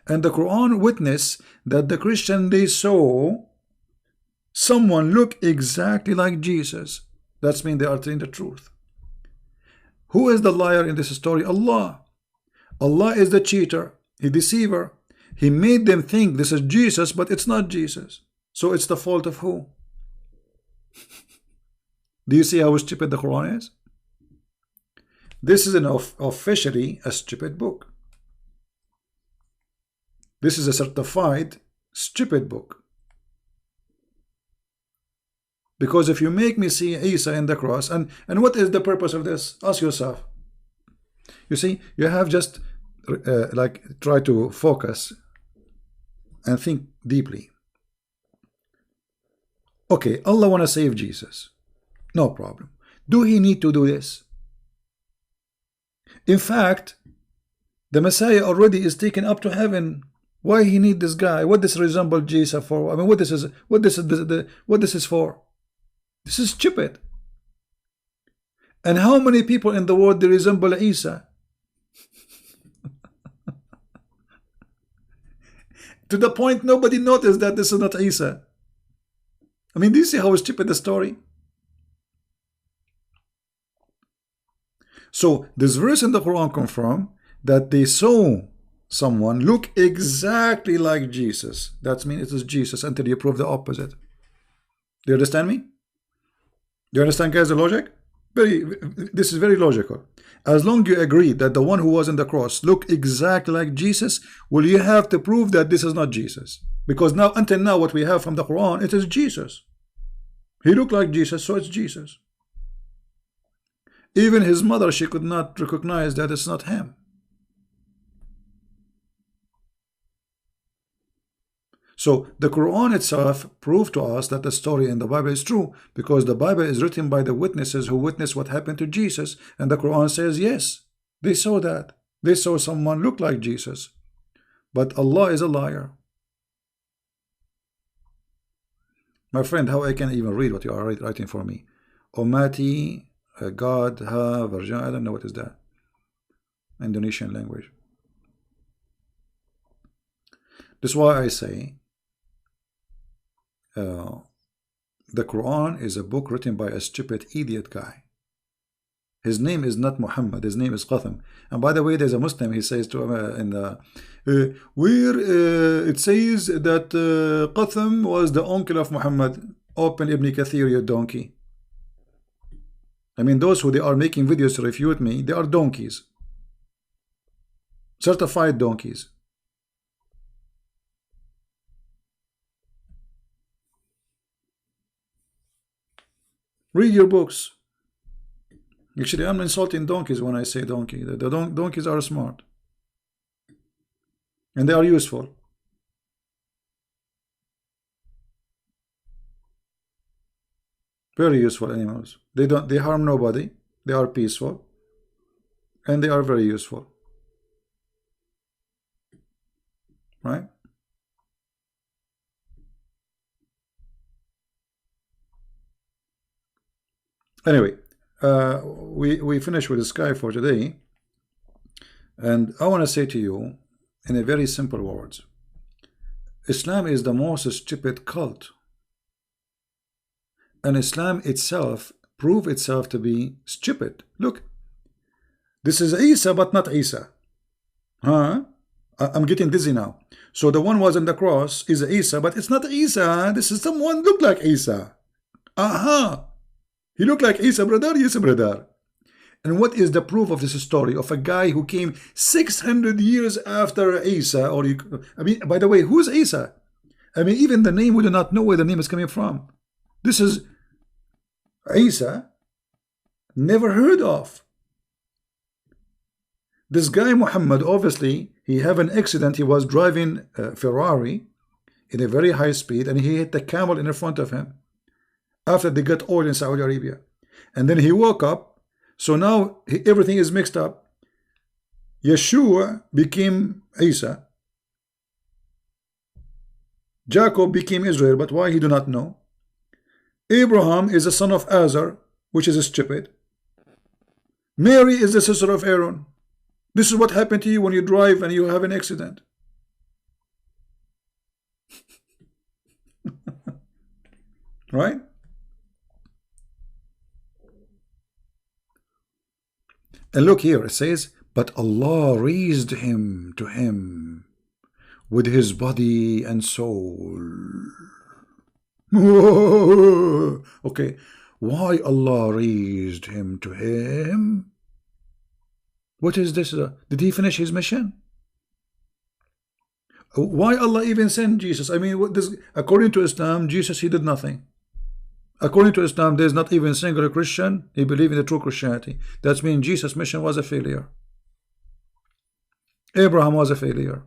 And the Quran witness that the Christian, they saw someone look exactly like Jesus. That's mean they are telling the truth. Who is the liar in this story? Allah. Allah is the cheater, the deceiver. He made them think this is Jesus, but it's not Jesus. So it's the fault of who? Do you see how stupid the Quran is? This is officially a stupid book. This is a certified stupid book. Because if you make me see Isa in the cross, and what is the purpose of this? Ask yourself. You see, you have just like try to focus and think deeply. Okay, Allah want to save Jesus. No problem. Do he need to do this? In fact, the Messiah already is taken up to heaven. Why he need this guy? What this resemble Jesus for? I mean, what this is for? This is stupid. And how many people in the world they resemble Isa? To the point nobody noticed that this is not Isa. I mean, do you see how stupid the story? So this verse in the Quran confirm that they saw someone look exactly like Jesus. That means it is Jesus until you prove the opposite. Do you understand me? Do you understand, guys, the logic? This is very logical. As long as you agree that the one who was on the cross looked exactly like Jesus, well, you have to prove that this is not Jesus. Because now, until now, what we have from the Quran, it is Jesus. He looked like Jesus, so it's Jesus. Even his mother, she could not recognize that it's not him. So the Quran itself proved to us that the story in the Bible is true, because the Bible is written by the witnesses who witnessed what happened to Jesus, and the Quran says yes, they saw that. They saw someone look like Jesus. But Allah is a liar. My friend, how I can even read what you are writing for me? Omati, God, ha, Virgin, I don't know what is that. Indonesian language. That's why I say the Quran is a book written by a stupid idiot guy. His name is not Muhammad, his name is Qatham. And by the way, there's a Muslim, he says to in the where it says that Qatham was the uncle of Muhammad. Open Ibn Kathir, you donkey. I mean, those who they are making videos to refute me, they are donkeys. Certified donkeys. Read your books. Actually, I'm insulting donkeys when I say donkey. The donkeys are smart. And they are useful. Very useful animals. They harm nobody. They are peaceful. And they are very useful. Right? Anyway, we finish with the sky for today, and I want to say to you in a very simple words, Islam is the most stupid cult, and Islam itself prove itself to be stupid. Look, this is Isa, but not Isa. Huh? I'm getting dizzy now. So the one was on the cross is Isa, but it's not Isa. This is someone look like Isa. Aha! He looked like Isa, brother. Yes, brother. And what is the proof of this story of a guy who came 600 years after Isa? Or I mean, by the way, who's Isa? I mean, even the name, we do not know where the name is coming from. This is Isa, never heard of. This guy Muhammad, obviously, he had an accident. He was driving a Ferrari in a very high speed, and he hit the camel in front of him after they got oil in Saudi Arabia. And then he woke up. So now everything is mixed up. Yeshua became Isa. Jacob became Israel, but why he do not know. Abraham is the son of Azar, which is stupid. Mary is the sister of Aaron. This is what happened to you when you drive and you have an accident. Right? And look here, it says, but Allah raised him to him with his body and soul. Okay, why Allah raised him to him? What is this? Did he finish his mission? Why Allah even sent Jesus? I mean, what this, according to Islam, Jesus, he did nothing. According to Islam, there is not even a single Christian he believed in the true Christianity. That means Jesus' mission was a failure. Abraham was a failure.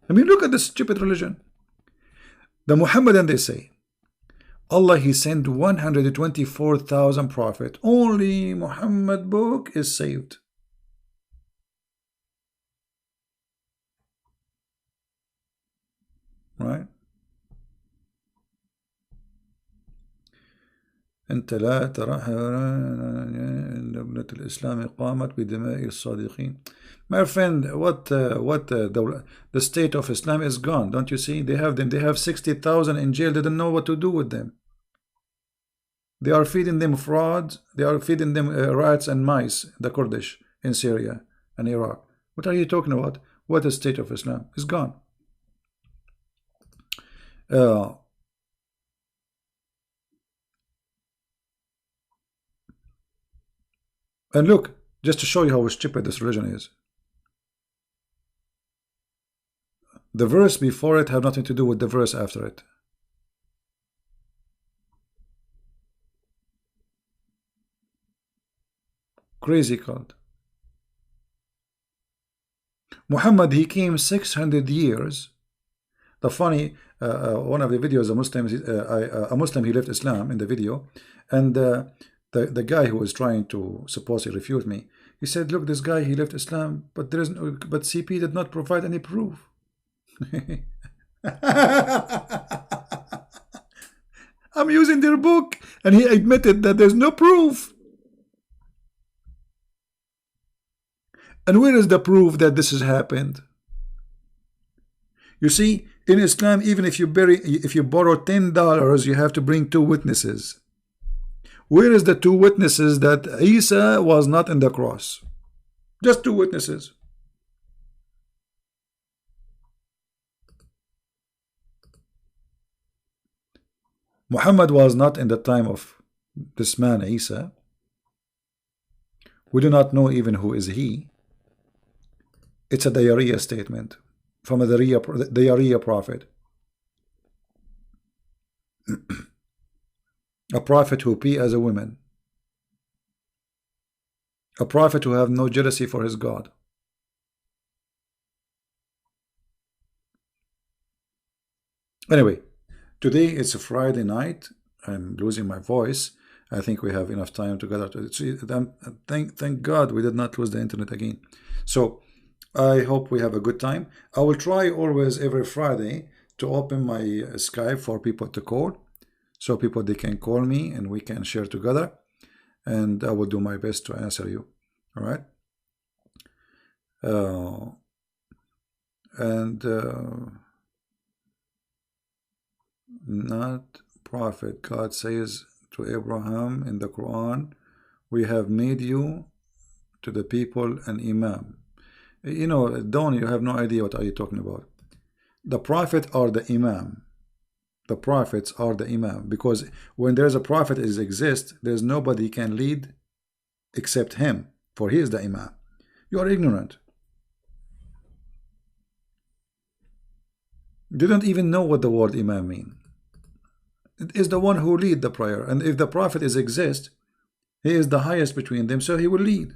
I mean, look at this stupid religion. The Muhammadan, they say, Allah, he sent 124,000 prophets. Only Muhammad book is saved. Right? أنت لا ترى دولة الإسلام قامت بدماء الصادقين. My friend, the state of Islam is gone. Don't you see? They have 60,000 in jail. They don't know what to do with them. They are feeding them fraud. They are feeding them rats and mice, the Kurdish in Syria and Iraq. What are you talking about? What is the state of Islam? It's gone. And look, just to show you how stupid this religion is. The verse before it have nothing to do with the verse after it. Crazy cult. Muhammad, he came 600 years. The funny, one of the videos, a Muslim, he left Islam in the video, and the guy who was trying to supposedly refute me, he said, look, this guy, he left Islam, but there is no, but CP did not provide any proof. I'm using their book, and he admitted that there's no proof. And where is the proof that this has happened? You see, in Islam, even if you borrow $10, you have to bring 2 witnesses. Where is the 2 witnesses that Isa was not in the cross? Just 2 witnesses. Muhammad was not in the time of this man Isa. We do not know even who is he. It's a diarrhea statement from a diarrhea prophet. A prophet who pee as a woman. A prophet who have no jealousy for his God. Anyway, today it's a Friday night. I'm losing my voice. I think we have enough time together. Thank God we did not lose the internet again. So I hope we have a good time. I will try always every Friday to open my Skype for people to call. So people, they can call me and we can share together. And I will do my best to answer you. All right? Not prophet. God says to Abraham in the Quran, we have made you to the people an imam. You know, Don, you have no idea what are you talking about. The prophet are the imam. The prophets are the imam, because when there's a prophet is exist, there's nobody can lead except him, for he is the imam. You are ignorant. You don't even know what the word imam mean. It is the one who lead the prayer, and if the prophet is exist, he is the highest between them, so he will lead.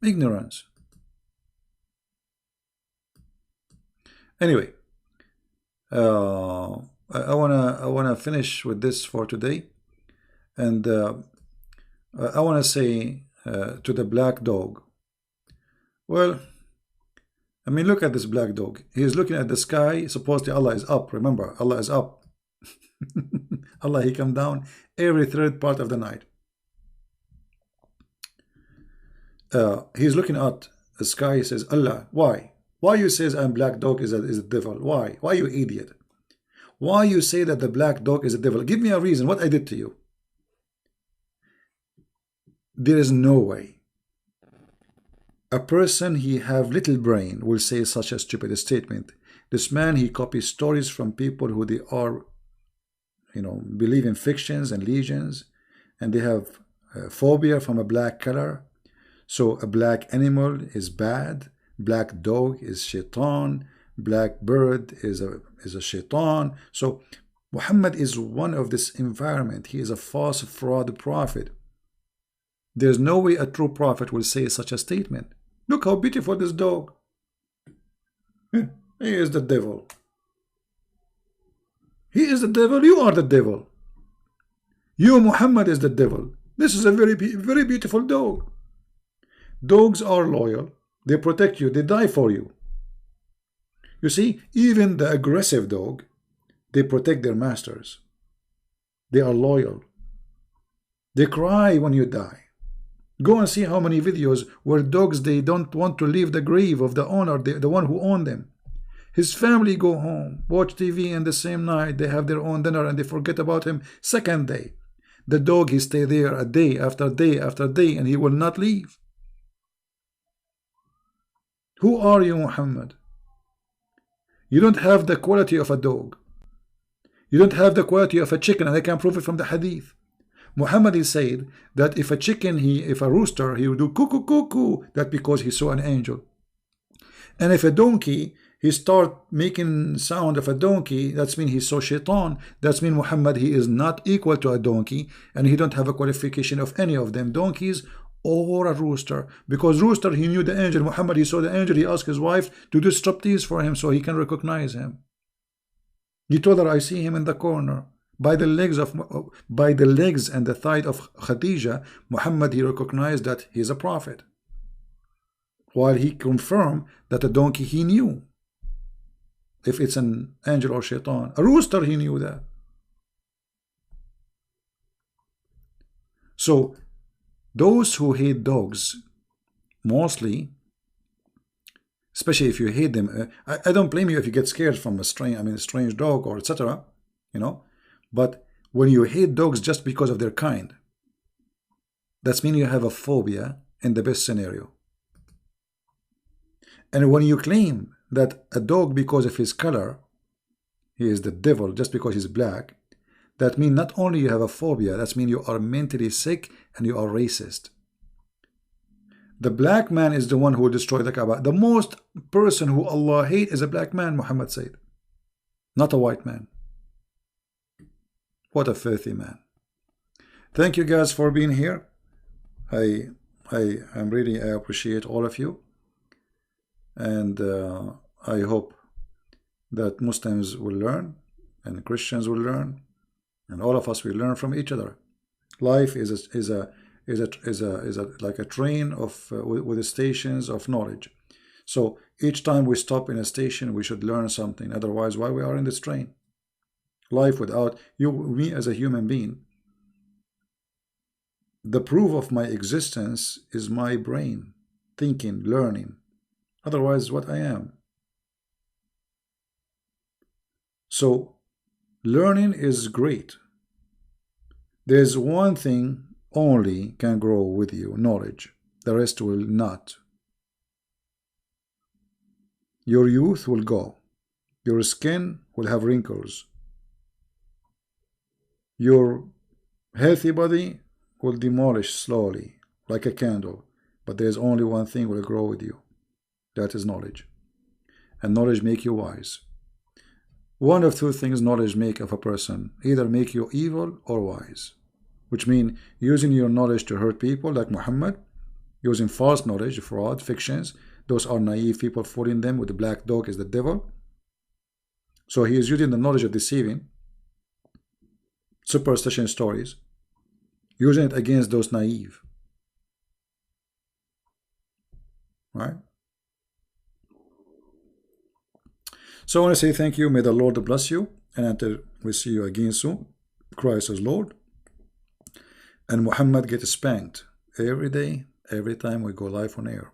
Ignorance. Anyway, I wanna finish with this for today, and I wanna say to the black dog. Well, I mean, look at this black dog. He is looking at the sky. Supposedly Allah is up. Remember, Allah is up. Allah, he come down every third part of the night. He's looking at the sky. He says, Allah, why? Why you says I'm black dog is a devil? Why? Why, you idiot? Why you say that the black dog is a devil? Give me a reason. What I did to you? There is no way a person he have little brain will say such a stupid statement. This man, he copies stories from people who they are, you know, believe in fictions and legends, and they have phobia from a black color. So a black animal is bad, black dog is shaitan, black bird is a shaitan. So Muhammad is one of this environment. He is a false fraud prophet. There's no way a true prophet will say such a statement. Look how beautiful this dog. He is the devil. He is the devil. You are the devil. You, Muhammad, is the devil. This is a very beautiful dog. Dogs are loyal. They protect you. They die for you. You see, even the aggressive dog, they protect their masters. They are loyal. They cry when you die. Go and see how many videos where dogs, they don't want to leave the grave of the owner, the one who owned them. His family go home, watch TV, and the same night they have their own dinner and they forget about him. Second day, the dog, he stay there a day after day after day, and he will not leave. Who are you, Muhammad? You don't have the quality of a dog. You don't have the quality of a chicken, and I can prove it from the hadith. Muhammad is said that if a chicken, if a rooster, he will do cuckoo cuckoo, that because he saw an angel. And if a donkey, he start making sound of a donkey, that's mean he saw shaitan. That's mean Muhammad, he is not equal to a donkey, and he don't have a qualification of any of them, donkeys or a rooster. Because rooster, he knew the angel. Muhammad, he saw the angel. He asked his wife to do striptease for him so he can recognize him. He told her, I see him in the corner. By the legs and the thigh of Khadija, Muhammad, he recognized that he is a prophet. While he confirmed that a donkey, he knew if it's an angel or shaitan. A rooster, he knew that. So those who hate dogs, mostly, especially if you hate them, I don't blame you if you get scared from a strange dog or etc. You know. But when you hate dogs just because of their kind, that's mean you have a phobia in the best scenario. And when you claim that a dog, because of his color, he is the devil just because he's black, that means not only you have a phobia, that means you are mentally sick and you are racist. The black man is the one who destroyed the Kaaba. The most person who Allah hates is a black man, Muhammad said, not a white man. What a filthy man. Thank you guys for being here. I appreciate all of you, and I hope that Muslims will learn and Christians will learn, and all of us will learn from each other. Life is like a train of with the stations of knowledge. So each time we stop in a station, we should learn something. Otherwise, why we are in this train? Life without you, me as a human being, the proof of my existence is my brain thinking, learning. Otherwise, what I am. So learning is great. There's one thing only can grow with you, knowledge. The rest will not. Your youth will go. Your skin will have wrinkles. Your healthy body will demolish slowly, like a candle. But there's only one thing will grow with you. That is knowledge. And knowledge make you wise. One of two things knowledge make of a person. Either make you evil or wise. Which means using your knowledge to hurt people like Muhammad. Using false knowledge, fraud, fictions. Those are naive people, fooling them with the black dog is the devil. So he is using the knowledge of deceiving. Superstition stories. Using it against those naive. Right? So I want to say thank you. May the Lord bless you. And until we see you again soon, Christ is Lord. And Muhammad gets spanked every day, every time we go live on air.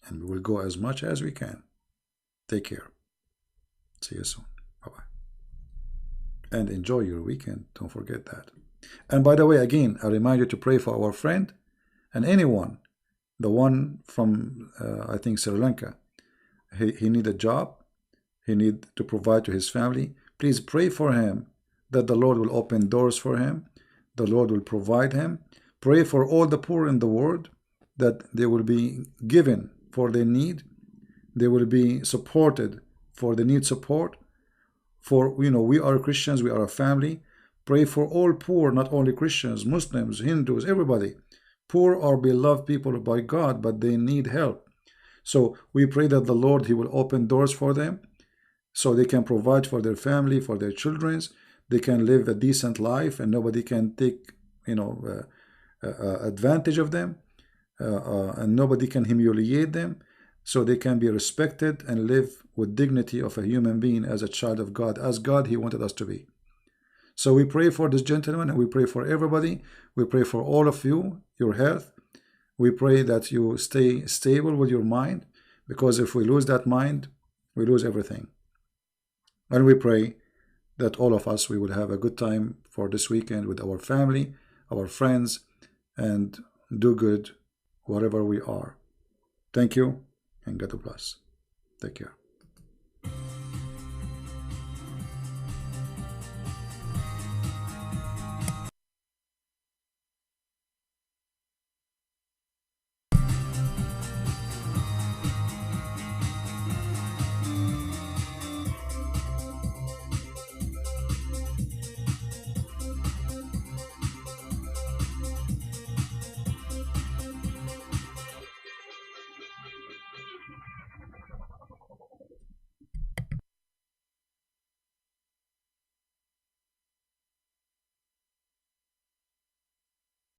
And we will go as much as we can. Take care. See you soon. Bye-bye. And enjoy your weekend. Don't forget that. And by the way, again, I remind you to pray for our friend and anyone. The one from, I think, Sri Lanka. He need a job. He need to provide to his family. Please pray for him that the Lord will open doors for him. The Lord will provide him. Pray for all the poor in the world that they will be given for their need. They will be supported for the need support. For, we are Christians, we are a family. Pray for all poor, not only Christians, Muslims, Hindus, everybody. Poor are beloved people by God, but they need help. So we pray that the Lord, He will open doors for them so they can provide for their family, for their children. They can live a decent life and nobody can take, advantage of them. And nobody can humiliate them. So they can be respected and live with dignity of a human being as a child of God, as God He wanted us to be. So we pray for this gentleman and we pray for everybody. We pray for all of you, your health. We pray that you stay stable with your mind, because if we lose that mind, we lose everything. And we pray that all of us, we will have a good time for this weekend with our family, our friends, and do good wherever we are. Thank you and God bless. Take care.